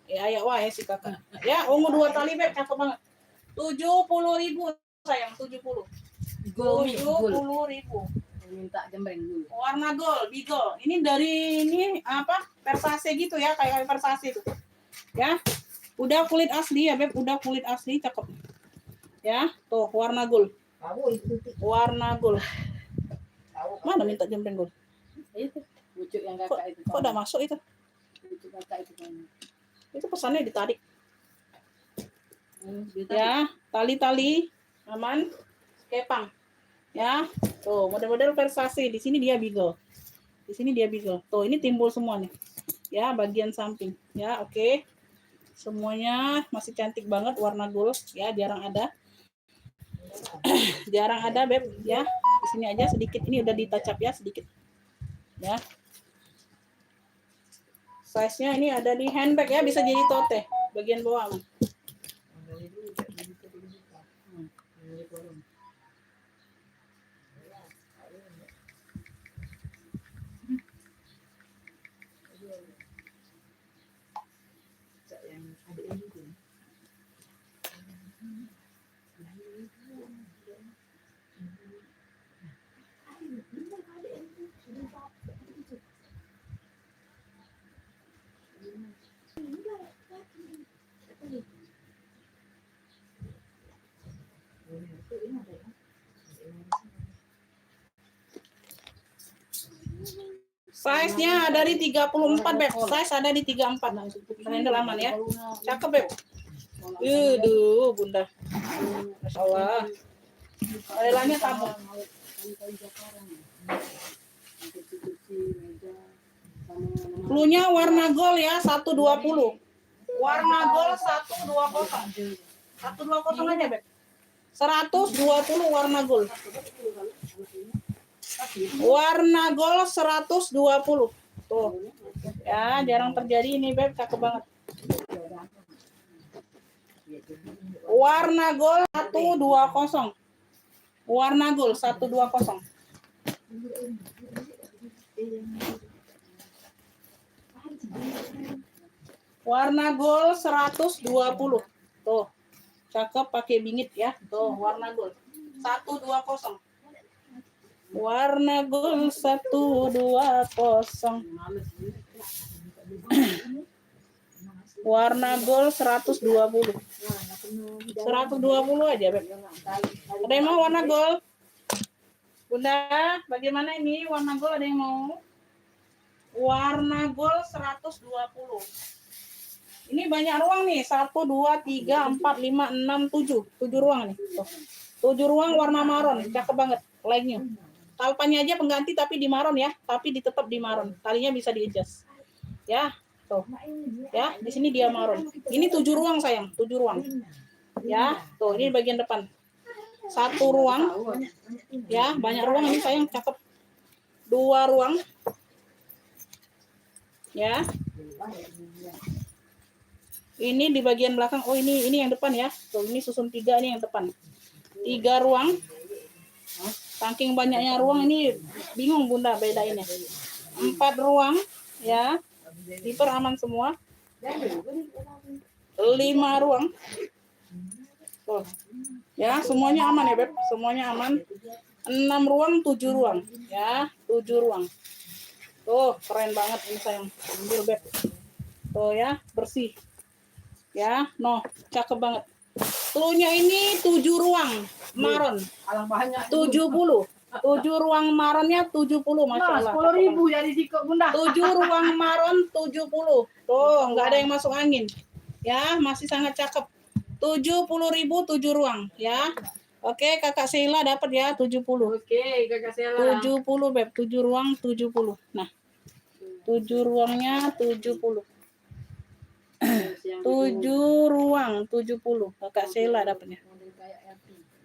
Ya, ya wah ya si kakak. Ya, ungu 2 tali, Beb, cakep banget. 70.000 sayang, 70. 70.000. Minta jembreng dulu. Warna gold, bigol. Ini dari ini apa? Versace gitu ya, kayak Versace tuh. Ya. Udah kulit asli ya, Beb, udah kulit asli, cakep. Ya, tuh warna gold. Warna gold. Mana minta jembreng gold? Itu pucuk yang kakak itu. Kok udah masuk itu? Pucuk kakak itu kan. Itu pesannya ditarik. Ya, tali-tali aman. Kepang. Ya, tuh model-model Versace. Di sini dia bigel. Di sini dia bigel. Tuh ini timbul semua nih. Ya, bagian samping. Ya, oke. Semuanya masih cantik banget warna gold. Ya, jarang ada. Jarang ada, Beb. Ya, di sini aja sedikit. Ini udah ditacap ya sedikit. Ya. Size-nya ini ada di handbag ya, bisa jadi tote. Bagian bawah. Size-nya ada di 34, Beb. Size ada di 34. Handle aman ya. Cakep, Beb. Aduh, Bunda. Masya Allah. Modelannya tabung. Clue-nya warna gold ya, 120. Warna gold 120. 120 aja, Beb. 120 warna gold. Warna gold 120. Tuh. Ya, jarang terjadi ini, Beb. Cakep banget. Warna gold 120. Warna gold 120. Warna gold 120. Tuh. Cakep pakai bingit ya. Tuh, warna gold 120. Warna gold 120. Warna gold 120. 120 aja, Beb. Ada yang mau warna gold? Bunda, bagaimana ini warna gold, ada yang mau? Warna gold 120. Ini banyak ruang nih. 1, 2, 3, 4, 5, 6, 7. 7 ruang nih. Tuh. 7 ruang warna maron. Cakep banget. Like-nya. Talpannya aja pengganti tapi di maron ya. Tapi tetap di maron. Talinya bisa di-adjust. Ya. Tuh. Ya, di sini dia maron. Ini 7 ruang sayang. 7 ruang. Ya. Tuh, ini bagian depan. 1 ruang. Ya, banyak ruang ini sayang. Cakep. 2 ruang. Ya. Ini di bagian belakang. Oh, ini yang depan ya. Tuh, ini susun 3, ini yang depan. 3 ruang. Saking banyaknya ruang ini bingung Bunda bedainnya. 4 ruang ya. Zipper aman semua. 5 ruang. Tuh. Ya, semuanya aman ya, Beb. Semuanya aman. 6 ruang, 7 ruang. Ya, 7 ruang. Tuh, keren banget ini sayang. Ambil, Beb. Tuh ya, bersih. Ya, cakep banget. Cluenya ini 7 ruang maron. Alang banyak. 70. 7 ruang maronnya 70, Masya Allah. 10.000 jadi sikok Bunda. 7 ruang maron 70. Tuh, nggak ada yang masuk angin. Ya, masih sangat cakep. 70.000 7 ruang, ya. Oke, Kakak Sheila dapat ya 70. Oke, Kakak Sheila. 70, Beb. 7 ruang 70. Nah, 7 ruangnya 70. 7 ruang 70. Kakak Sheila dapatnya.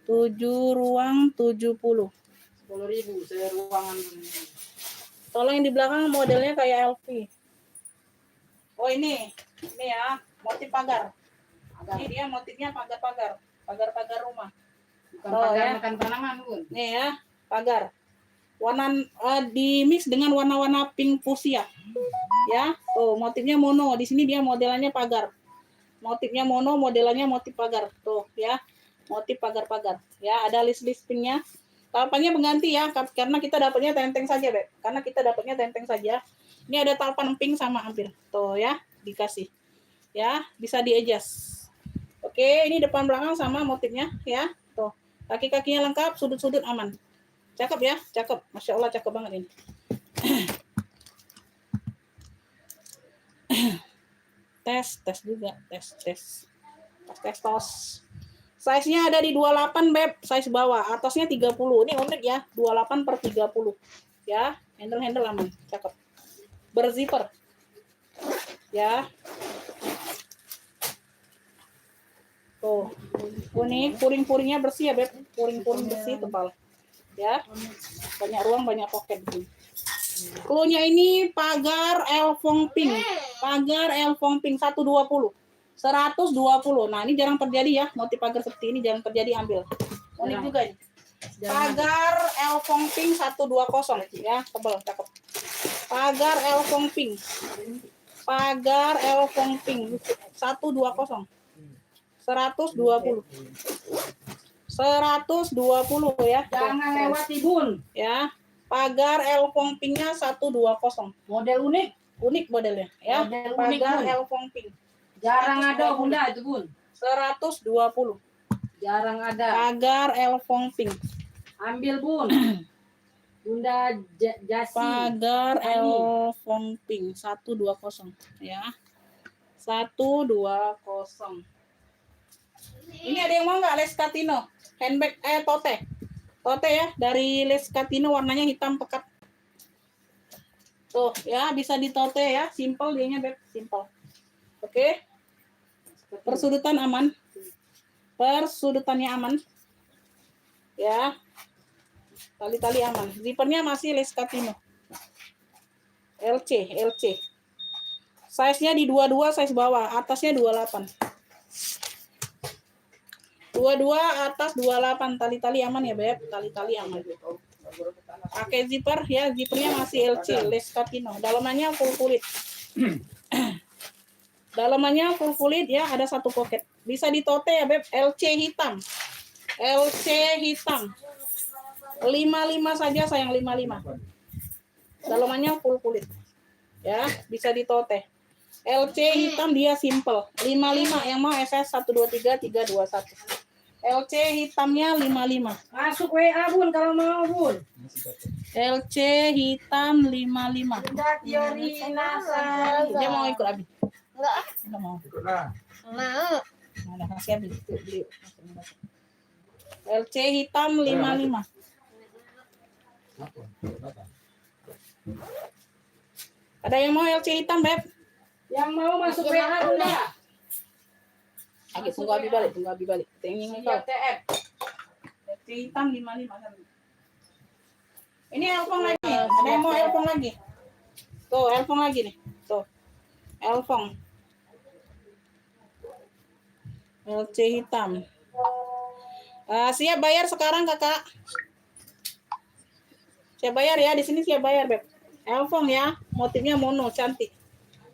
7 ruang 70. 10.000 seruangan. Tolong yang di belakang modelnya kayak LV. Oh, ini ya, motif pagar. Ini dia motifnya pagar-pagar. Pagar-pagar rumah. Bukan Oh, pagar ya. makan tanaman, Bun. Nih ya, pagar. Warna di mix dengan warna-warna pink fuchsia. Ya, tuh motifnya mono. Di sini dia modelannya pagar. Motifnya mono, modelannya motif pagar. Tuh ya, motif pagar-pagar. Ya, ada list-list pinknya. Talpannya pengganti ya, karena kita dapatnya tenteng saja, Beb. Karena kita dapatnya tenteng saja. Ini ada talpan pink sama hampir. Tuh ya, dikasih. Ya, bisa di-adjust. Oke, ini depan belakang sama motifnya ya. Tuh. Kaki-kakinya lengkap, sudut-sudut aman. Cakep ya, cakep. Masya Allah, cakep banget ini. tes juga, tes. Size-nya ada di 28, Beb, size bawah. Atasnya 30. Ini unik ya, 28/30. Ya, handle aman, cakep. Berzipper. Ya. Tuh. Unik, puring-puringnya bersih ya, Beb. Puring-puring bersih, tebal. Ya. Banyak ruang, banyak pocket di sini. Cluenya ini pagar Elfong Pink. Pagar Elfong Pink 120. 120. Nah, ini jarang terjadi ya. Motif pagar seperti ini jarang terjadi, ambil. Unik juga ini. Pagar Elfong Pink 120 ya, tebal, cakep. Pagar Elfong Pink. Pagar Elfong Pink 120. 120. 120 ya. Jangan lewati, Bun. Ya. Pagar Elfong Pink-nya 120. Model unik. Unik modelnya ya. Model unik, Pagar Bun. Elfong Pink. Jarang ada, Bunda, itu, Bun. 120. Jarang ada. Pagar Elfong Pink. Ambil, Bun. Bunda Jasi. Pagar Elfong Pink 120 ya. 120. Ini ada yang mau nggak Lescatino? Handbag tote. Tote ya, dari Lescatino warnanya hitam pekat. Tuh ya, bisa ditote ya, simple dianya, Beb, simple. Oke. Persudutan aman. Persudutannya aman. Ya. Tali-tali aman. Zippernya masih Lescatino. LC. Size-nya di 22 size bawah, atasnya 28. 22 atas 28, tali-tali aman ya, Beb. Tali-tali aman. Pakai zipper ya, zippernya masih LC, Lescatino. Dalamannya full kulit. Dalamannya full kulit ya, ada satu pocket. Bisa ditote ya, Beb. LC hitam. 55 saja sayang, 55. Dalamannya full kulit. Ya, bisa ditote. LC hitam dia simple. 55 yang mau SS 123 321. LC hitamnya 55. Masuk WA Bun kalau mau Bun. LC hitam 55. Bunda Fiorina Sari. Dia mau ikut Abi? Enggak, Enggak mau. Ikutlah. mau. Mana kasih Abi? Tuh, beli. LC hitam 55. Ada yang mau LC hitam, Beb? Yang mau masuk WA Bunda. Lagi tunggu Abi balik. Tinggal Siap TF. LC hitam 55 kan. Ini elfong lagi. Ada yang mau elfong lagi? Tuh, elfong lagi nih. Tuh. Elfong. LC hitam. Siap bayar sekarang, Kakak. Siap bayar ya, di sini siap bayar, Beb. Elfong ya, motifnya mono, cantik.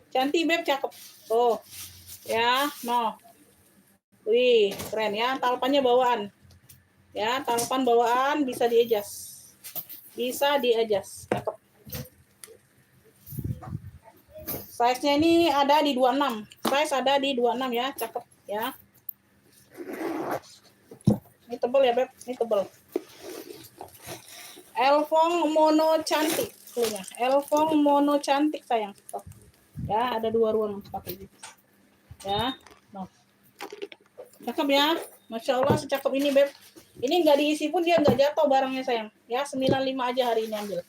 Cantik, Beb, cakep. Tuh. Ya, no. Wih, keren ya, talpannya bawaan. Ya, talpan bawaan bisa diejas. Cakep. Size-nya ini ada di 26. Size ada di 26 ya, cakep ya. Ini tebel ya, Beb. Ini tebel. Elfong mono cantik. Elfong mono cantik, sayang. Oh. Ya, ada 2 ruang pakai gitu. Ya, no. Cakep ya. Masya Allah, secakep ini, Beb. Ini nggak diisi pun dia nggak jatuh barangnya, sayang. Ya, 95 aja hari ini ambil.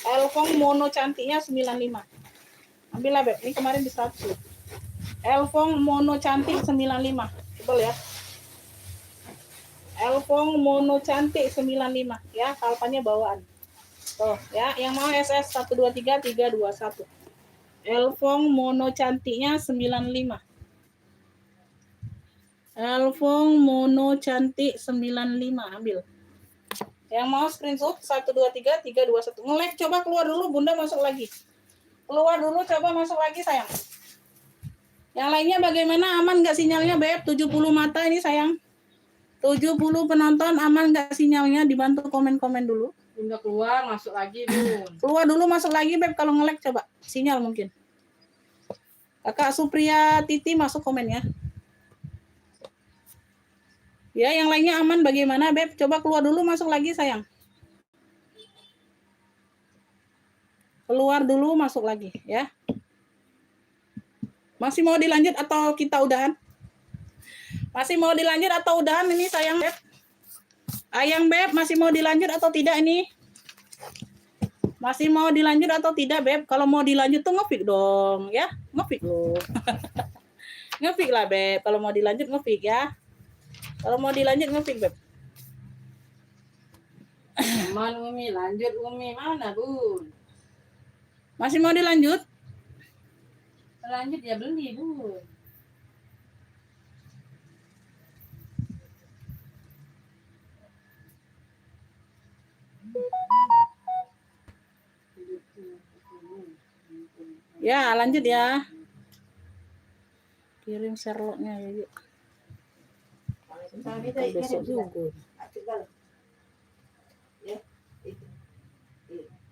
Elfong mono cantiknya 95. Ambil lah, Beb. Ini kemarin di 100. Elfong mono cantik 95. Tebel ya. Elfong mono cantik 95 ya, talpannya bawaan. Tuh ya, yang mau SS 123 321. Elfong mono cantiknya 95. Elfong mono cantik 95, ambil. Yang mau screenshot 123 321. Nge-like, coba keluar dulu, Bunda masuk lagi. Keluar dulu, coba masuk lagi, sayang. Yang lainnya bagaimana? Aman nggak sinyalnya, Beb? 70 mata ini, sayang. 70 penonton, aman nggak sinyalnya? Dibantu komen-komen dulu. Bunda keluar, masuk lagi Bun. Keluar dulu, masuk lagi, Beb. Kalau nge-like coba. Sinyal mungkin. Kakak Supriya Titi masuk komen ya. Ya, yang lainnya aman bagaimana, Beb? Coba keluar dulu, masuk lagi, sayang. Keluar dulu, masuk lagi ya. Masih mau dilanjut atau kita udahan? Masih mau dilanjut atau udahan ini, sayang, Beb? Ayang, Beb, masih mau dilanjut atau tidak ini? Masih mau dilanjut atau tidak, Beb? Kalau mau dilanjut tuh nge-pick dong, ya. Nge-pick loh. Nge-pick lah, Beb. Kalau mau dilanjut nge-pick ya. Kalau mau dilanjut nge-pick, Beb. Aman Umi, lanjut Umi. Mana Bun? Masih mau dilanjut? Lanjut ya beli Bun. Ya, lanjut ya. Kirim Sherlocknya ya, yuk. Besok juga.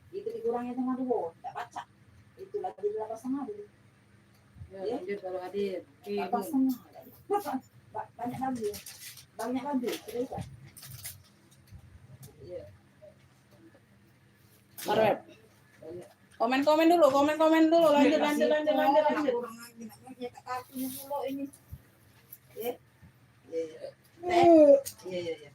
Itu dikurangin sama 2, tidak baca. Itu lagi 8,5 dulu. Ya, lanjut kalau hadir. Oke, Bun. 8,5. Banyak lagi. Banyak lagi. Cerita. Iya. Beb. Komen-komen dulu, lanjut. Kartunya dulu ini. Ya. Iya. Iya.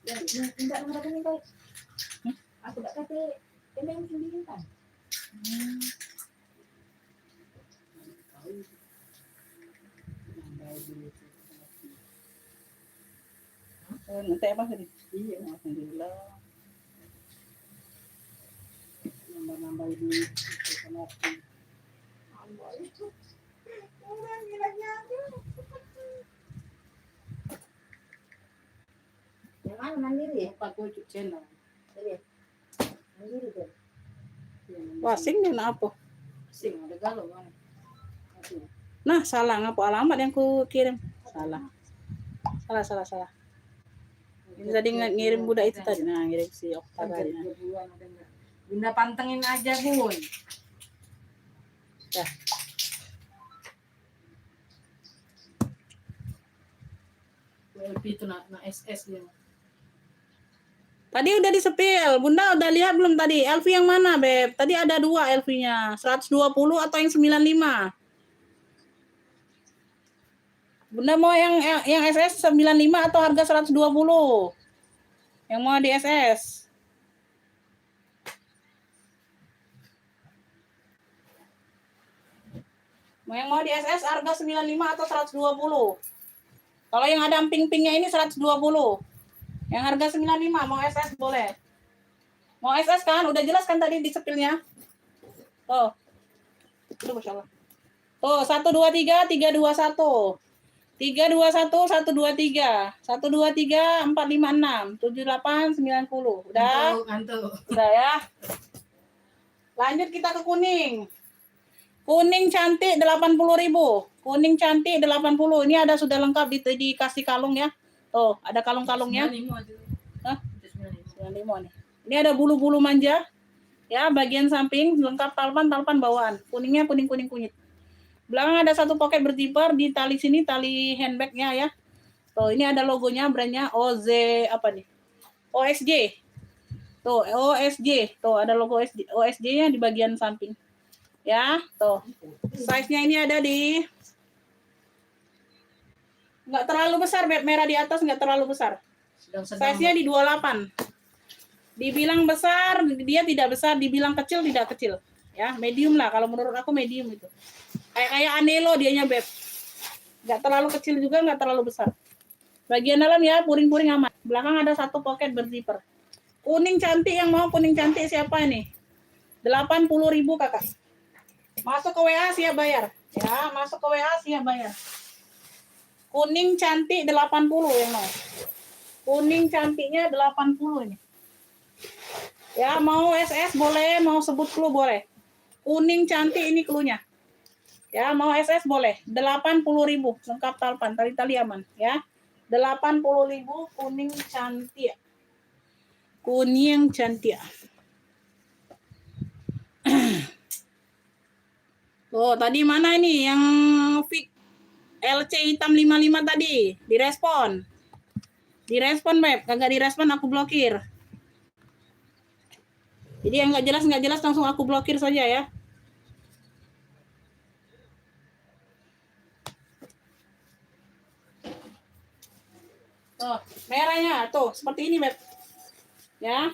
Tidak ada rekening kau. Aku tak kata yang sendiri kan. Nanti apa tadi? Iya, Alhamdulillah. nambah di sama Orang gilanya yang mana mandiri? Pak Kucuk channel. Mandiri tuh. Wasing dan apa? Sing ada galau kan. Nah, salah ngapa alamat yang ku kirim? Salah. Salah. Ini tadi ngirim budak itu tadi. Nah, ngirim si Okta tadi. Nah. Bunda pantengin aja, Bun. Dah. WLP itu nak SS dia. Tadi udah disepil. Bunda udah lihat belum tadi? LV yang mana, Beb? Tadi ada 2 LV-nya. 120 atau yang 95? Bunda mau yang SS 95 atau harga 120? Yang mau di SS? Yang mau di SS harga 95 atau 120? Kalau yang ada emping-empingnya ini 120. Yang harga 95 mau SS boleh. Mau SS kan? Udah jelas kan tadi di sepilnya? Tuh. Itu Masya Allah. Tuh, 123 321. 321 123. 123 456 78 90. Udah? Ngantuk. Udah ya. Lanjut kita ke kuning. Kuning cantik 80.000. Kuning cantik 80. Ini ada sudah lengkap dikasih kalung ya. Tuh, ada kalung-kalungnya. 95 aja. Hah? 95. 95 nih. Ini ada bulu-bulu manja. Ya, bagian samping lengkap talpan bawaan. Kuningnya kuning kunyit. Belakang ada satu pocket berzipper di tali sini, tali handbagnya ya. Tuh, ini ada logonya, brandnya OZ apa nih? OSJ. Tuh, OSJ. Tuh, ada logo OSJ-nya di bagian samping. Ya, tuh. Size-nya ini ada di nggak terlalu besar, Beb. Merah di atas nggak terlalu besar. Size-nya di 28. Dibilang besar, dia tidak besar. Dibilang kecil, tidak kecil. Ya, medium lah. Kalau menurut aku medium itu. Kayak Anelo dianya, Beb. Nggak terlalu kecil juga, nggak terlalu besar. Bagian dalam ya, puring-puring aman. Belakang ada satu pocket berzipper. Kuning cantik, yang mau kuning cantik siapa ini? 80.000 kakak. Masuk ke WA siap bayar. Ya, masuk ke WA siap bayar. Kuning cantik 80 yang mau. Kuning cantiknya 80 ini. Ya, mau SS boleh, mau sebut clue boleh. Kuning cantik ini cluenya. Ya, mau SS boleh. 80.000 lengkap talpan, tali-tali aman ya. 80.000 kuning cantik. Kuning cantik. Oh, tadi mana ini yang fix LC hitam 55 tadi? Direspon. Direspon, Beb. Kagak direspon aku blokir. Jadi yang nggak jelas langsung aku blokir saja ya. Oh, merahnya tuh seperti ini, Beb. Ya.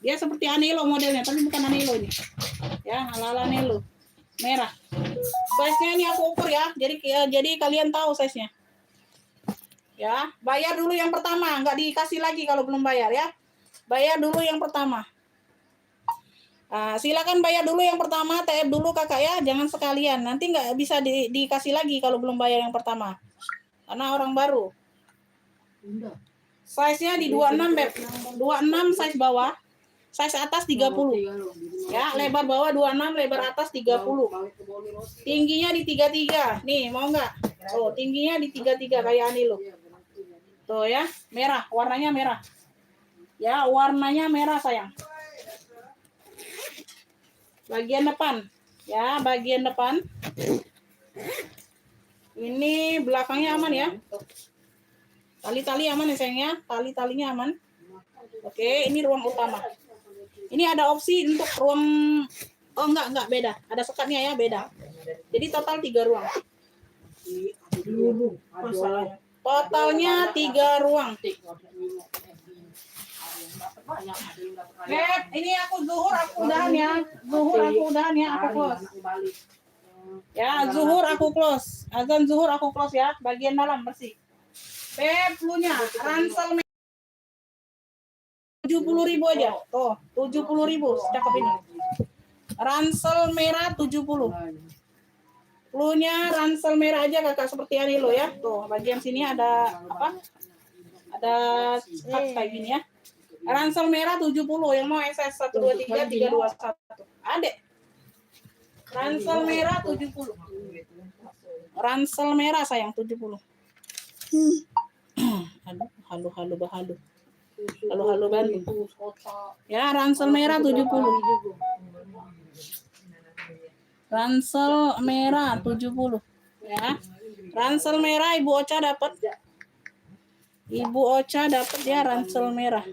Dia seperti Anelo modelnya, tapi bukan Anelo ini. Ya, ala-ala Anelo. Merah. Size-nya ini aku ukur ya. Jadi kalian tahu size-nya. Ya, bayar dulu yang pertama, nggak dikasih lagi kalau belum bayar ya. Bayar dulu yang pertama. Nah, silakan bayar dulu yang pertama, TF dulu kakak ya, jangan sekalian. Nanti nggak bisa dikasih lagi kalau belum bayar yang pertama. Karena orang baru. Size-nya di 26, Beb. 26 size bawah. Size atas 30. Ya, lebar bawah 26, lebar atas 30. Tingginya di 33. Nih, mau nggak? Oh, tingginya di 33 kayak ini loh. Tuh ya, merah, warnanya merah. Ya, warnanya merah sayang. Bagian depan. Ya, bagian depan. Ini belakangnya aman ya. Tuh. Tali-tali aman ya sayangnya. Tali-talinya aman. Oke, ini ruang utama. Ini ada opsi untuk ruang, oh enggak beda. Ada sekatnya ya, beda. Jadi total 3 ruang. Totalnya 3 ruang. banyak ada yang dapat raya. Beb, ini aku zuhur aku udahan ya. Zuhur aku udahan ya, aku Hari close. anaknya balik. Ya, zuhur aku close. Azan zuhur aku close ya. Bagian dalam bersih. Beb, flu-nya ransel 70.000 aja. Tuh, 70.000. Cakep ini. Ransel merah 70. Flu-nya ransel merah aja kakak seperti ini lo ya. Tuh, bagian sini ada apa? Ada cut kayak gini ya. Ransel merah 70. Yang mau SS 123 321. Adek. Ransel merah 70. Ransel merah sayang 70. Halo bahalu. Halo bantu. Ya, ransel merah 70. Ransel merah 70. Ya. Ransel merah Ibu Ocha dapat. Ibu Ocha dapat ya ransel merah.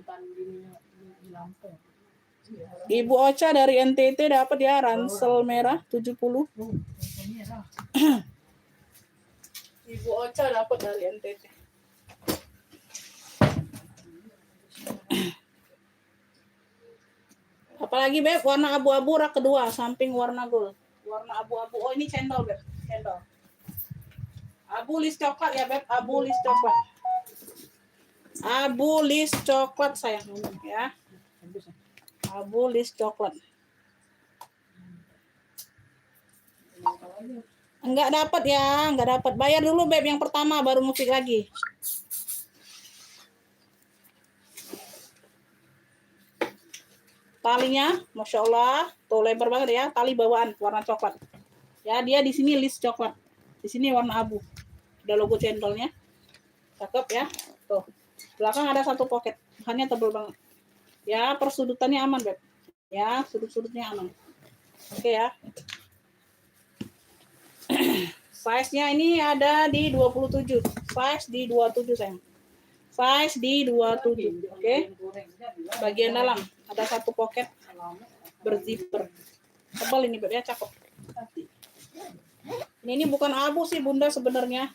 Ibu Ocha dari NTT dapat ya ransel merah 70. Ibu Ocha dapat dari NTT. Apalagi Beb, warna abu-abu rak kedua, samping warna gold. Warna abu-abu. Oh, ini cendol Beb, cendol. Abu list coklat ya Beb, abu list coklat. Abu list coklat sayang ya. Abu list coklat. Enggak dapat ya, enggak dapat. Bayar dulu Beb yang pertama baru ngefik lagi. Talinya, masya Allah, tuh lebar banget ya, tali bawaan warna coklat. Ya, dia di sini list coklat, di sini warna abu. Ada logo cendolnya, cakep ya. Tuh, belakang ada satu pocket, bahannya tebal banget. Ya, persudutannya aman Beb. Ya, sudut-sudutnya aman. Oke ya. Size-nya ini ada di 27, size di 27 sayang. Size di 27, oke. Bagian dalam ada satu pocket berzipper. Tebal ini Beb ya, cakep. Ini bukan abu sih Bunda sebenarnya.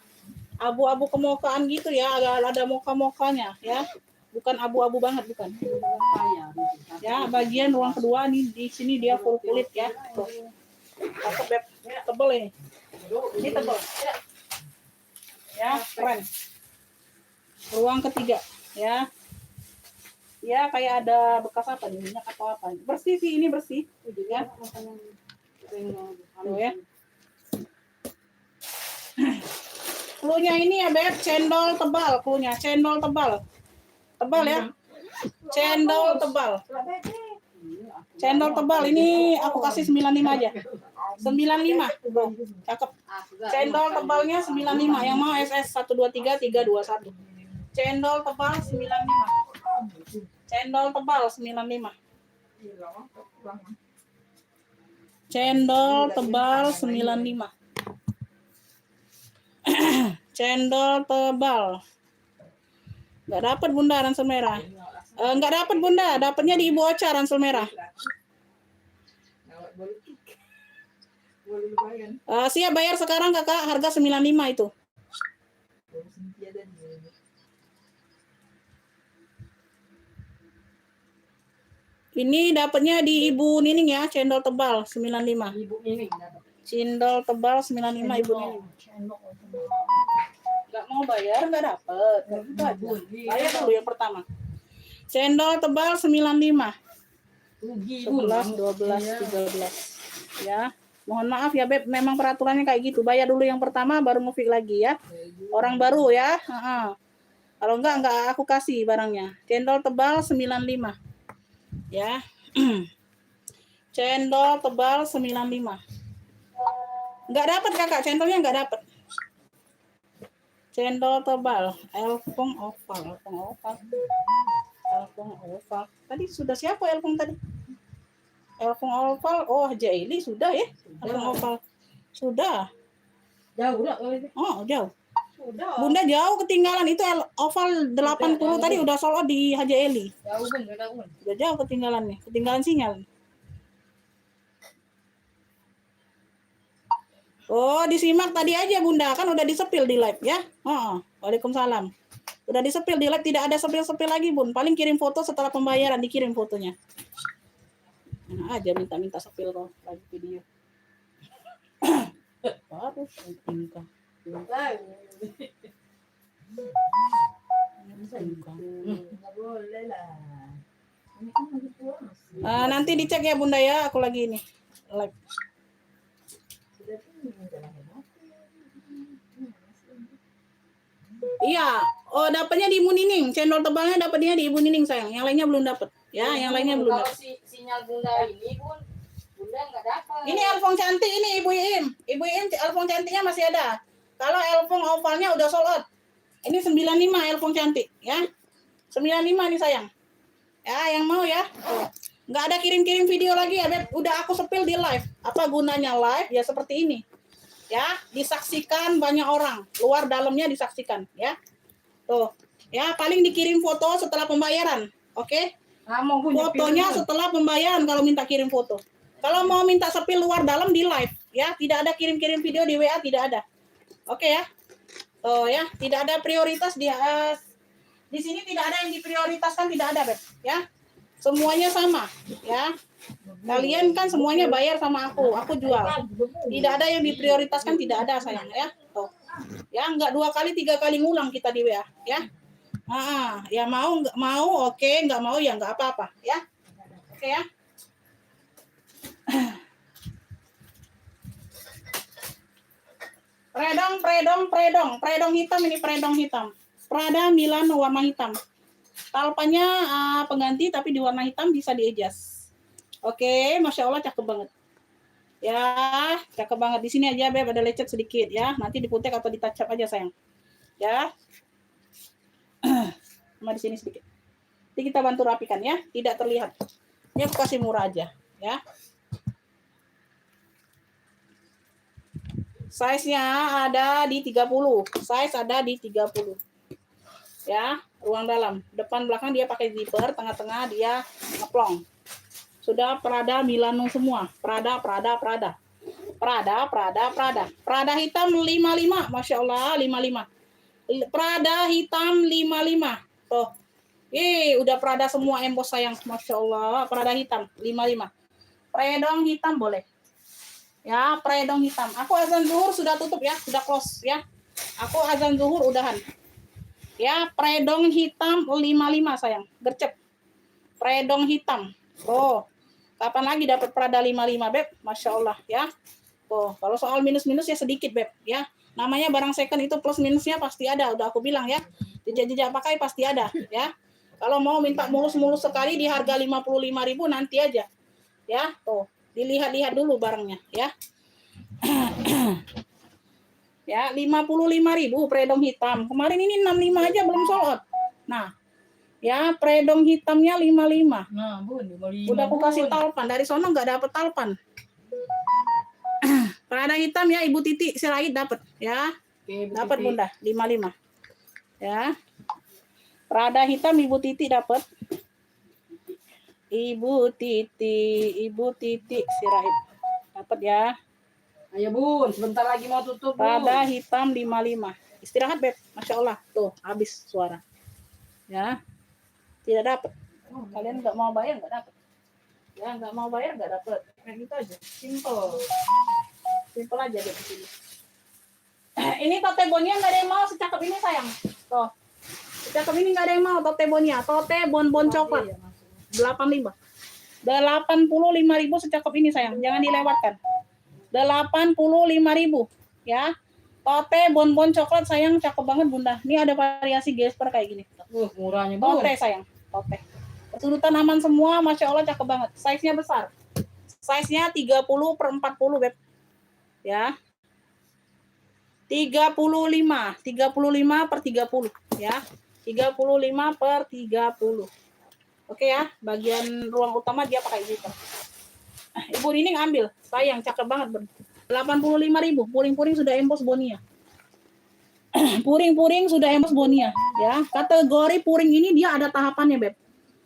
Abu-abu kemokaan gitu ya, agak ada moka-mokanya ya. Bukan abu-abu banget bukan. Ya, bagian ruang kedua nih di sini dia full kulit ya. Tuh. Cakep Beb, tebal ini. Ini tebal. Ya, keren. Ruang ketiga ya. Ya, kayak ada bekas apa nih, minyak atau apa. Bersih sih, ini bersih. Ya. Tuh ya. Klunya ini ya Beb, cendol tebal. Klunya cendol tebal. Tebal ya. Cendol tebal. Cendol tebal ini aku kasih 95 aja. 95. Tuh, cakep. Cendol tebalnya 95. Yang mau SS 123 321. Cendol tebal 95. Cendol tebal 95. Cendol tebal 95. Cendol tebal. Enggak dapat Bunda ransel merah. Enggak dapat Bunda, dapatnya di Ibu Ocha ransel merah. Siap bayar sekarang Kakak, harga 95 itu. Ini dapatnya di Ibu Nining ya, cendol tebal 95. Ibu ini dapat. Cendol tebal 95 Ibu Nining. Enggak mau bayar enggak dapat. Bayar dulu yang pertama. Cendol tebal 95. 11, 12, 13. Ya. Mohon maaf ya Beb, memang peraturannya kayak gitu. Bayar dulu yang pertama baru ngefik lagi ya. Orang baru ya. Kalau enggak aku kasih barangnya. Cendol tebal 95. Ya. Cendol tebal 95. Enggak dapat Kakak, cendolnya enggak dapat. Cendol tebal, Elfong oval. Tadi sudah siapa Elfong tadi? Elfong oval, oh Jaili sudah ya. Elfong oval. Sudah. Jauh udah. Oh, jauh. Sudah. Bunda jauh ketinggalan itu oval 80 tadi udah sold out di Haji Eli. Jauh Bun, jauh. Udah jauh ketinggalannya, ketinggalan sinyal. Oh, disimak tadi aja Bunda, kan udah disepil di live ya. Waalaikumsalam. Udah disepil di live, tidak ada sepil-sepil lagi Bun. Paling kirim foto setelah pembayaran, dikirim fotonya. Nah, aja minta-minta sepil kok lagi video. Baru tingkah. Nggak boleh lah. Ini kan lagi puasa. Nanti dicek ya Bunda ya, aku lagi ini live. Sudah tuh menjalankan apa? Iya, oh dapatnya di Ibu Nining. Channel tebalnya dapatnya di Ibu Nining sayang. Yang lainnya belum dapat. Ya, yang lainnya belum Kalau dapat. sinyal Bunda ini pun Bunda nggak dapat. Ini Elfong cantik ini Ibu Im. Ibu Im Elfong cantiknya masih ada. Kalau Elfong ovalnya udah sold out. Ini 95 Elfong cantik ya. 95 nih sayang. Ya, yang mau ya. Tuh. Nggak ada kirim-kirim video lagi ya, Beb. Udah aku sepil di live. Apa gunanya live? Ya seperti ini. Ya, disaksikan banyak orang. Luar dalamnya disaksikan, ya. Tuh. Ya, paling dikirim foto setelah pembayaran. Oke? Kamu punya Fotonya setelah pembayaran kalau minta kirim foto. Kalau mau minta sepil luar dalam di live, ya. Tidak ada kirim-kirim video di WA, tidak ada. Oke ya? Tuh ya, tidak ada prioritas di sini, tidak ada yang diprioritaskan, tidak ada, Beb, ya. Semuanya sama, ya. Kalian kan semuanya bayar sama aku jual. Tidak ada yang diprioritaskan, tidak ada sayang, ya. Tuh. Ya, enggak 2 kali 3 kali ngulang kita di WA, ya. Ya mau enggak mau, oke, enggak mau ya enggak apa-apa, ya. Oke ya. Predong hitam ini, predong hitam. Prada Milano warna hitam. Talpannya pengganti tapi di warna hitam, bisa di-adjust. Oke, Masya Allah cakep banget. Ya, cakep banget. Di sini aja Beb ada lecet sedikit ya. Nanti diputek atau ditacap aja sayang. Ya. Sama di sini sedikit. Nanti kita bantu rapikan ya, tidak terlihat. Ini aku kasih murah aja ya. Size-nya ada di 30. Size ada di 30. Ya, ruang dalam. Depan belakang dia pakai zipper, tengah-tengah dia ngeplong. Sudah Prada Milano semua. Prada. Prada hitam 55. Masya Allah 55. Prada hitam 55. Tuh. Udah Prada semua emboss sayang. Masya Allah. Prada hitam 55. Predong hitam boleh. Ya, predong hitam. Aku azan zuhur sudah tutup ya, sudah close ya. Aku azan zuhur udahan. Ya, predong hitam 55 sayang. Gercep. Predong hitam. Oh, kapan lagi dapat Prada 55, Beb? Masya Allah ya. Oh, kalau soal minus-minus ya sedikit, Beb ya. Namanya barang second itu plus minusnya pasti ada. Udah aku bilang ya. Jejak-jejak pakai pasti ada ya. Kalau mau minta mulus-mulus sekali di harga 55.000 nanti aja. Ya, tuh. Dilihat-lihat dulu barangnya ya. Ya, 55.000 predong hitam. Kemarin ini 65 aja belum sold out. Nah, ya predong hitamnya 55. Nah, Bun, 55. Udah aku kasih talpan. Dari sono nggak dapet talpan. Prada hitam ya Ibu Titi Sirait dapat ya. Oke, Dapat Bunda 55. Ya. Prada hitam Ibu Titi dapat. Ibu Titi Sirait. Dapat ya. Ayo Bun, sebentar lagi mau tutup Bun. Prada hitam 55. Istirahat Beb. Masya Allah. Tuh, habis suara. Ya. Tidak dapat. Kalian nggak mau bayar nggak dapat. Ya, nggak mau bayar nggak dapat. Kayak gitu aja. Simple aja deh di sini. Ini tote bonia nggak ada yang mau secakep ini sayang. Tuh. Secakep ini nggak ada yang mau tote bonia. Tote bonbon coklat. 85. 85.000 secakep ini sayang. Jangan dilewatkan. 85.000 ya. Tote bonbon coklat sayang, cakep banget Bunda. Ini ada variasi gesper kayak gini. Murahnya Bun. Tote sayang, tote. Sudutan aman semua, Masya Allah cakep banget. Size-nya besar. Size-nya 30/40 Beb. Ya. 35/30 ya. 35/30. Oke ya, bagian ruang utama dia pakai zipper. Ibu Nining ambil, sayang cakep banget Bun. 85.000. Puring-puring sudah emboss Bonia. Puring-puring sudah emboss Bonia ya. Kategori puring ini dia ada tahapannya Beb.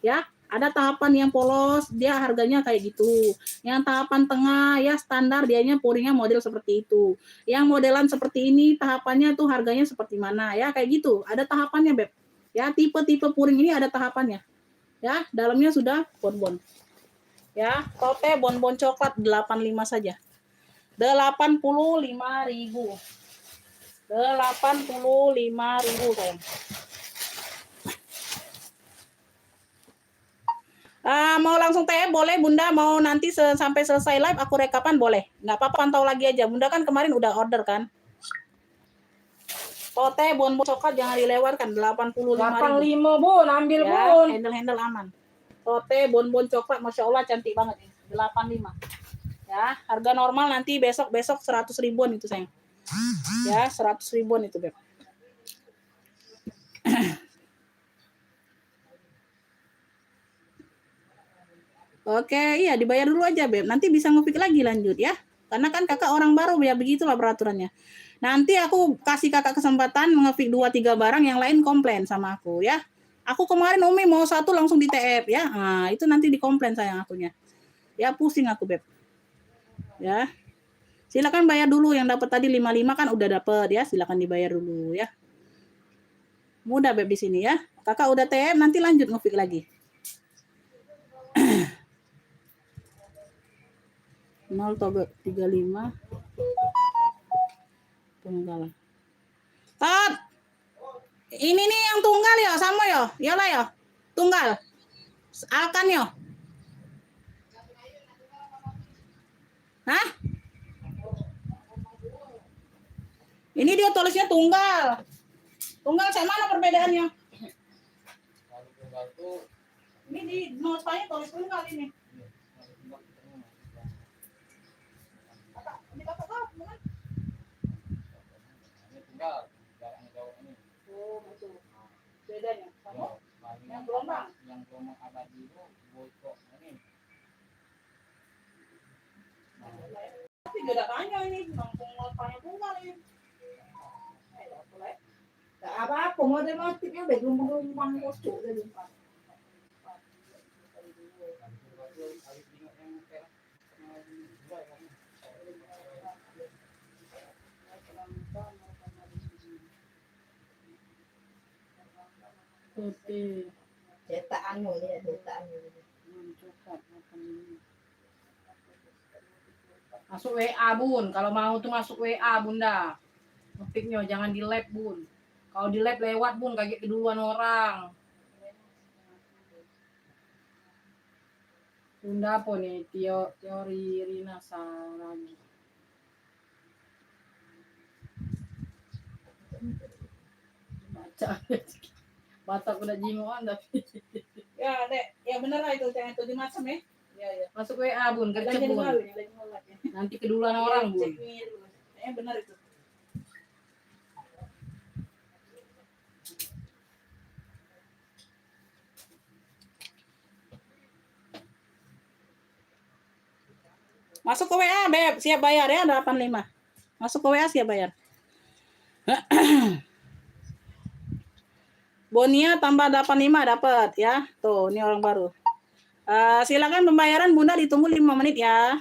Ya, Ada tahapan yang polos, dia harganya kayak gitu. Yang tahapan tengah ya standar, dianya pouringnya model seperti itu. Yang modelan seperti ini tahapannya tuh harganya seperti mana ya, kayak gitu. Ada tahapannya, Beb. Ya, tipe-tipe pouring ini ada tahapannya. Ya, dalamnya sudah bonbon. Ya, tote bonbon coklat 85 saja. 85.000. 85.000 sayang. Mau langsung TF boleh Bunda, mau nanti sampai selesai live aku rekapan boleh. Nggak apa-apa, pantau lagi aja. Bunda kan kemarin udah order kan. Tote bonbon coklat jangan dilewatkan 85.000. 85 Bun, ambil Ya, Bun. handle aman. Tote bonbon coklat Masya Allah cantik banget ini. 85. Ya, harga normal nanti besok 100 ribuan itu sayang. Ya, 100 ribuan itu, Beb. Oke, iya dibayar dulu aja, Beb. Nanti bisa ngupik lagi lanjut ya. Karena kan kakak orang baru ya, begitulah peraturannya. Nanti aku kasih kakak kesempatan ngefik 2-3 barang, yang lain komplain sama aku ya. Aku kemarin Umi mau satu langsung di TF ya. Nah, itu nanti dikomplain sayang akunya. Ya pusing aku, Beb. Ya. Silakan bayar dulu, yang dapat tadi 55 kan udah dapat ya. Silakan dibayar dulu ya. Mudah, Beb, di sini ya. Kakak udah TF, nanti lanjut ngefik lagi. 0,35 tunggal. Tot. Ini nih yang tunggal ya, sama ya. Iyalah ya. Tunggal. Alkan ya. Hah? Ini dia tulisnya tunggal. Tunggal saya mana perbedaannya? Ini di notanya tulis tunggal ini. Oh, betul. Bedanya. Kamu? Yang gelombang. Yang gelombang abadi itu bocok ini. Tapi beda tanya ini, langsung tanya tunggal ini. Tak apa-apa, model motifnya baik gelombang bocok jadi. Oke. Cetakanmu ya, cetakanmu. Masuk WA Bun, kalau mau tuh masuk WA Bunda. Ngetiknya jangan di lab Bun. Kalau di lab lewat Bun, kaget keduluan orang. Bunda apa nih? Teori Rina Saragi. Baca. Batak udah jingoan tapi. Ya, Dek. Ya bener lah itu, yang itu di macam ya. Ya, ya. Masuk WA Bun, Lagi gercep Bun. malu, lagi malu. Nanti keduluan orang Bun. Cek ini dulu. Bener itu. Masuk ke WA, Beb. Siap bayar ya, 85. Masuk ke WA, siap bayar. Bonia tambah 85 dapat ya. Tuh, ini orang baru. Silakan pembayaran Bunda ditunggu 5 menit ya.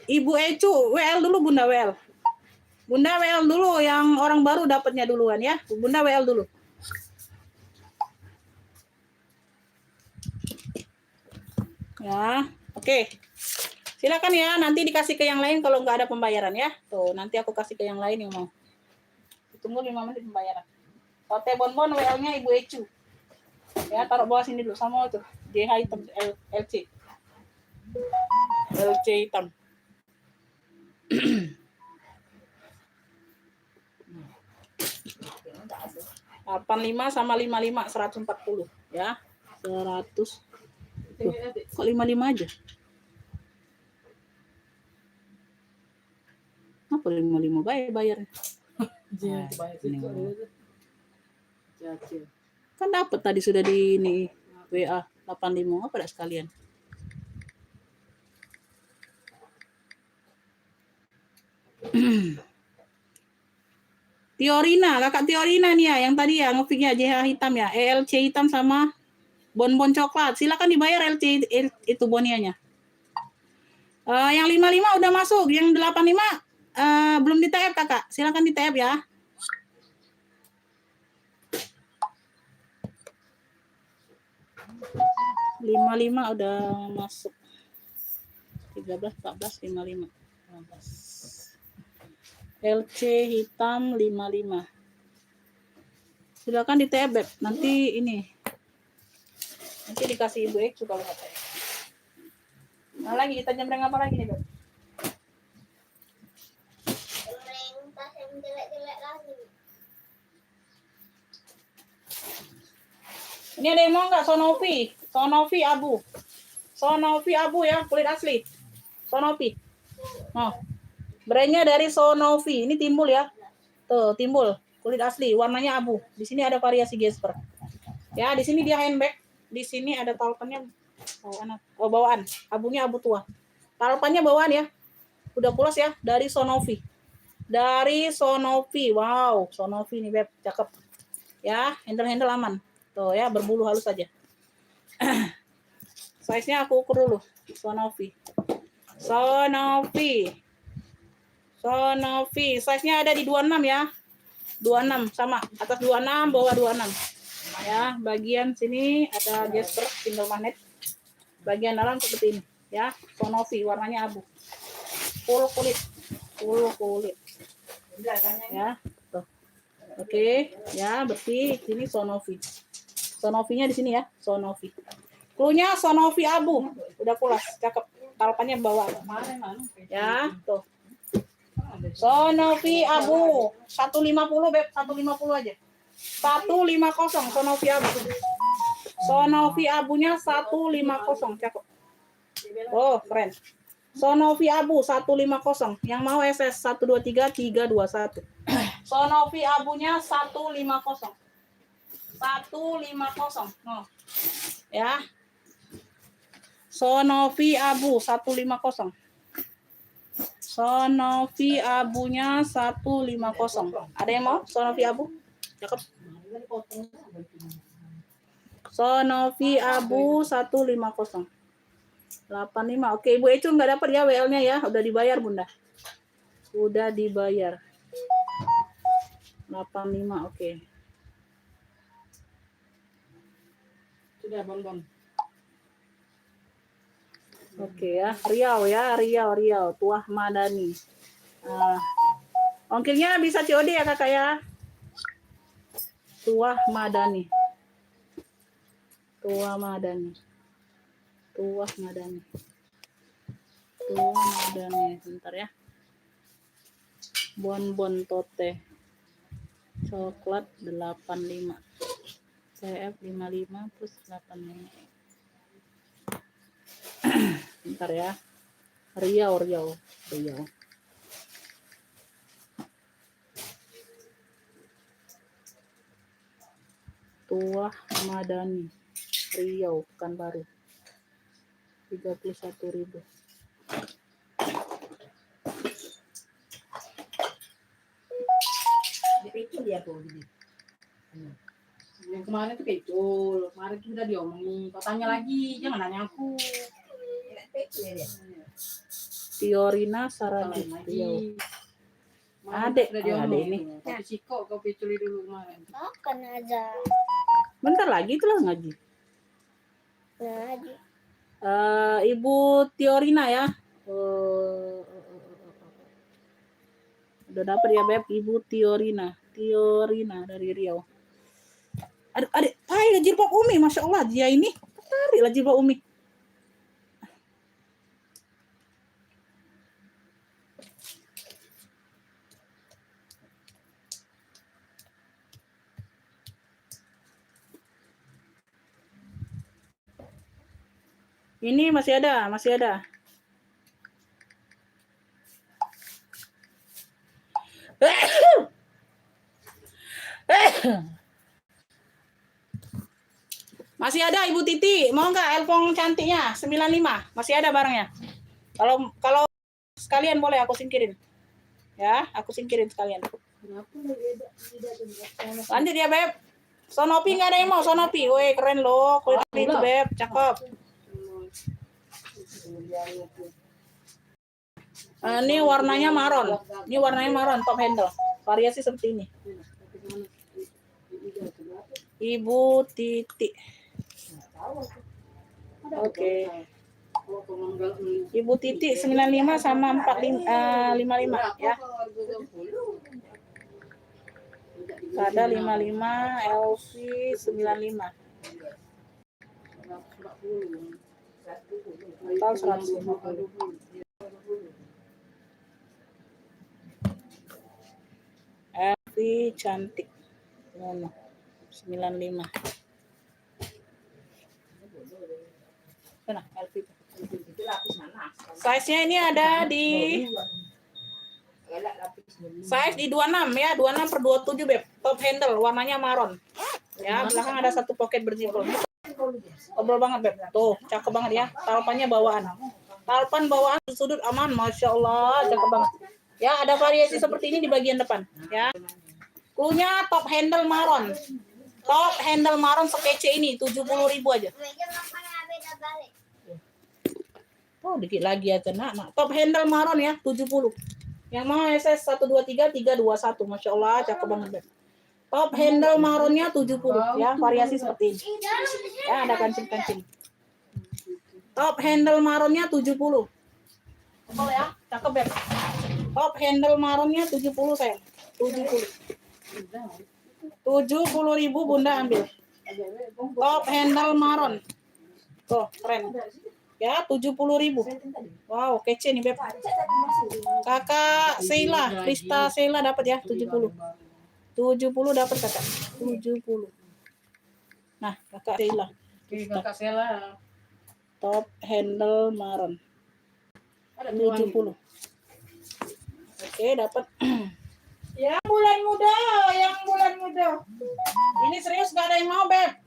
Ibu Ecu, WL dulu Bunda WL. Bunda WL dulu, yang orang baru dapatnya duluan ya. Bunda WL dulu. Ya, oke. Silakan ya, nanti dikasih ke yang lain kalau nggak ada pembayaran ya. Tuh, nanti aku kasih ke yang lain yang mau. Tunggu 5 menit pembayaran. Tote bonbon WL-nya Ibu Ecu. Ya, taruh bawah sini dulu sama tuh. JH hitam LC. LC hitam. 85 sama 55 140 ya. 100. Tuh, kok 55 aja? Apa 55 bayarnya? Kan dapat tadi sudah di ini WA 85 apa dah sekalian. Tiorina, kakak Tiorina nih ya, yang tadi ya ngefiknya JH hitam ya, ELC hitam sama bonbon coklat. Silakan dibayar itu bonianya. Yang 55 udah masuk, yang 85 belum di TF kakak. Silakan di TF ya. Lima udah masuk. 13, 14, 55. 15. LC hitam 55. Silakan di TF, Beb. Nanti ini. Nanti dikasih Ibu X kalau nggak TF. Nah lagi kita jembreng apa lagi nih, Beb? Jembreng tas yang jelek-jelek lagi. Ini ada yang mau nggak Sonovi? Sonovi abu. Sonovi abu ya, kulit asli. Sonovi. Oh. Brandnya dari Sonovi. Ini timbul ya. Tuh, timbul. Kulit asli, warnanya abu. Di sini ada variasi gesper. Ya, di sini dia handbag. Di sini ada talpannya bawaan. Abunya abu tua. Talpannya bawaan ya. Udah pulas ya, dari Sonovi. Dari Sonovi. Wow, Sonovi nih, Beb. Cakep. Ya, handle-handle aman. Tuh ya, berbulu halus saja. Size-nya aku ukur dulu. Sonovi. Sonovi. Sonovi. Size-nya ada di 26 ya. 26 sama. Atas 26, bawah 26. Ya, bagian sini ada gesper single magnet. Bagian dalam seperti ini ya. Sonovi warnanya abu. Full kulit. Full kulit. Ya. Tuh. Oke, ya bersih. Sini Sonovi. Sonovinya di sini ya, Sonovi. Cluenya Sonovi abu, udah pulas, cakep. Talpannya bawah. Ya, tuh. Sonovi abu, 150 Beb, 150 aja. 150 Sonovi abu. Sonovi abunya 150, cakep. Oh, keren. Sonovi abu 150. Yang mau SS 123 321. Sonovi abunya 150. 150. Oh. Ya. Sonovi abu 150. Sonovi abunya 150. Ada yang mau Sonovi abu? Cakep. Sonovi abu 150. 85. Oke, Ibu Ecu nggak dapat ya WL-nya ya. Udah dibayar, Bunda. Udah dibayar. 85. Oke. Sudah, Bon. Oke ya, Riau, Tuah Madani. Ongkirnya bisa COD ya kakak ya. Tuah Madani. Bentar ya. Bonbon tote. Coklat 85. CF 55 plus 85. Bentar ya. Riau. Tuah Madani. Riau, Pekanbaru. 31.000. Itu dia tuh. Yang kemarin tuh kecul. Kemarin tuh udah diomongin. Kau tanya lagi, jangan nanya aku. Tiorina Saragih. Riau. Adek ini. Kau sikok kau peculi dulu kemarin. Makan aja. Bentar lagi itulah ngaji. Ngaji. Ibu Tiorina ya. Udah dapat ya Beb, Ibu Tiorina dari Riau. Adik, jilbab Umi, Masya Allah, dia ini tarik lah jilbab Umi. Ini masih ada. Masih ada Ibu Titi, mau nggak elpong cantiknya 95? Masih ada barangnya. Kalau sekalian boleh aku singkirin. Ya, aku singkirin sekalian. Lanjut ya, Beb. Sonopi nggak ada yang mau Sonopi. Woi, keren loh. Kulit itu, Beb. Cakep. Ini warnanya maron. Ini warnanya maron, top handle. Variasi seperti ini. Ibu Titi. Oke. Ibu Titi 95 sama 55 ya. Ada 55, LV 95. Total 150. LV cantik. Mono 95. Mana LV? Size-nya ini ada di size di 26 ya, 26 per 27 Beb. Top handle, warnanya maron. Ya, belakang ada satu pocket berzipper. Tebal banget Beb. Tuh, cakep banget ya. Talpannya bawaan. Talpan bawaan sudut aman, Masya Allah, cakep banget. Ya, ada variasi seperti ini di bagian depan. Ya. Cluenya top handle maron. Top handle maron sekece ini, 70.000 aja. Oh, dikit lagi aja nak. Top handle maron ya, 70. Yang mau SS 123 321. Masya Allah, cakep banget Beb. Top handle maronnya 70 ya, variasi seperti ini. Ya, ada kancing-kancing. Top handle maronnya 70. Tebal ya, cakep Beb. Top handle maronnya 70 sayang. 70. 70.000 Bunda ambil. Top handle maron. Tuh, keren. Ya, 70.000. Wow, kece nih Beb. Kakak Sheila, Krista Sheila dapat ya 70. 70 dapat Kakak. 70. Nah, Kakak Sheila. Oke, Kakak Sela. Top handle maron. 70. Oke, dapat. Yang bulan muda. Ini serius gak ada yang mau, Beb.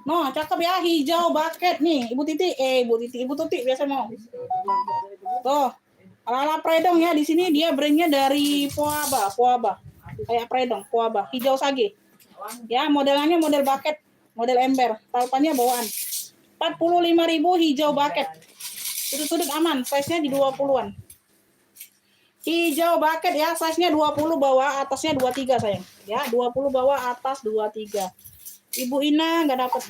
No, cakep ya, hijau bucket nih. Ibu Tuti biasa mau. Tuh, ala-ala predong ya. Di sini dia brandnya dari Poaba. Kayak predong, Poaba. Hijau sage. Ya, modelannya model bucket, model ember. Talpannya bawaan. 45.000 hijau bucket. Sudut-sudut aman, size-nya di 20-an. Hijau bucket ya, size-nya 20 bawah, atasnya 23 sayang. Ya, 20 bawah, atas 23. Ibu Ina nggak dapat.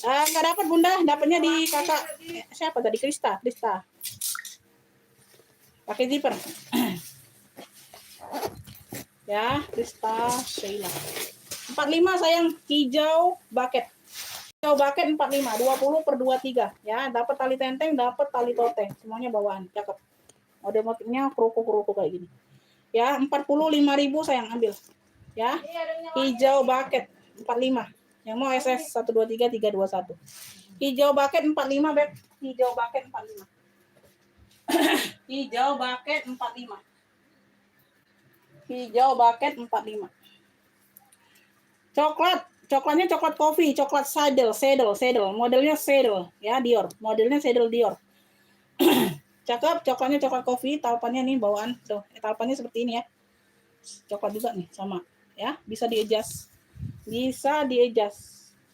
Nggak dapat Bunda, dapatnya di kakak siapa tadi? Krista. Pakai zipper. Ya, Krista Sheila. 45 sayang, hijau bucket. Hijau bucket 45, 20 per 23. Ya, dapat tali tenteng, dapat tali toteng. Semuanya bawaan, cakep. Model motifnya kroko kayak gini. Ya, 45.000 sayang ambil. Ya, hijau bucket 45. Yang mau SS 123 321. Hijau bucket 45 Beb. Hijau bucket 45. Hijau bucket 45. Hijau bucket 45. Coklatnya coklat kopi, coklat saddle. Modelnya saddle ya, Dior. Modelnya saddle Dior. Cakep, coklatnya coklat kopi, talpannya nih bawaan. Tuh, talpannya seperti ini ya. Coklat juga nih sama ya, bisa di-adjust.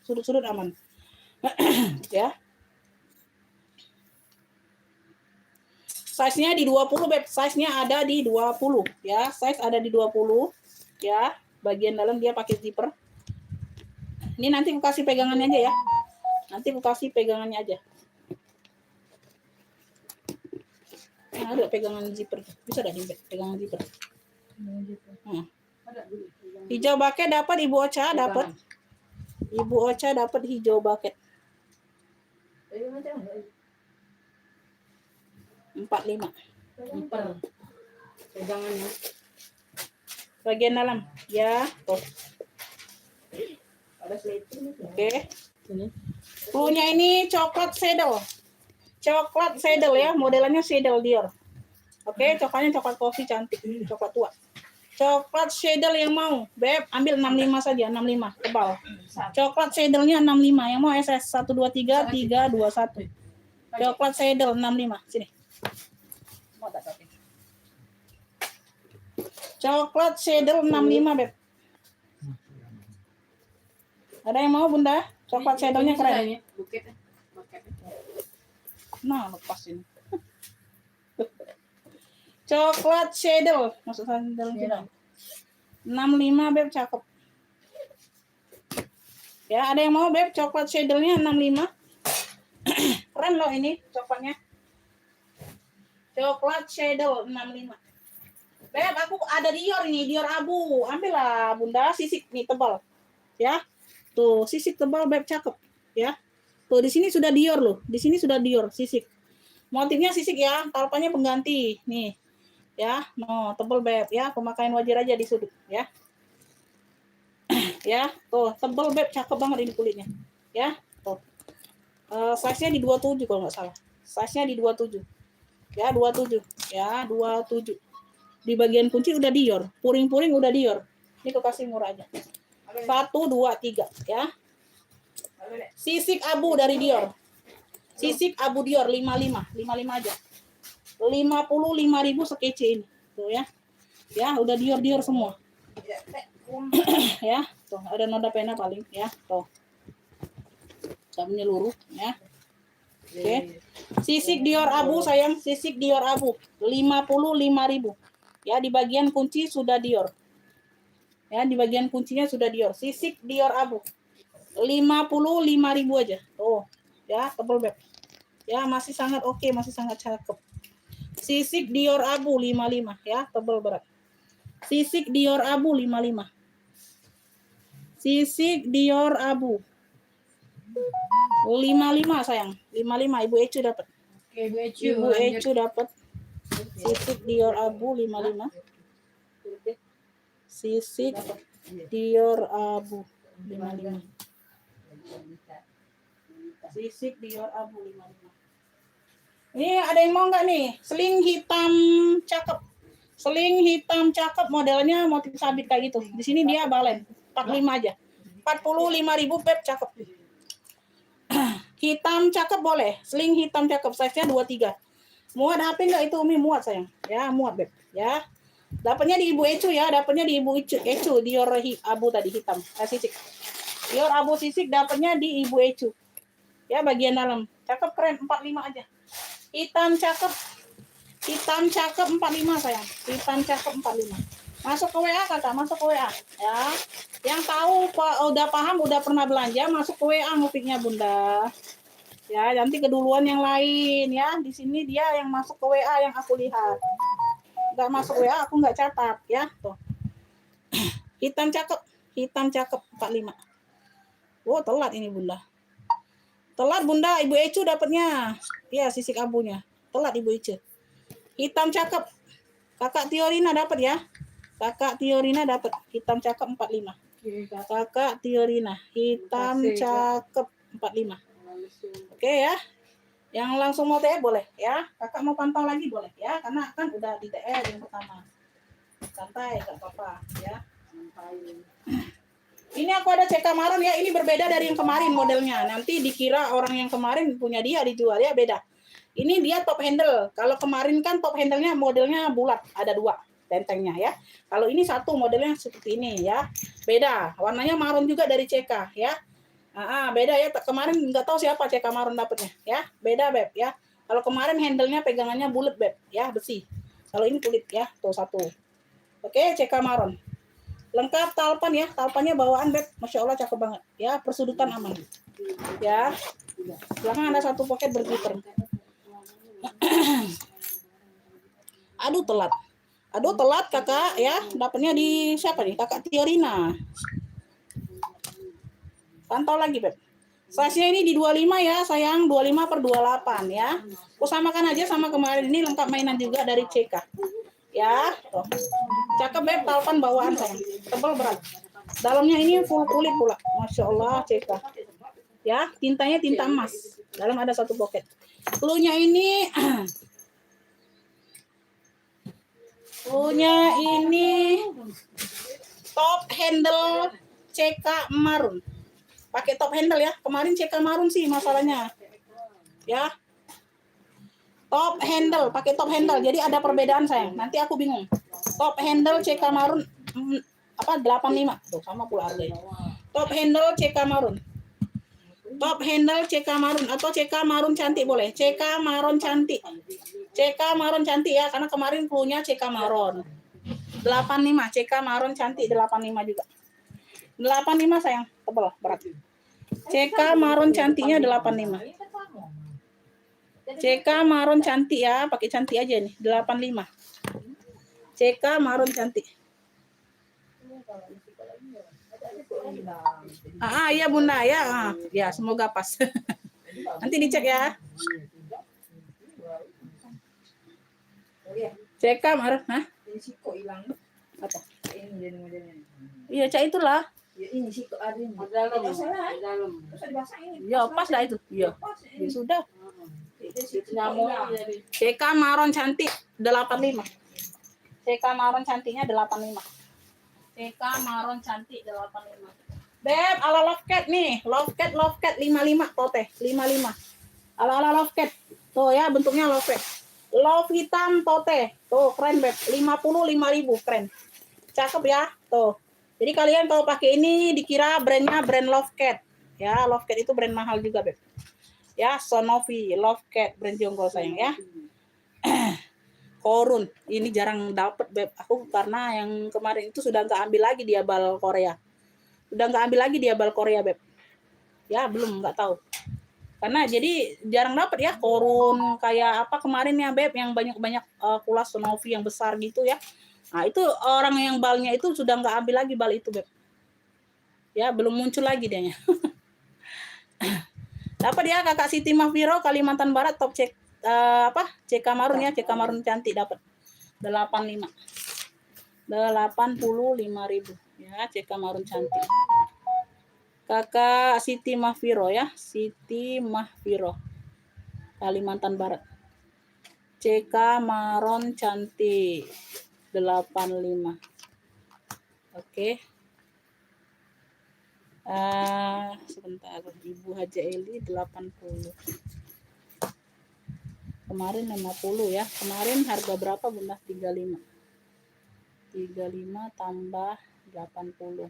Sudut-sudut aman. Ya. Size-nya di 20 Beb. Size-nya ada di 20 ya. Size ada di 20 ya. Bagian dalam dia pakai zipper. Ini nanti aku kasih pegangannya aja ya. Nah, ada pegangan zipper. Bisa dah Beb, pegangan zipper. Hijau bucket dapat Ibu Ocha, dapat. Ibu Ocha dapat hijau bucket. 45. Pegangannya. Bagian dalam, ya. Tuh. Oke. Cluenya ini coklat saddle. Ya, modelannya saddle Dior. Oke, coklatnya coklat kopi cantik, coklat tua. Coklat saddle yang mau, Beb, ambil 65 saja, 65 tebal. Coklat saddle-nya 65, yang mau SS 123 321. Coklat saddle 65, sini. Mau tak Coklat saddle 65 Beb. Ada yang mau Bunda? Coklat saddle-nya keren. Buketnya. Nah, lepas ini. Coklat saddle, maksud saddle kita. 65 Beb, cakep. Ya, ada yang mau Beb coklat saddle-nya 65? Keren loh ini coklatnya. Coklat saddle 65. Beb, aku ada Dior ini, Dior abu. Ambillah Bunda, sisik nih tebal. Ya. Tuh, sisik tebal Beb, cakep. Ya. Tuh, di sini sudah Dior loh. Di sini sudah Dior sisik. Motifnya sisik ya, talpannya pengganti. Nih. Ya, no, tebal Beb ya, pemakaian wajar aja di sudut ya. Ya, tuh, tebal Beb, cakep banget ini kulitnya. Ya, tuh. Size-nya di 27 kalau nggak salah. Size-nya di 27. Ya, 27. Ya, 27. Di bagian kunci udah Dior, puring-puring udah Dior. Ini aku kasih murah aja. 1 2 3 ya. Sisik abu dari Dior. Sisik abu Dior 55 aja. 55.000 sekece ini. Tuh ya. Ya, udah Dior semua. Ya, tuh ada noda pena paling ya, tuh. Saya menyeluruh ya. Oke. Sisik Dior abu sayang, sisik Dior abu 55.000. Ya, di bagian kunci sudah Dior. Ya, di bagian kuncinya sudah Dior. Sisik Dior abu 55.000 aja. Tuh. Ya, tebal Beb. Ya, masih sangat oke, masih sangat cakep. Sisik Dior abu 55 ya, tebal berat. Sisik Dior abu 55. Sisik Dior abu 55 sayang. 55 Ibu Ecu dapat. Oke, Bu Ecu. Ibu Ecu dapat. Sisik Dior abu 55. Sisik Dior abu 55. Sisik Dior abu 55. Ini ada yang mau nggak nih? Seling hitam cakep. Seling hitam cakep, modelnya motif sabit kayak gitu. Di sini dia balen 45 aja. 45.000 Beb, cakep. Hitam cakep boleh. Seling hitam cakep, size-nya 23. Muat HP nggak itu Umi? Muat sayang. Ya, muat Beb. Ya. Dapatnya di Ibu Ecu ya, dapatnya di Ibu Ecu. Dior abu tadi hitam. Sisik. Dior abu sisik dapatnya di Ibu Ecu. Ya, bagian dalam. Cakep keren, 45 aja. Hitam cakep 45 sayang. Hitam cakep 45. Masuk ke WA kakak, masuk ke WA ya. Yang tahu udah paham, udah pernah belanja, masuk ke WA ngufiknya Bunda. Ya, nanti keduluan yang lain ya. Di sini dia yang masuk ke WA yang aku lihat. Enggak masuk WA aku nggak catat ya. Tuh. Hitam cakep 45. Wow, telat ini Bunda. Telat Bunda, Ibu Ecu dapatnya. Ya, sisik abunya. Telat Ibu Ecu. Hitam cakep. Kakak Tiorina dapat ya. Kakak Tiorina dapat hitam cakep 45. Kakak Tiorina hitam cakep 45. Oke ya. Yang langsung mau TR boleh ya. Kakak mau pantau lagi boleh ya, karena kan udah di TR yang pertama. Santai, enggak apa-apa ya. Ini aku ada CK Maron ya, ini berbeda dari yang kemarin modelnya. Nanti dikira orang yang kemarin punya dia dijual ya, beda. Ini dia top handle. Kalau kemarin kan top handle-nya modelnya bulat, ada 2 tentengnya ya. Kalau ini satu modelnya seperti ini ya. Beda, warnanya marun juga dari CK ya. Beda ya. Kemarin nggak tahu siapa CK Maron dapatnya ya. Beda Beb ya. Kalau kemarin handle-nya pegangannya bulat Beb ya, besi. Kalau ini kulit ya, tuh satu. Oke, CK Maron. Lengkap talpan ya, talpannya bawaan Beb, Masya Allah cakep banget ya, persudutan aman ya. Belakang ada satu pocket berglitter. Aduh telat kakak ya, dapatnya di siapa nih? Kakak Tiorina. Pantau lagi Beb. Size-nya ini di 25 ya sayang, 25/28 ya. Aku samakan aja sama kemarin, ini lengkap mainan juga dari CK. Ya, tuh. Cakep Beb, talpan bawaan sayang. Tebal berat. Dalamnya ini full kulit pula. Masya Allah CK. Ya, tintanya tinta emas. Dalam ada satu pocket. Cluenya ini top handle CK Maron. Pakai top handle ya. Kemarin CK Maron sih masalahnya. Ya. Top handle, pakai top handle. Jadi ada perbedaan sayang. Nanti aku bingung. Top handle CK Marun 85. Tuh sama pula harganya. Top handle CK Marun. Top handle CK Marun atau CK Marun cantik boleh. CK Marun cantik. CK Marun cantik ya, karena kemarin cluenya CK Marun. 85 CK Marun cantik 85 juga. 85 sayang, tebal berat. CK Marun cantiknya 85. CK Marun cantik ya, pakai cantik aja nih, 85. CK Marun cantik. Iya Bunda ya. Ya, semoga pas. Nanti dicek ya. CK Marun, hah? Ini sih kok hilang. Apa? Ini jadi modelnya. Iya, Cak itulah. Ya ini sih kok ada ini. Dalam. Dalam. Terus dipasang ini. Ya, pas lah itu. Iya. Pas Ya ini. sudah. Itu sih Nyamuk hilang. jadi. CK Marun cantik 85. CK Marun cantiknya 85. CK Marun cantik 85. Beb, ala love cat nih. Love cat 55 tote, 55. Ala love cat. Tuh ya, bentuknya love cat. Love hitam tote. Tuh, keren Beb. 55.000 keren. Cakep ya. Tuh. Jadi kalian kalau pakai ini dikira brandnya brand Love Cat. Ya, Love Cat itu brand mahal juga, Beb. Ya, Sonovi, Love Cat, brand jonggol sayang ya. Korun, ini jarang dapet Beb. Aku karena yang kemarin itu sudah nggak ambil lagi dia bal Korea. Udah nggak ambil lagi dia bal Korea Beb. Ya, belum, nggak tahu. Karena jadi jarang dapet ya korun kayak apa kemarin ya Beb yang banyak-banyak kulas Sonovi yang besar gitu ya. Nah itu orang yang balnya itu sudah nggak ambil lagi bal itu Beb. Ya belum muncul lagi dianya. Dapat ya kakak Siti Mahfiro Kalimantan Barat top cek CK Marun ya, CK Marun cantik dapat 85. 85.000 ya CK Marun cantik. Kakak Siti Mahfiro ya, Siti Mahfiro Kalimantan Barat. CK Marun cantik 85. Oke. Sebentar, Ibu Haja Eli 80. Kemarin 50 ya. Kemarin harga berapa Bunda? 35. 35 tambah 80.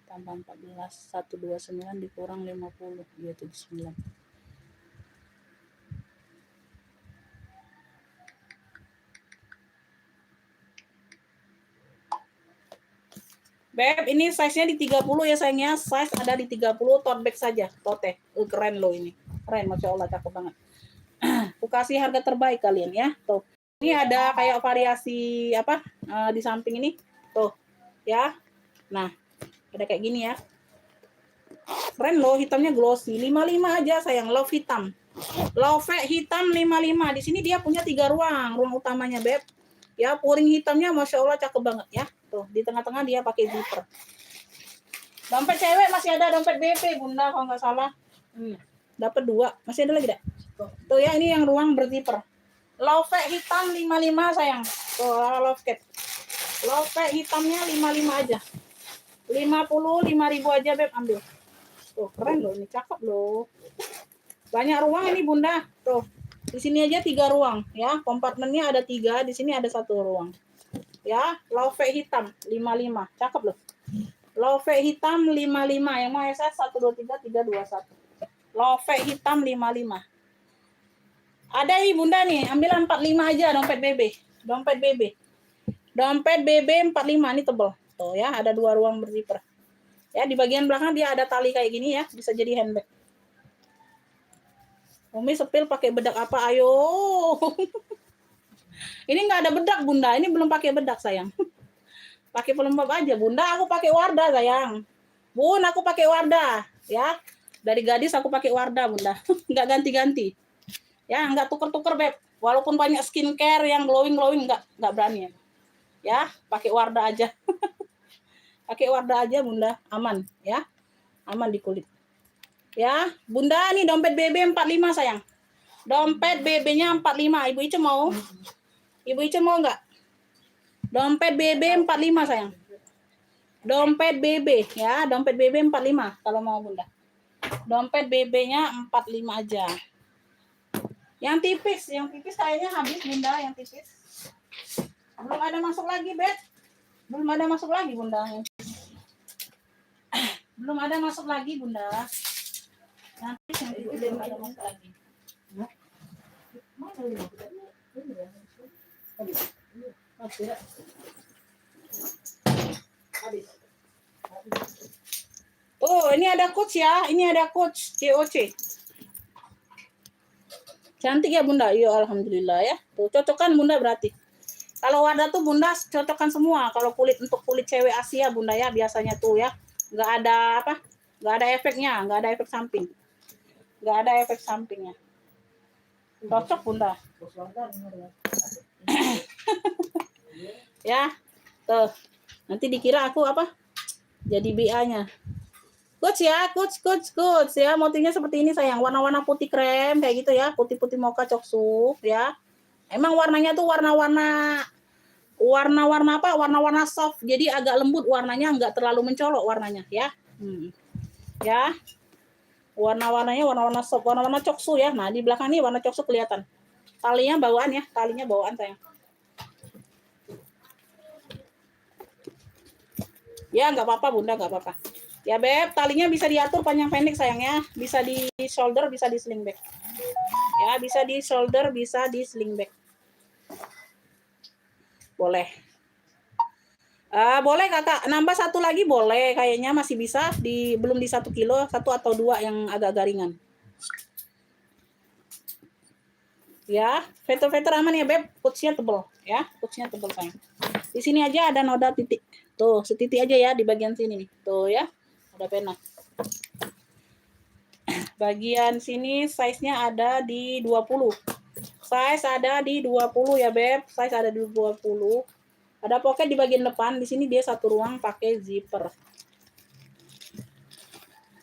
Tambah 14, 129 dikurang 50, ya 79. Beb, ini size-nya di 30 ya sayangnya. Size ada di 30, tote bag saja. Tote. Keren loh ini. Keren, Masya Allah, cakep banget. Aku kasih harga terbaik kalian ya. Tuh. Ini ada kayak variasi apa di samping ini. Tuh. Ya. Nah, ada kayak gini ya. Keren loh, hitamnya glossy. 55 aja sayang, love hitam. Love hitam 55. Di sini dia punya 3 ruang. Ruang utamanya, Beb. Ya, pouring hitamnya Masya Allah cakep banget ya. Tuh, di tengah-tengah dia pakai zipper. Dompet cewek masih ada, dompet BP Bunda kalau nggak salah. Dapat 2. Masih ada lagi enggak? Tuh ya, ini yang ruang berzipper. Love hitam 55 sayang. Tuh, love cat. Love hitamnya 55 aja. 55.000 aja Beb ambil. Tuh, keren loh, ini cakep loh. Banyak ruang ini Bunda. Tuh. Di sini aja 3 ruang ya. Kompartemennya ada 3, di sini ada 1 ruang. Ya, love hitam 55. Cakep loh. Love hitam 55. Yang mau SS 123 321. Love hitam 55. Ada nih Bunda nih, ambil 45 aja dompet BB. Dompet BB. Dompet BB 45 ini tebal. Tuh ya, ada 2 ruang berzipper. Ya, di bagian belakang dia ada tali kayak gini ya, bisa jadi handbag. Umi sepil pakai bedak apa? Ayo. Ini nggak ada bedak Bunda, ini belum pakai bedak sayang. Pakai pelembab aja Bunda, aku pakai Wardah sayang. Bun, aku pakai Wardah ya. Dari gadis aku pakai Wardah Bunda, nggak ganti-ganti. Ya, nggak tuker-tuker Beb. Walaupun banyak skincare yang glowing nggak berani ya. Ya, pakai Wardah aja. Pakai Wardah aja Bunda, aman ya. Aman di kulit. Ya, Bunda nih dompet BB 45 sayang. Dompet BB-nya 45. Ibu Ica mau? Ibu Ica mau enggak? Dompet BB 45 sayang. Dompet BB ya, dompet BB 45 kalau mau Bunda. Dompet BB-nya 45 aja. Yang tipis kayaknya habis Bunda yang tipis. Belum ada masuk lagi, Beb. Belum ada masuk lagi, Bunda. Belum ada masuk lagi, Bunda. Nanti belum ada masuk lagi. Mana lima kita ini? Ini ya. Habis. Oh, tidak. Habis. Oh, ini ada coach ya. Ini ada coach COC. Cantik ya, Bunda. Iya, alhamdulillah ya. Tuh, cocokkan Bunda berarti. Kalau warna tuh Bunda cocokkan semua. Kalau kulit untuk kulit cewek Asia Bunda ya biasanya tuh ya. Nggak ada apa? Nggak ada efeknya, nggak ada efek samping. Nggak ada efek sampingnya. Cocok Bunda. Bos Wardah dengar ya. Ya. Tuh. Nanti dikira aku apa? Jadi BA-nya. Coach ya, coach ya. Motifnya seperti ini sayang. Warna-warna putih krem kayak gitu ya. Putih-putih mocha coksup ya. Emang warnanya tuh warna-warna apa? Warna-warna soft. Jadi agak lembut warnanya, nggak terlalu mencolok warnanya ya. Ya. Warna-warnanya warna-warna soft, warna-warna coksu ya. Nah, di belakang ini warna coksu kelihatan. Talinya bawaan ya, talinya bawaan sayang. Ya, nggak apa-apa Bunda, nggak apa-apa. Ya, Beb, talinya bisa diatur panjang pendek sayang ya. Bisa di shoulder, bisa di sling back. Ya, bisa di shoulder, bisa di sling back. Boleh. Boleh Kakak, nambah satu lagi boleh. Kayaknya masih bisa, belum di 1 kilo, 1 atau 2 yang agak garingan. Ya, veter-veter aman ya Beb, kutsnya tebal ya, kutsnya tebal sayang. Di sini aja ada noda titik. Tuh, setitik aja ya di bagian sini nih. Tuh ya, ada pena. Bagian sini size-nya ada di 20. Size ada di 20 ya Beb, size ada di 20. Ada pocket di bagian depan, di sini dia satu ruang pakai zipper.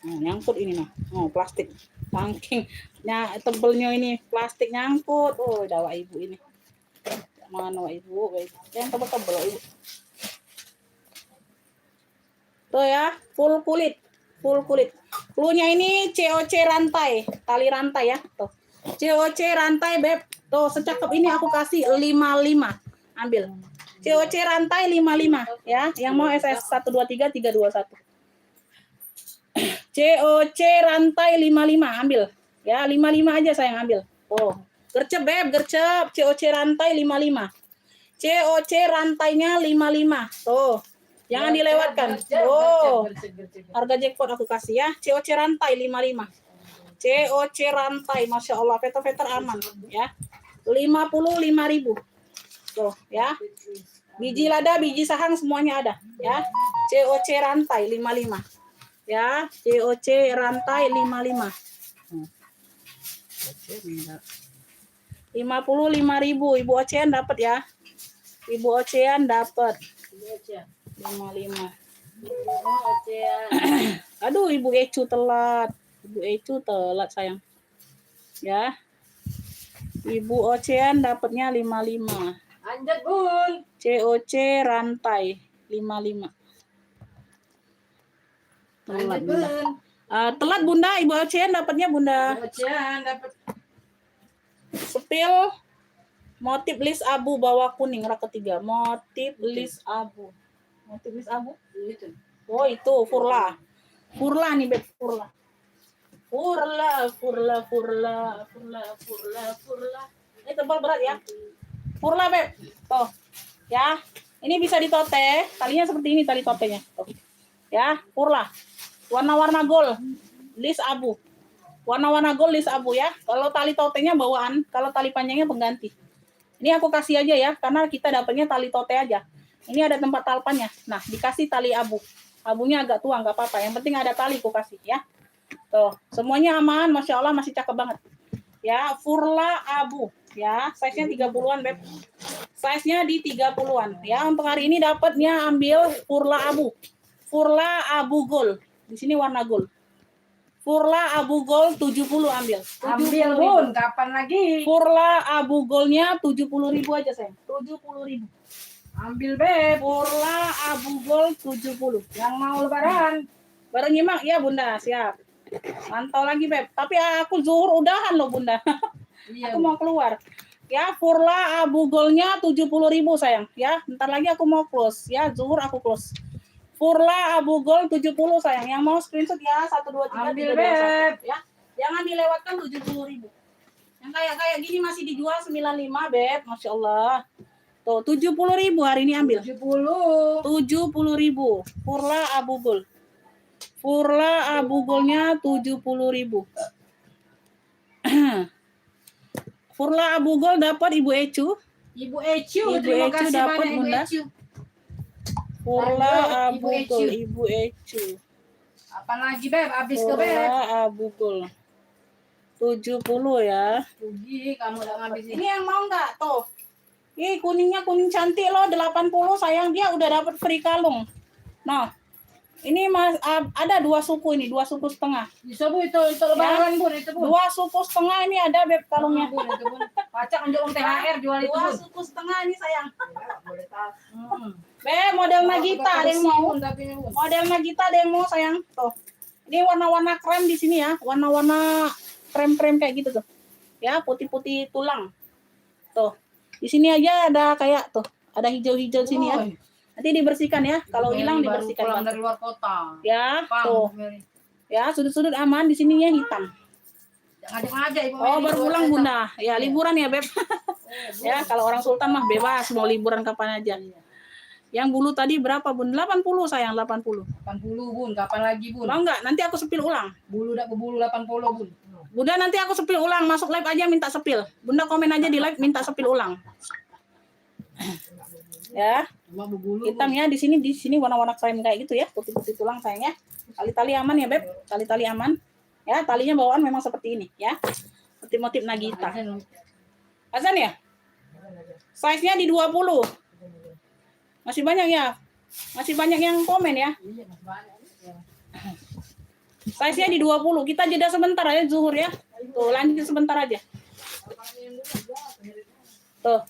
Nyangkut ini mah. Oh, plastik. Saking tebelnya ini plastik nyangkut. Oh, dawa ibu ini. Mana ibu? Yang tebel-tebel ibu. Tuh ya, full kulit. Cluenya ini COC rantai, tali rantai ya. Tuh. COC rantai Beb. Tuh, secakep ini aku kasih 55. Ambil. COC rantai 55 ya. Yang mau SS 123 321. COC rantai 55 ambil. Ya, 55 aja sayang ambil. Oh, gercep Beb, gercep. COC rantai 55. COC rantainya 55. Tuh. Jangan dilewatkan. Oh. Harga jackpot aku kasih ya. COC rantai 55. COC rantai, Masya Allah. Veter-veter aman ya. 55.000. Tuh ya. Biji lada, biji sahang semuanya ada ya. COC rantai 55. Ya, COC rantai 55. 55.000 Ibu Ocean dapat ya. Ibu Ocean dapat. 55. Aduh, Ibu Ecu telat. Ibu Ecu telat sayang. Ya. Ibu Ocean dapatnya 55. Anjat Bun. COC rantai 55. Telat Bunda. Telat Bunda, Ibu Ocean dapatnya Bunda. Ocean dapat. Sepil motif list abu bawah kuning rak ketiga. Motif list abu. Motif list abu? Itu. Oh, itu Furla. Furla nih Beb, Furla. Ini tebal berat ya. Furla Beb. Tuh. Ya. Ini bisa ditote. Talinya seperti ini tali totenya. Tuh. Ya, Furla. Warna-warna gold. List abu. Warna-warna gold list abu ya. Kalau tali totenya bawaan, kalau tali panjangnya pengganti. Ini aku kasih aja ya, karena kita dapatnya tali tote aja. Ini ada tempat talpannya. Nah, dikasih tali abu. Abunya agak tua, nggak apa-apa. Yang penting ada tali aku kasih ya. Tuh, semuanya aman, Masya Allah masih cakep banget. Ya, Furla abu. Ya, size-nya 30-an, Beb. Size-nya di 30-an. Ya, untuk hari ini dapatnya ambil Furla abu. Furla abu gold. Di sini warna gold. Furla abu gold 70 ambil. Ambil Bun, kapan lagi? Furla abu goldnya 70.000 aja sayang. 70.000. Ambil Beb. Furla abu gold 70. Yang mau lebaran. Baru nyimak ya Bunda, siap. Mantau lagi Beb. Tapi aku zuhur udahan loh Bunda. Iya. Aku mau keluar. Ya, Furla Abu Golnya 70.000 sayang. Ya, bentar lagi aku mau close. Ya, Zuhur aku close. Furla Abu Gol 70 sayang. Yang mau screenshot ya 1 2 3 Ambil 3 2 Beb. 1 ya. Jangan dilewatkan 70.000. Yang kayak gini masih dijual 95 Beb. Masya Allah. Tuh 70.000 hari ini ambil. 70.000. Furla Abu Gol. Furla Abu Golnya 70.000. Furla Abu Gol dapat Ibu Ecu. Ibu Ecu, Ibu terima Ecu kasih dapat, banyak Ibu Bunda. Ecu. Furla Lanjut, Abu Ibu Ecu. Gol, Ibu Ecu. Apa lagi Beb? Habis ke Beb. Furla Abu Gol. 70 ya. Rugi kamu udah ngabisin. Ini yang mau nggak tuh? Ih, kuningnya kuning cantik loh, 80 sayang, dia udah dapat free kalung. Nah, ini Mas ada 2 suku ini, 2 suku setengah. Bisa Bu itu lebaran Bun, itu Bun. 2 suku setengah ini ada Beb kalungnya. Bun, itu Bun. Pacak untuk THR jual itu 2 Bun. suku setengah ini sayang. Ya, boleh tahu. Beb, model Nagita ada yang mau. Model Nagita ada yang mau sayang. Tuh. Ini warna-warna krem di sini ya, warna-warna krem-krem kayak gitu tuh. Ya, putih-putih tulang. Tuh. Di sini aja ada kayak tuh, ada hijau-hijau sini ya. Nanti dibersihkan ya. Kalau hilang dibersihkan. Pulang dari luar kota. Ya, Pang, tuh. Mary. Ya, sudut-sudut aman, di sininya hitam. Ngajak-ngajak Ibu Oh, Mary. baru pulang Bunda. Ya, liburan ya, Beb. Ya, kalau orang Sultan mah bebas mau liburan kapan aja. Yang bulu tadi berapa, Bun? 80 sayang, 80. 80 Bun, kapan lagi Bun? Mau enggak? Nanti aku sepil ulang. Bulu udah bebulu 80 Bun. Bunda nanti aku sepil ulang, masuk live aja minta sepil. Bunda komen aja di live minta sepil ulang. Ya, Cuma bebulu. hitam ya di sini warna-warna krem kayak gitu ya, putih-putih tulang sayang ya. Tali-tali aman ya, Beb. Tali-tali aman. Ya, talinya bawaan memang seperti ini ya. Motif-motif Nagita. Hasan ya? Size-nya di 20. Masih banyak ya? Masih banyak yang komen ya? Iya, masih banyak. Size-nya di 20. Kita jeda sebentar aja Zuhur ya. Tuh, lanjut sebentar aja. Tuh,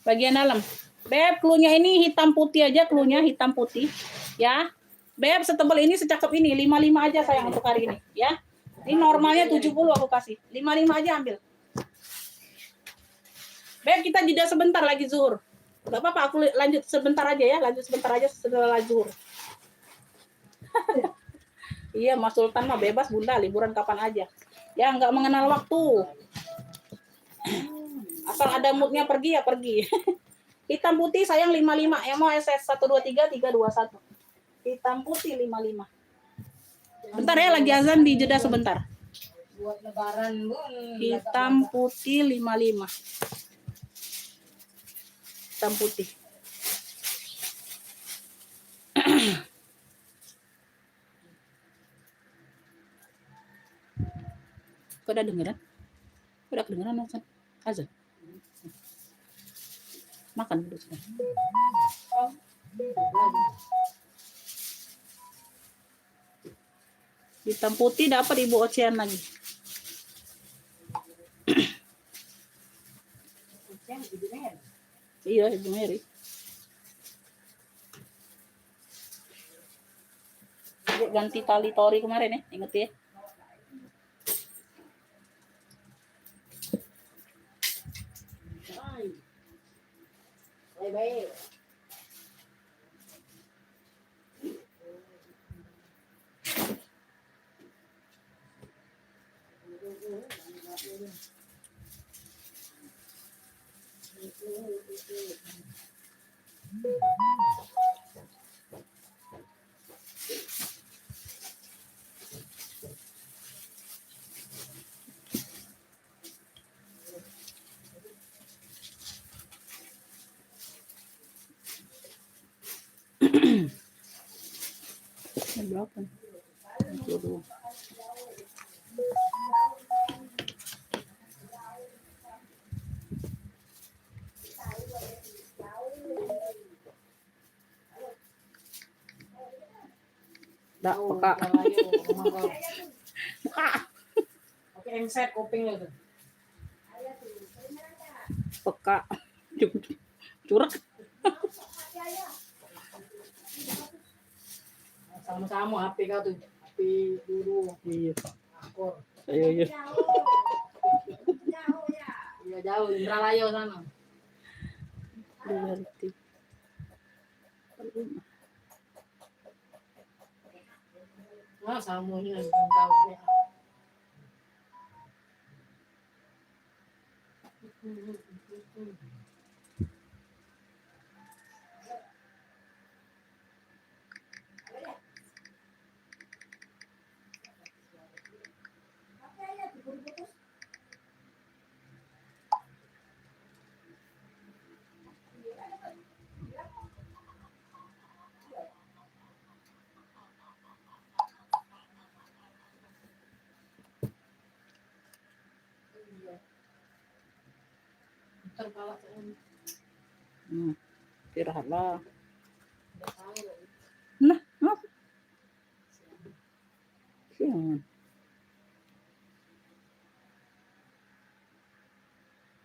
bagian dalam. Beb, klunya ini hitam putih aja, klunya hitam putih. Ya. Beb, setebal ini secakep ini. 55 aja sayang untuk hari ini. Ya. Ini normalnya 70 aku kasih. 55 aja ambil. Beb, kita jeda sebentar lagi Zuhur. Gak apa-apa, aku lanjut sebentar aja ya. Lanjut sebentar aja setelah Zuhur. Iya, Mas Sultan mah bebas Bunda, liburan kapan aja. Ya, nggak mengenal waktu. Asal ada moodnya pergi ya pergi. Hitam putih sayang 55. Yang mau SS 123 321. Hitam putih 55. Bentar ya, lagi azan di jeda sebentar. Buat lebaran Bun. Hitam putih 55. Hitam putih. Kau udah dengeran? Udah kedengeran azan? Makan dulu sekarang. Hitam putih dapat Ibu Ocean lagi. Iya, Ibu Mary. Ganti tali tori kemarin ya, inget ya. Baik-baik. Berapa? 22. Dak, peka. Buka. Oke, emset kuping itu. Peka. Curek. Sama-sama HP kau tuh. HP dulu. Iya. Akor. Iya. Iya, Jauh Indralaya sana. Berarti. Nah, samunya tahu ya. Terpala Istirahatlah. udah tahu. Nah, apa? Siang.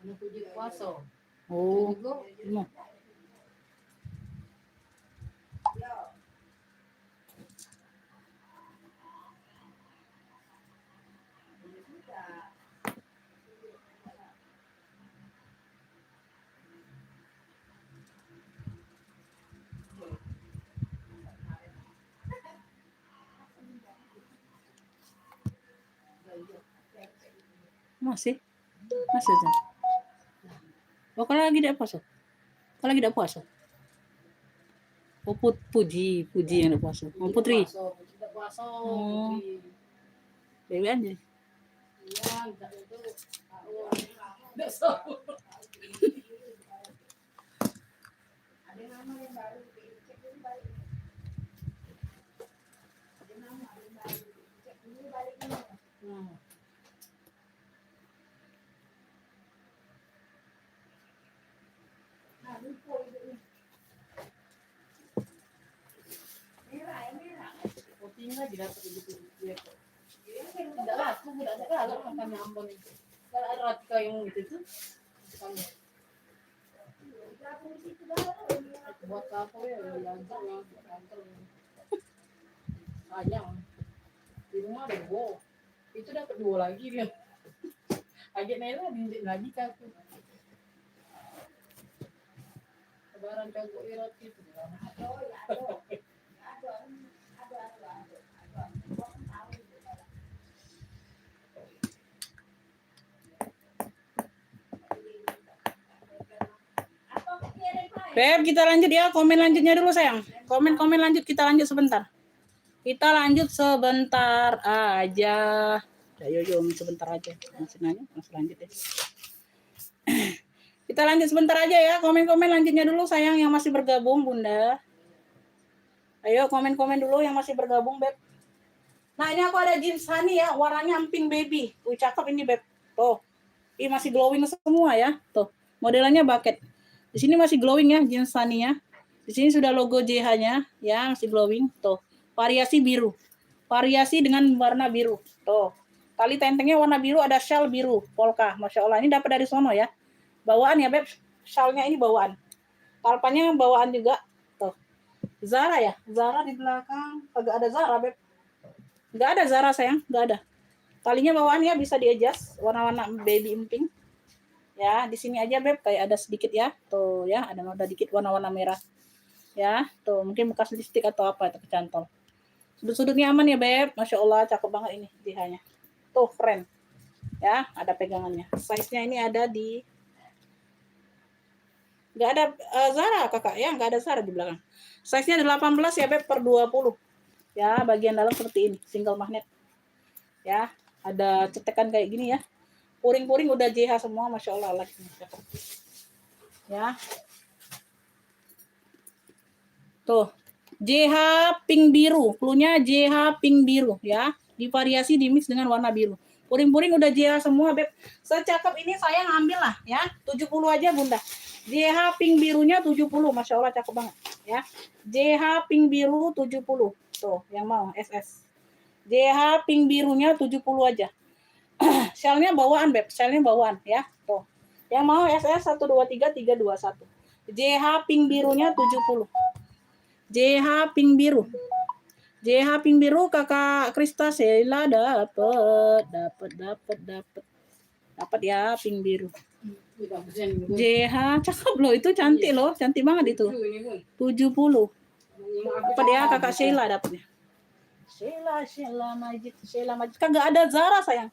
Anak puji puasa. Oh, Juga nah. Masih Jan. Oh, kalau lagi tidak puasa. Kalau lagi tidak puasa. Oh, puji yang tidak puasa. Oh, Putri. Tidak puasa. Oh. Putri. Dewi aja. Iya, itu tidak tahu. Ada nama yang baru, cek dulu balik. Ada nama yang baru, cek dulu baliknya. Nah, lupa itu nih. Merah. Putihnya lagi dapat gitu. Tidak lah, aku tidak ada kalau makan Ambon itu. Kalau ada Ratika yang gitu tuh, misalnya buat apa ya? Diantar lah, diantar. Sayang, di rumah ada 2. Itu dapat 2 lagi dia. Agak Nela dinjek lagi ke aku. Lebaran jago irat itu. Beb, kita lanjut ya. Komen lanjutnya dulu sayang. Komen lanjut, kita lanjut sebentar. Kita lanjut sebentar aja. Ayo, sebentar aja. Masih nanya, masih lanjut ya. Kita lanjut sebentar aja ya. Komen lanjutnya dulu sayang yang masih bergabung, Bunda. Ayo komen dulu yang masih bergabung, Beb. Nah, ini aku ada jeans honey ya, warnanya amping baby. Cakep ini, Beb. Tuh. Ini masih glowing semua ya. Tuh. Modelannya bucket. Di sini masih glowing ya jeans honey-nya. Di sini sudah logo JH-nya ya, masih glowing. Tuh. Variasi biru. Variasi dengan warna biru. Tuh. Tali tentengnya warna biru, ada shawl biru, polka. Masya Allah, ini dapat dari sono ya. Bawaan ya, Beb. Shawlnya ini bawaan. Kalpannya bawaan juga. Tuh. Zara ya. Zara di belakang. Agak ada Zara, Beb. Nggak ada Zara sayang, nggak ada. Talinya bawaan ya, bisa di-adjust warna-warna baby emping. Ya, di sini aja Beb, kayak ada sedikit ya. Tuh ya, ada noda dikit warna-warna merah. Ya, tuh mungkin bekas lipstik atau apa itu kecantol. Sudut-sudutnya aman ya Beb. Masya Allah, cakep banget ini JH-nya. Tuh, keren. Ya, ada pegangannya. Size-nya ini ada di nggak ada Zara kakak ya, nggak ada Zara di belakang. Size-nya 18 ya Beb per 20. Ya, bagian dalam seperti ini, single magnet. Ya, ada cetekan kayak gini ya. Puring-puring udah JH semua, Masya Allah. Ya. Tuh, JH pink biru. Cluenya JH pink biru ya. Divariasi di mix dengan warna biru. Puring-puring udah JH semua, Beb. Secakep ini saya ngambil lah ya. 70 aja, Bunda. JH pink birunya 70. Masya Allah, cakep banget ya. JH pink biru 70. Tuh, yang mau SS. JH pink birunya 70 aja. Shellnya bawaan, Beb. Shellnya bawaan ya. Tuh. Yang mau SS 123 321. JH pink birunya 70. JH pink biru. JH pink biru Kakak Krista Sheila dapat ya pink biru. bagusnya ini, Bun. JH cakep loh, itu cantik loh, cantik banget itu. Ini, Bun. 70. Ini Dapat ya kakak Sheila dapatnya. Sheila Majid. Kagak ada Zara sayang.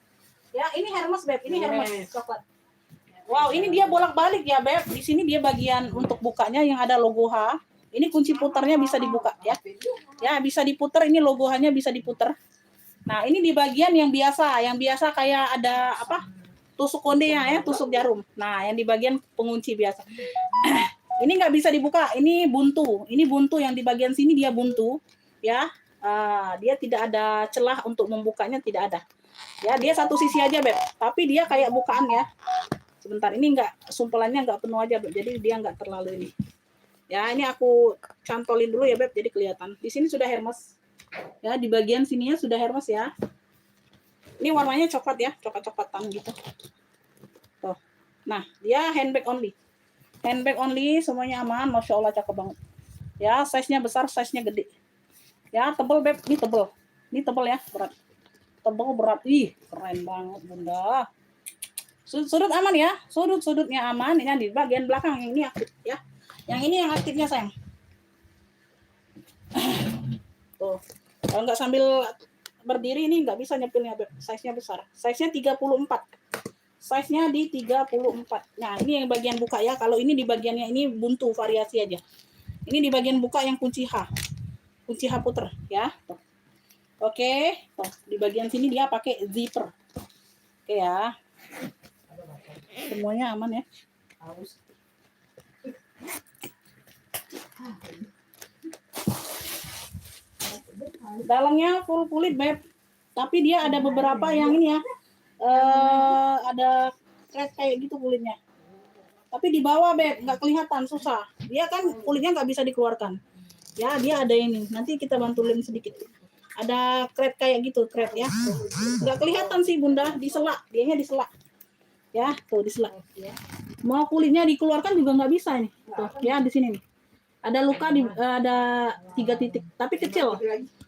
Ya, ini Hermes Beb, ini Hermes coklat. Wow, ini dia bolak-balik ya Beb. Di sini dia bagian untuk bukanya yang ada logo H. Ini kunci putarnya bisa dibuka ya. Ya, bisa diputar, ini logo H-nya bisa diputar. Nah, ini di bagian yang biasa kayak ada apa? Tusuk konde ya, tusuk jarum. Nah, yang di bagian pengunci biasa. Ini nggak bisa dibuka, ini buntu. Ini buntu yang di bagian sini dia buntu, ya. Dia tidak ada celah untuk membukanya, tidak ada. Ya, dia satu sisi aja, Beb. Tapi dia kayak bukaan ya. Sebentar, ini nggak, sumpelannya nggak penuh aja, Beb. Jadi dia nggak terlalu ini. Ya, ini aku cantolin dulu ya, Beb. Jadi kelihatan. Di sini sudah Hermes. Ya, di bagian sininya sudah Hermes ya. Ini warnanya coklat ya, coklat-coklatan gitu. Tuh. Nah, dia handbag only. Handbag only, semuanya aman. Masya Allah, cakep banget. Ya, size-nya besar, size-nya gede. Ya, tebel, Beb. Ini tebel. Ini tebel ya, berat. Tebel, berat. Ih, keren banget, Bunda. Sudut aman ya. Sudut-sudutnya aman. Ini di bagian belakang. Yang ini aktif ya. Yang ini yang aktifnya, sayang. Tuh. Kalau nggak sambil berdiri ini nggak bisa nyepilnya, Beb. Size-nya besar. Size-nya 34. Size-nya di 34. Nah, ini yang bagian buka ya. Kalau ini di bagiannya ini buntu, variasi aja. Ini di bagian buka yang kunci H. Kunci H puter ya. Tuh. Oke. Tuh, di bagian sini dia pakai zipper. Oke ya. Semuanya aman ya. Dalamnya full kulit, Beb. Tapi dia ada beberapa yang ini ya. Ada thread kayak gitu kulitnya. Tapi di bawah, Beb, nggak kelihatan, susah. Dia kan kulitnya nggak bisa dikeluarkan. Ya, dia ada ini. Nanti kita bantuin sedikit. Ada thread kayak gitu, thread ya. Nggak kelihatan sih, Bunda. Disela, dianya disela. Ya, tuh disela. Mau kulitnya dikeluarkan juga nggak bisa nih. Tuh, ya di sini nih. Ada luka di ada 3 titik, tapi kecil.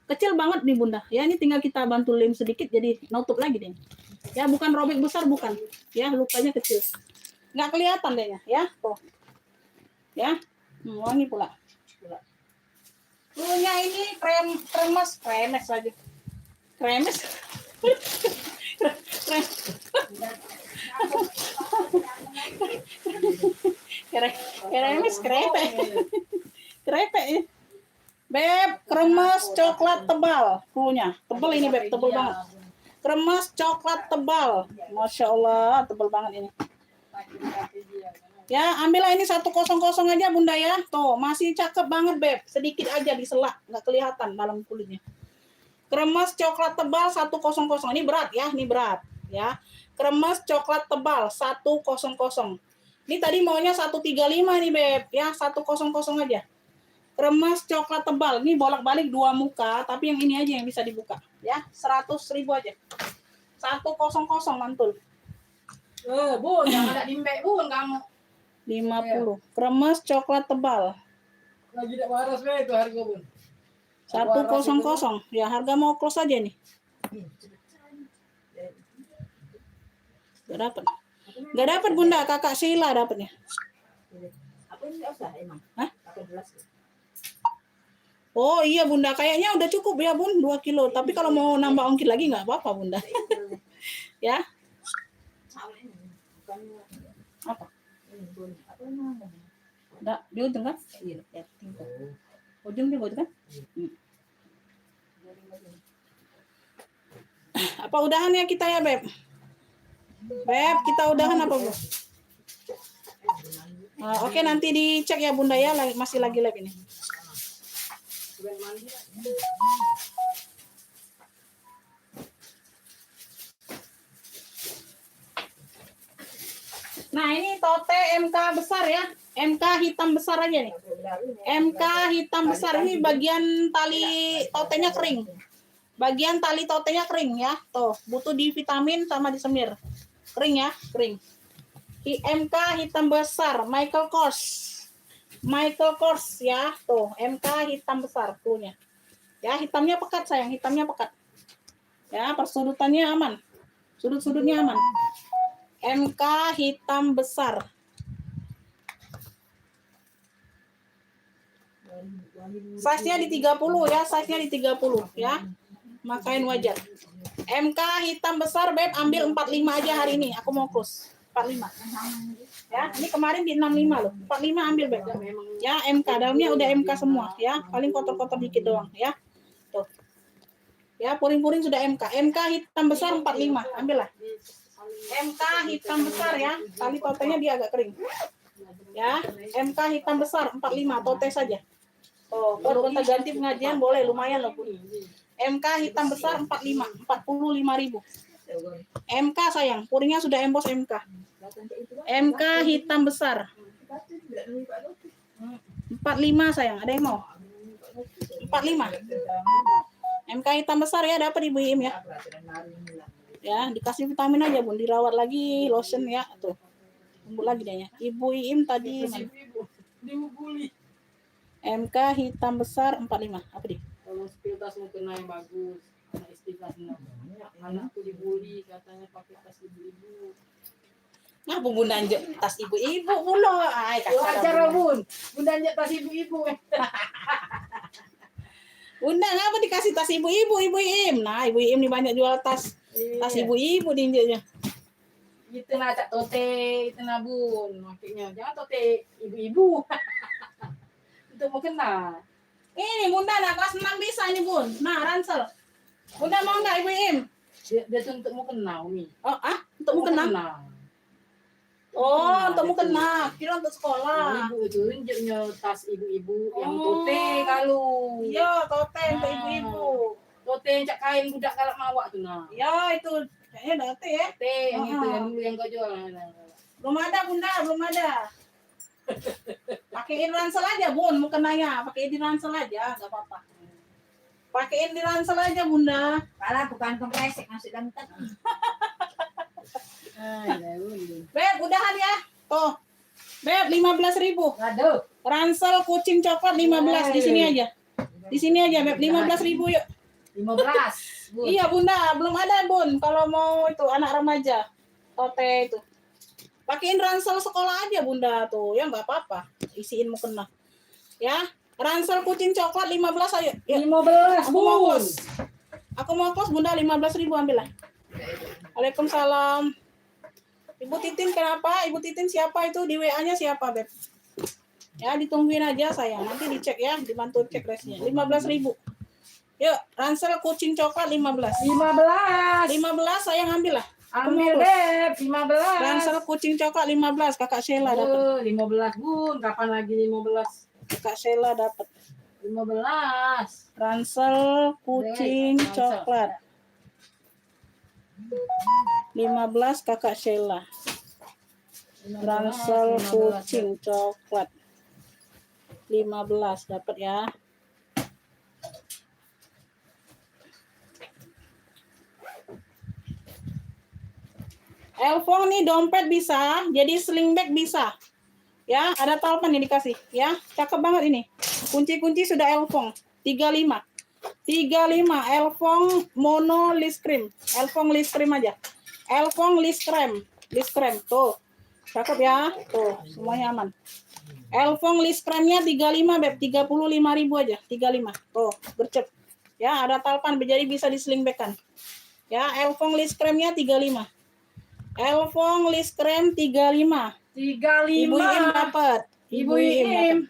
Kecil banget nih, Bunda. Ya, ini tinggal kita bantu lem sedikit jadi nutup lagi deh. Ya, bukan robek besar, bukan. Ya, lukanya kecil. Nggak kelihatan deh ya. Tuh. Ya. Wangi pula. Punya ini kremes aja. Kremes. Kremes krepe. Krepe ya. Beb, kremes coklat tebal. Punya. Tebal ini, Beb, tebal banget. Kremes coklat tebal. Masya Allah, tebal banget ini. Ya, ambillah ini 100 aja, Bunda ya. Tuh, masih cakep banget, Beb. Sedikit aja diselak, nggak kelihatan dalam kulitnya. Kremes coklat tebal 100. Ini berat ya, ini berat ya. Kremes coklat tebal 100. Ini tadi maunya 135 nih, Beb. Ya, 100 aja. Kremes coklat tebal. Ini bolak-balik 2 muka, tapi yang ini aja yang bisa dibuka. Ya, 100.000 aja. 100 mantul. Bun, yang ada di mbak, Bun, kamu. 50. Kremes coklat tebal. Lagi tidak waras itu harga, Bun. 100. Ya, harga mau close aja nih. Gak dapat, Bunda. Kakak Sheila dapatnya. Apa ini nggak usah emang? Hah? 18. Oh iya, Bunda, kayaknya udah cukup ya, Bun, 2 kilo. Tapi kalau mau nambah ongkir lagi nggak apa-apa, Bunda. Ya. Apa? Apa namanya? Enggak, di ujung kan? Iya, ya, tinggal. Ujung juga kan? Apa udahan ya kita ya, Beb? Beb, kita udahan apa, Bu? Oke, nanti dicek ya, Bunda ya, masih lagi live ini. Nah, ini tote MK besar ya. MK hitam besar aja nih. MK hitam besar ini bagian tali totenya kering. Bagian tali totenya kering ya. Tuh, butuh di vitamin sama disemir. Kering ya, kering. MK hitam besar, Michael Kors ya. Tuh, MK hitam besar punya. Ya, hitamnya pekat sayang, hitamnya pekat. Ya, persudutannya aman. Sudut-sudutnya aman. MK hitam besar. Size-nya di 30 ya, size-nya di 30 ya. Makain wajar. MK hitam besar Beb, ambil 45 aja hari ini. Aku mau close 45. Ya, ini kemarin di 65 loh. 45 ambil Beb. Ya, MK dalamnya udah MK semua ya. Paling kotor-kotor dikit doang ya. Tuh. Ya, puring-puring sudah MK. MK hitam besar 45. Ambil lah. MK hitam besar ya. Tali totenya dia agak kering. Ya, MK hitam besar 45, tote saja. Oh, kalau kita ganti pengajian boleh, lumayan loh Bu. MK hitam besar 45, 45.000. MK sayang, puringnya sudah embos MK. MK hitam besar 45 sayang, ada yang mau? 45. MK hitam besar ya, dapat Ibu Im ya. Ya, dikasih vitamin aja Bun, dirawat lagi, lotion ya, tuh. Tunggu lagi deh ya. Ibu Im tadi MK hitam besar 45. Apa dia? Kalau sepiltas mau kena yang bagus, anak istiqlas anakku dibully katanya pakai tas ibu-ibu. Nah, Bunda anjek tas ibu-ibu pula. Ai, Wajar Bun, Bunda anjek tas ibu-ibu. Bunda ngapa dikasih tas ibu-ibu, Ibu Im? Nah, Ibu Im nih banyak jual tas ibu-ibu diinjeknya. Itu nak cak tote, itu nak Bun, makanya jangan tote ibu-ibu. Itu mau kena. Ini Bunda nak kelas 6 bisa ini Bun. Nah, ransel. Bunda mau enggak Ibu Im? Dia tuh untuk mau kena Umi. Oh, untuk mau kena? Oh, untuk mau kena. Kira untuk sekolah. Ibu itu tunjuknya tas ibu-ibu yang tote kalau. Iya, tote untuk ibu-ibu. Tote yang cak kain budak galak mawak tuh nah. Ya, itu kayaknya date ya. Tote yang itu yang dulu yang kau jual. Belum ada Bunda, belum ada. Pakaiin ransel aja Bun, mau kenanya. Pakaiin ransel aja, enggak apa-apa. Pakaiin ransel aja Bunda. Kalau bukan kompresek masih ganteng. Beb, udahan ya. Tuh. Beb, 15.000. Aduh. Ransel kucing coklat 15 di sini aja. Di sini aja Beb, 15.000 yuk. 15. Bun. Iya Bunda, belum ada Bun. Kalau mau itu anak remaja. Tote itu. Pakein ransel sekolah aja Bunda tuh. Ya enggak apa-apa. Isiin mau kena. Ya. Ransel kucing coklat 15 ayo. Yuk. 15. Aku mau kos. Aku mau kos Bunda 15.000 ambil lah. Waalaikumsalam. Ibu Titin kenapa? Ibu Titin siapa itu? Di WA-nya siapa, Beb? Ya, ditungguin aja sayang. Nanti dicek ya, dibantu cek resnya. 15.000. Yuk, ransel kucing coklat 15. 15. 15 sayang ambil lah. Ambil Beb, 15. Ransel kucing coklat 15, Kakak Sheila dapat. 15 Bun, kapan lagi 15? Kakak Sheila dapat. 15. Ransel kucing coklat 15 Kakak Sheila. Ransel kucing coklat 15 dapat ya. Elfong nih dompet bisa, jadi sling bag bisa. Ya, ada talpan nih dikasih ya. Cakep banget ini. Kunci-kunci sudah Elfong 35. 35 Elfong mono list cream. Elfong list cream aja. Elfong list cream. List cream tuh. Cakep ya. Tuh, semuanya aman. Elfong list creamnya 35 Beb, 35.000 aja. 35. Tuh, gercep. Ya, ada talpan jadi bisa diselingbekan. Ya, Elfong list creamnya 35. Elfong list cream 35. 35. Ibu Im dapat. Ibu Im.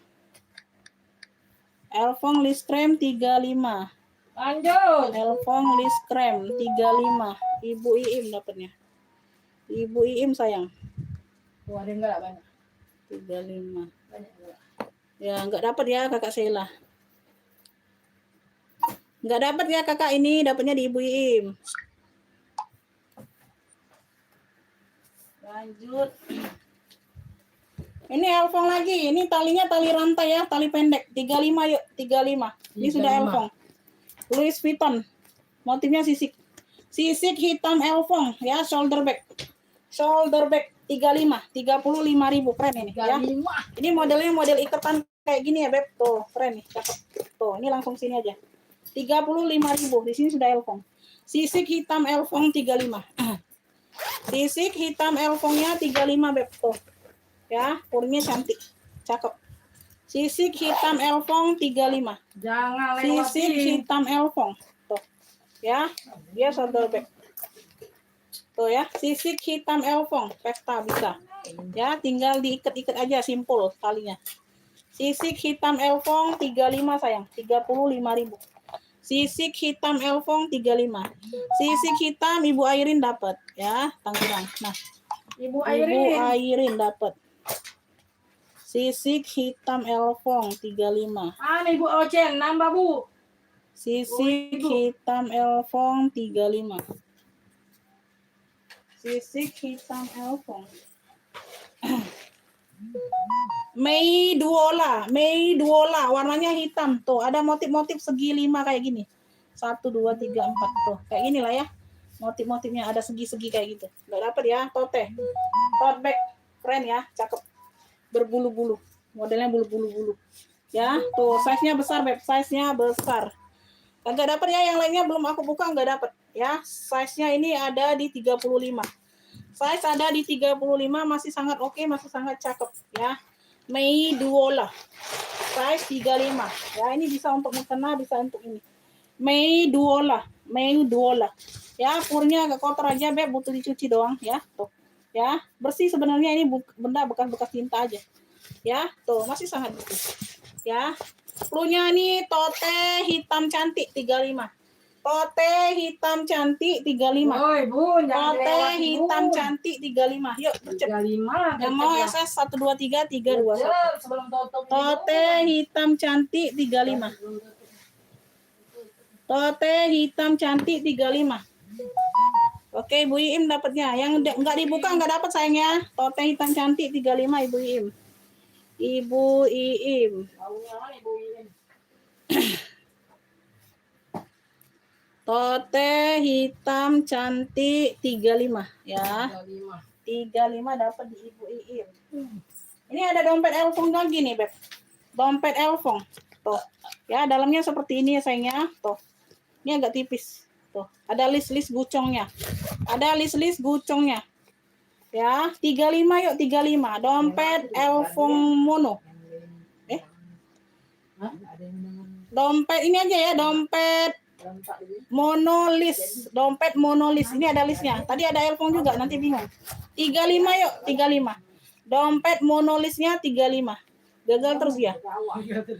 Elfong list cream 35. Lanjut. Elfong list cream 35. Ibu Im dapatnya. Ibu Im sayang. Oh, ada enggak banyak? 35. Banyak enggak? Ya, enggak dapat ya Kakak Sheila. Enggak dapat ya Kakak ini, dapatnya di Ibu Im. Lanjut. Ini Elfong lagi. Ini talinya tali rantai ya, tali pendek. 35 yuk, 35. Ini sudah 35. Elfong. Louis Vuitton. Motifnya sisik. Sisik hitam Elfong ya, shoulder bag. Shoulder bag 35, 35.000 keren ini ya. 35. Ini modelnya model ikatan kayak gini ya, Beb. Tuh, keren nih, cakep. Tuh, ini langsung sini aja. 35.000. Di sini sudah Elfong. Sisik hitam Elfong 35. Sisik hitam Elfongnya 35 Beb tuh. Ya, puringnya cantik. Cakep. Sisik hitam elfong 35. Jangan Sisik lewatin. hitam elfong. Tuh. Ya, dia sandal bag. Tuh ya, sisik hitam elfong, pesta bisa. Ya, tinggal diikat-ikat aja simpul talinya. Sisik hitam elfong 35 sayang, 35.000. Sisik hitam elfong 35. Sisik hitam Ibu Airin dapat ya, tanggungan. Nah, Ibu Ibu Airin. Airin dapat. Sisik hitam elfong 35. Ibu Ocen nambah Bu. Sisik Ibu. hitam elfong 35. Sisik hitam elfong. Mei Duola, warnanya hitam. Tuh, ada motif-motif segi 5 kayak gini. 1 2 3 4 tuh. Kayak gini lah ya. Motif-motifnya ada segi-segi kayak gitu. Nggak dapat ya, tote. Tote bag. Keren ya, cakep. Berbulu-bulu. Modelnya bulu-bulu. Ya, tuh size-nya besar, Beb. Size-nya besar. Enggak dapat ya, yang lainnya belum aku buka, enggak dapat. Ya, size-nya ini ada di 35. Size ada di 35, masih sangat oke, masih sangat cakep ya. Mei Duola. Size 35. Ya, ini bisa untuk mukena, bisa untuk ini. Mei Duola. Ya, purnya agak kotor aja, Beb, butuh dicuci doang ya. Tuh. Ya, bersih sebenarnya, ini benda bekas-bekas tinta aja. Ya, tuh masih sangat bersih. Ya. Plunya nih tote hitam cantik 35. Tote hitam cantik 35. Woi, Bun, jangan Tote lewatin, hitam Bun. cantik 35. Yuk, bercep. 35. Yang mau SS 1 2 3 3 2 1. Sebelum tutup. Tote hitam cantik 35. Tote hitam cantik 35. Oke, Ibu Iim dapatnya. Yang enggak dibuka enggak dapat sayangnya. Tote hitam cantik 35 Ibu Iim. Ibu Iim. Tote hitam cantik 35 ya. 35 dapat di Ibu Iim. Ini ada dompet elfong lagi nih, Beb. Dompet elfong. Tuh. Ya, dalamnya seperti ini ya sayangnya. Tuh. Ini agak tipis. Tuh, ada list-list gucongnya. Ada list-list gucongnya. Ya, 35 yuk 35. Dompet elfong mono. Dompet ini aja ya, dompet monolis. Dompet monolis. Ini ada listnya. Tadi ada elfong juga, nanti bingung. 35 yuk, 35. Dompet monolisnya 35. Gagal terus ya.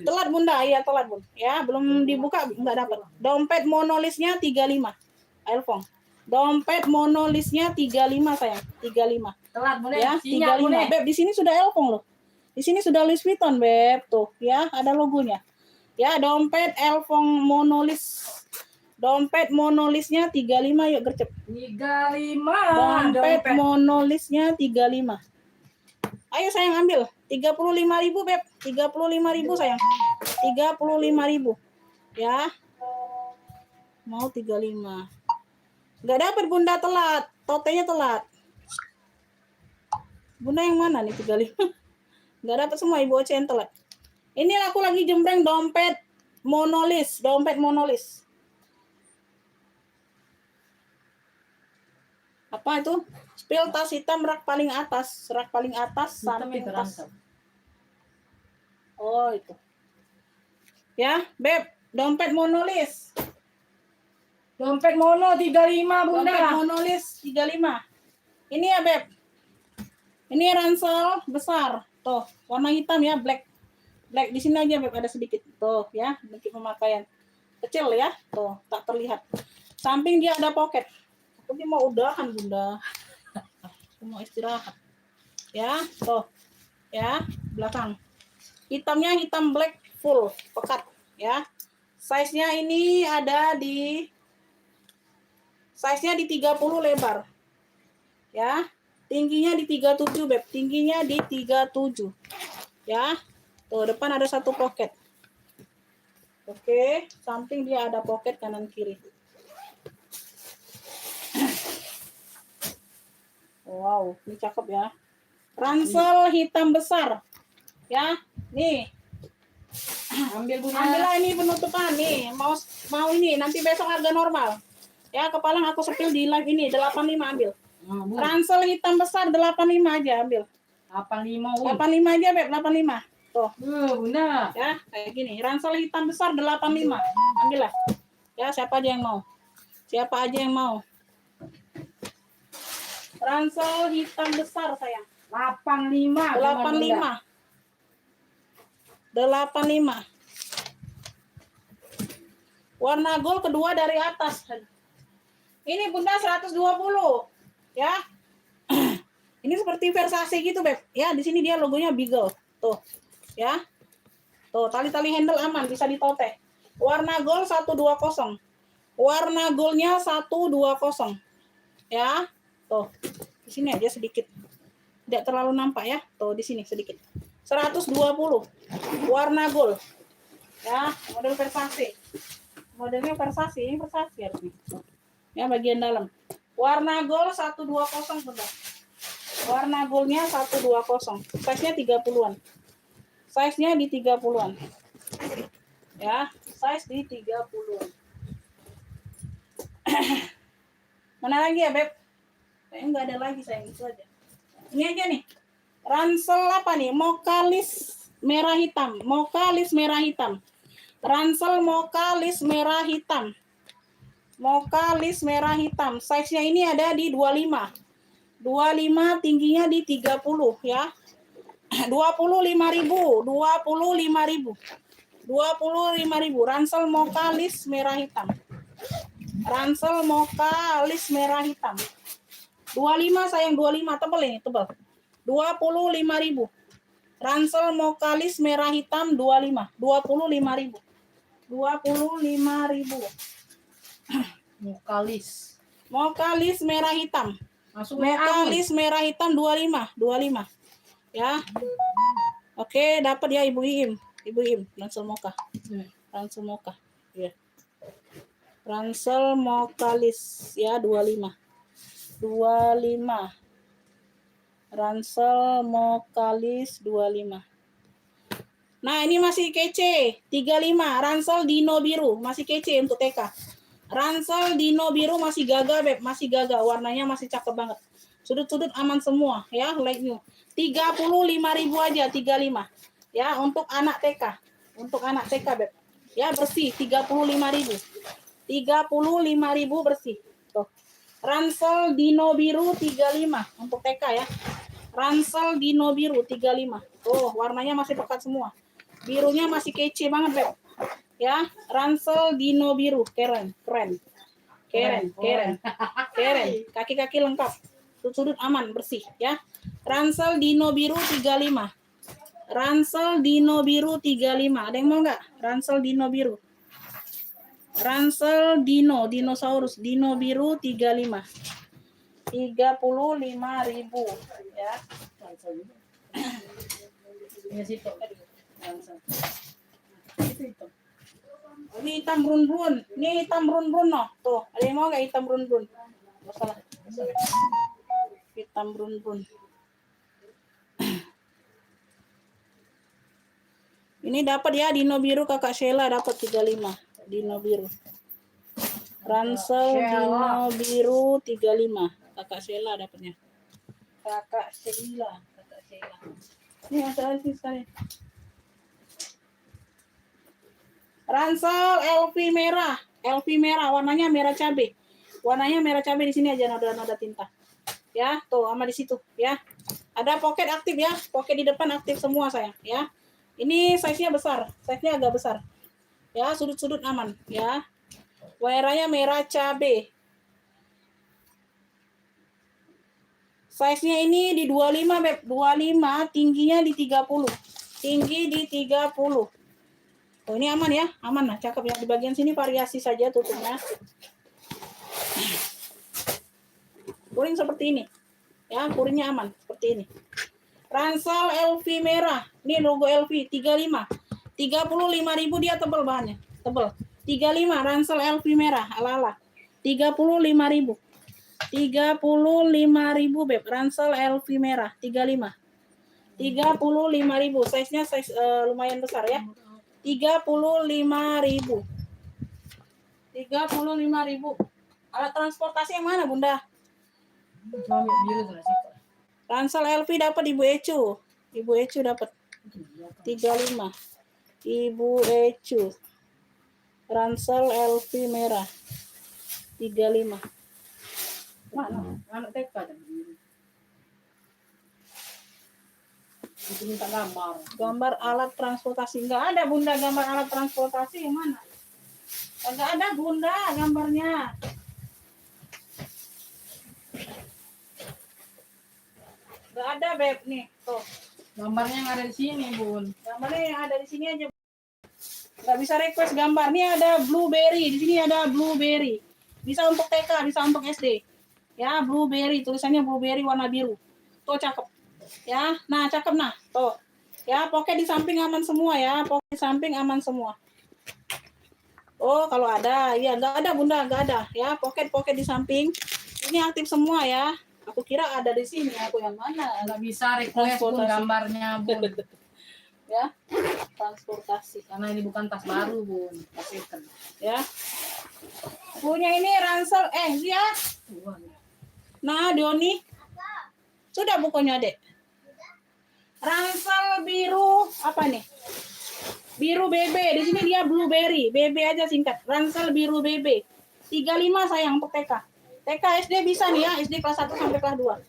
Telat Bunda, iya telat Bun. Ya, belum dibuka enggak dapat. Dompet monolisnya 35. Elfong. Dompet monolisnya 35 sayang, 35. Telat, Bun. Ya, Sinyal, 35. Bun. Beb, di sini sudah elfong loh. Di sini sudah Louis Vuitton, Beb. Tuh, ya, ada logonya. Ya, dompet elfong monolis. Dompet monolisnya 35 yuk gercep. 35. Dompet monolisnya 35. Ayo sayang ambil. 35.000 Beb. 35.000 sayang. 35.000. Ya. Mau 35. Enggak dapat Bunda, telat. Totenya telat. Bunda yang mana nih 35? Enggak dapat semua Ibu Ocen telat. Ini aku lagi jembreng dompet monolis, dompet monolis. Apa itu? Spil tas hitam rak paling atas samping tas. Oh, itu. Ya, Beb, dompet monolis. Dompet mono 35, Bunda. Dompet monolis 35. Ini ya, Beb. Ini ransel besar. Tuh, warna hitam ya, black. Black di sini aja, Beb, ada sedikit. Tuh, ya, sedikit pemakaian. Kecil ya. Tuh, tak terlihat. Samping dia ada pocket. Aku mau udahan, Bunda. Aku mau istirahat. Ya, tuh. Ya, belakang. Hitamnya hitam black full, pekat, ya. Size-nya ini ada di size-nya di 30 lebar. Ya. Tingginya di 37, Beb. Tingginya di 37. Ya. Tuh, depan ada satu pocket. Oke, samping dia ada pocket kanan kiri. Wow, ini cakep ya. Ransel hitam besar. Ya, nih. Ambil, Bunda. Ambillah ini penutupan nih. Mau ini nanti besok harga normal. Ya, kepalang aku sepil di live ini 85 ambil. Bun. Ransel hitam besar 85 aja ambil. 85, Bun. 85 aja, Beb, 85. Tuh, Bunda. ya, kayak gini. Ransel hitam besar 85. Ambillah. Ya, siapa aja yang mau? Siapa aja yang mau? Ransel hitam besar, sayang. 85. 85. 85. Warna gold kedua dari atas. Ini Bunda 120. Ya. Ini seperti Versace gitu, Beb. Ya, di sini dia logonya Beagle. Tuh. Ya. Tuh, tali-tali handle aman, bisa ditote. Warna gold 120. Warna goldnya 120. Ya. Tuh. Di sini aja sedikit. Tidak terlalu nampak ya. Tuh, di sini sedikit. 120. Warna gold. Ya, model Versace. Modelnya Versace, ini Versace harusnya. Ya, bagian dalam. Warna gold 120, Bunda. Warna goldnya 120. Size-nya 30-an. Size-nya di 30-an. Ya, size di 30-an. Mana lagi ya, Beb? Kayaknya nggak ada lagi, sayang. Itu aja. Ini aja nih. Ransel apa nih? Mokalis merah hitam. Mokalis merah hitam. Ransel mokalis merah hitam. Mokalis merah hitam. Size-nya ini ada di 25. 25, tingginya di 30 ya. 25.000. 25.000. 25.000. Ransel mokalis merah hitam. Ransel mokalis merah hitam. 25, sayang, 25, tebal ini, tebal. 25.000. Ransel mokalis merah hitam 25. 25.000. 25.000. Mokalis. Mokalis merah hitam. Masuk WA. Mokalis merah hitam 25. 25. Ya. Oke, dapat ya Ibu Iim. Ibu Iim, Ransel moka. Ransel moka. Ya. Ransel mokalis ya 25. 25. Ransel mokalis 25. Nah, ini masih kece. 35. Ransel dino biru. Masih kece untuk TK. Ransel dino biru masih gagah, Beb. Masih gagah. Warnanya masih cakep banget. Sudut-sudut aman semua. Ya, like new. 35.000 aja. 35. Ya, untuk anak TK. Untuk anak TK, Beb. Ya, bersih. 35.000. 35.000 bersih. Tuh. Ransel dino biru 35. Untuk TK ya. Ransel dino biru 35. Oh, warnanya masih pekat semua. Birunya masih kece banget, Beb. Ya, Ransel dino biru, keren. Kaki-kaki lengkap. Sudut aman, bersih ya. Ransel dino biru 35. Ransel dino biru 35. Ada yang mau enggak? Ransel dino biru. Ransel dino, dinosaurus, dino biru 35. 35.000 ya. Ini situ. Ini hitam brun-brun. Ini hitam brun-brun no. Tuh, ada yang mau nggak hitam brun-brun? Masalah. Hitam brun-brun. Ini dapat ya dino biru Kakak Sheila dapat 35. Dino biru. Ransel dino biru 35. Kakak Sheila dapatnya. Kakak Sheila. Ini ada sih sekali. Ransel LV merah. LV merah, warnanya merah cabai. Warnanya merah cabai, di sini aja noda-noda tinta. Ya, tuh sama di situ ya. Ada pocket aktif ya. Pocket di depan aktif semua sayang ya. Ini size-nya besar, size-nya agak besar. Ya, sudut-sudut aman ya. Warnanya merah cabai. Size-nya ini di 25, Beb. 25, tingginya di 30. Tinggi di 30. Oh, ini aman ya, aman lah, cakep ya. Di bagian sini variasi saja tutupnya. Kuring seperti ini. Ya, kuringnya aman seperti ini. Ransel LV merah. Ini logo LV 35. 35.000 dia tebal bahannya. Tebal. 35 Ransel LV merah ala-ala. 35.000. 35.000, Beb. Ransel LV merah 35. 35.000. Size-nya size lumayan besar ya. 35.000. 35.000. Alat transportasi yang mana, Bunda? Cuma biru tuh situ. Ransel LV dapat Ibu Ecu. Ibu Ecu dapat. 35. Ibu Ecu. Ransel LV merah. 35. Mana? Anak TK dan itu minta gambar. Gambar alat transportasi. Enggak ada Bunda gambar alat transportasi yang mana? Enggak ada Bunda gambarnya. Enggak ada Beb nih. Tuh. Gambarnya yang ada di sini, Bun. Gambarnya yang ada di sini aja. Enggak bisa request gambar. Nih ada blueberry. Di sini ada blueberry. Bisa untuk TK, bisa untuk SD. Ya, blueberry. Tulisannya blueberry warna biru. Tuh cakep. Ya, nah cakep nah. Tuh. Ya, pocket di samping aman semua ya. Pocket di samping aman semua. Oh, kalau ada. Iya, enggak ada Bunda, enggak ada. Ya, pocket di samping. Ini aktif semua ya. Aku kira ada di sini. Aku yang mana? Nggak bisa request Bun Transportasi. gambarnya, Bun. Ya, transportasi. Karena ini bukan tas baru, Bun. Tas second. Ya. Punya ini ransel. Dia. Nah, Doni. Sudah bukunya, Dek. Ransel biru apa nih? Biru BB. Di sini dia blueberry. BB aja singkat. Ransel biru BB. 35 sayang untuk TK. TK SD bisa nih ya. SD kelas 1 sampai kelas 2.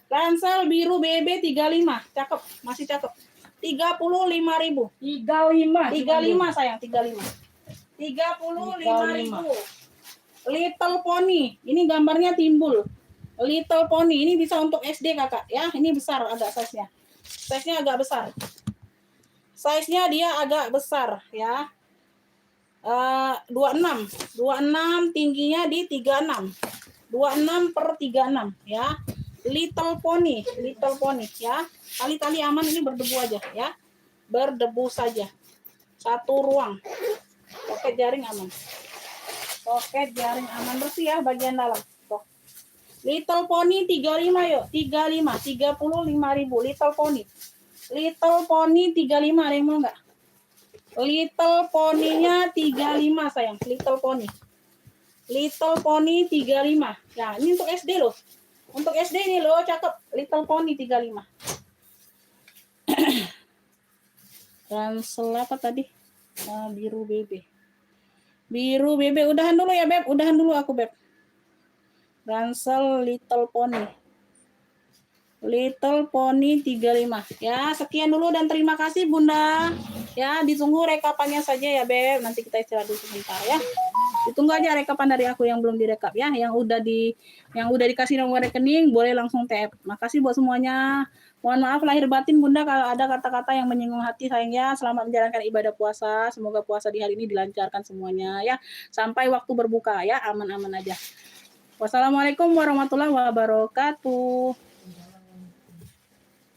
Ransel biru BB 35. Cakep. Masih cakep. 35.000. 35 sayang. 35. 35.000. Little Pony. Ini gambarnya timbul. Little Pony. Ini bisa untuk SD kakak. Ya, ini besar agak size-nya. Size-nya agak besar. Size-nya dia agak besar ya. 26 tingginya di 36. 26 per 36 ya. Little Pony ya. Tali-tali aman, ini berdebu aja ya. Berdebu saja. Satu ruang. Poket jaring aman. Poket jaring aman bersih ya bagian dalam. Tuh. Little Pony 35 yuk. 35.000 Little Pony. Little Pony 35, ada yang mau enggak? Little Pony-nya 35 sayang. Little Pony 35. Nah, ini untuk SD loh. Untuk SD ini loh, cakep. Little Pony 35. Ransel apa tadi? Biru BB. Biru BB. Udahan dulu ya, Beb. Udahan dulu aku, Beb. Ransel Little Pony. Little Pony 35. Ya, sekian dulu dan terima kasih Bunda. Ya, ditunggu rekapannya saja ya, Beb. Nanti kita istirahat dulu sebentar ya. Ditunggu aja rekapan dari aku yang belum direkap ya. Yang udah dikasih nomor rekening boleh langsung tap. Makasih buat semuanya. Mohon maaf lahir batin Bunda kalau ada kata-kata yang menyinggung hati sayangnya. Selamat menjalankan ibadah puasa. Semoga puasa di hari ini dilancarkan semuanya ya. Sampai waktu berbuka ya, aman-aman aja. Wassalamualaikum warahmatullahi wabarakatuh.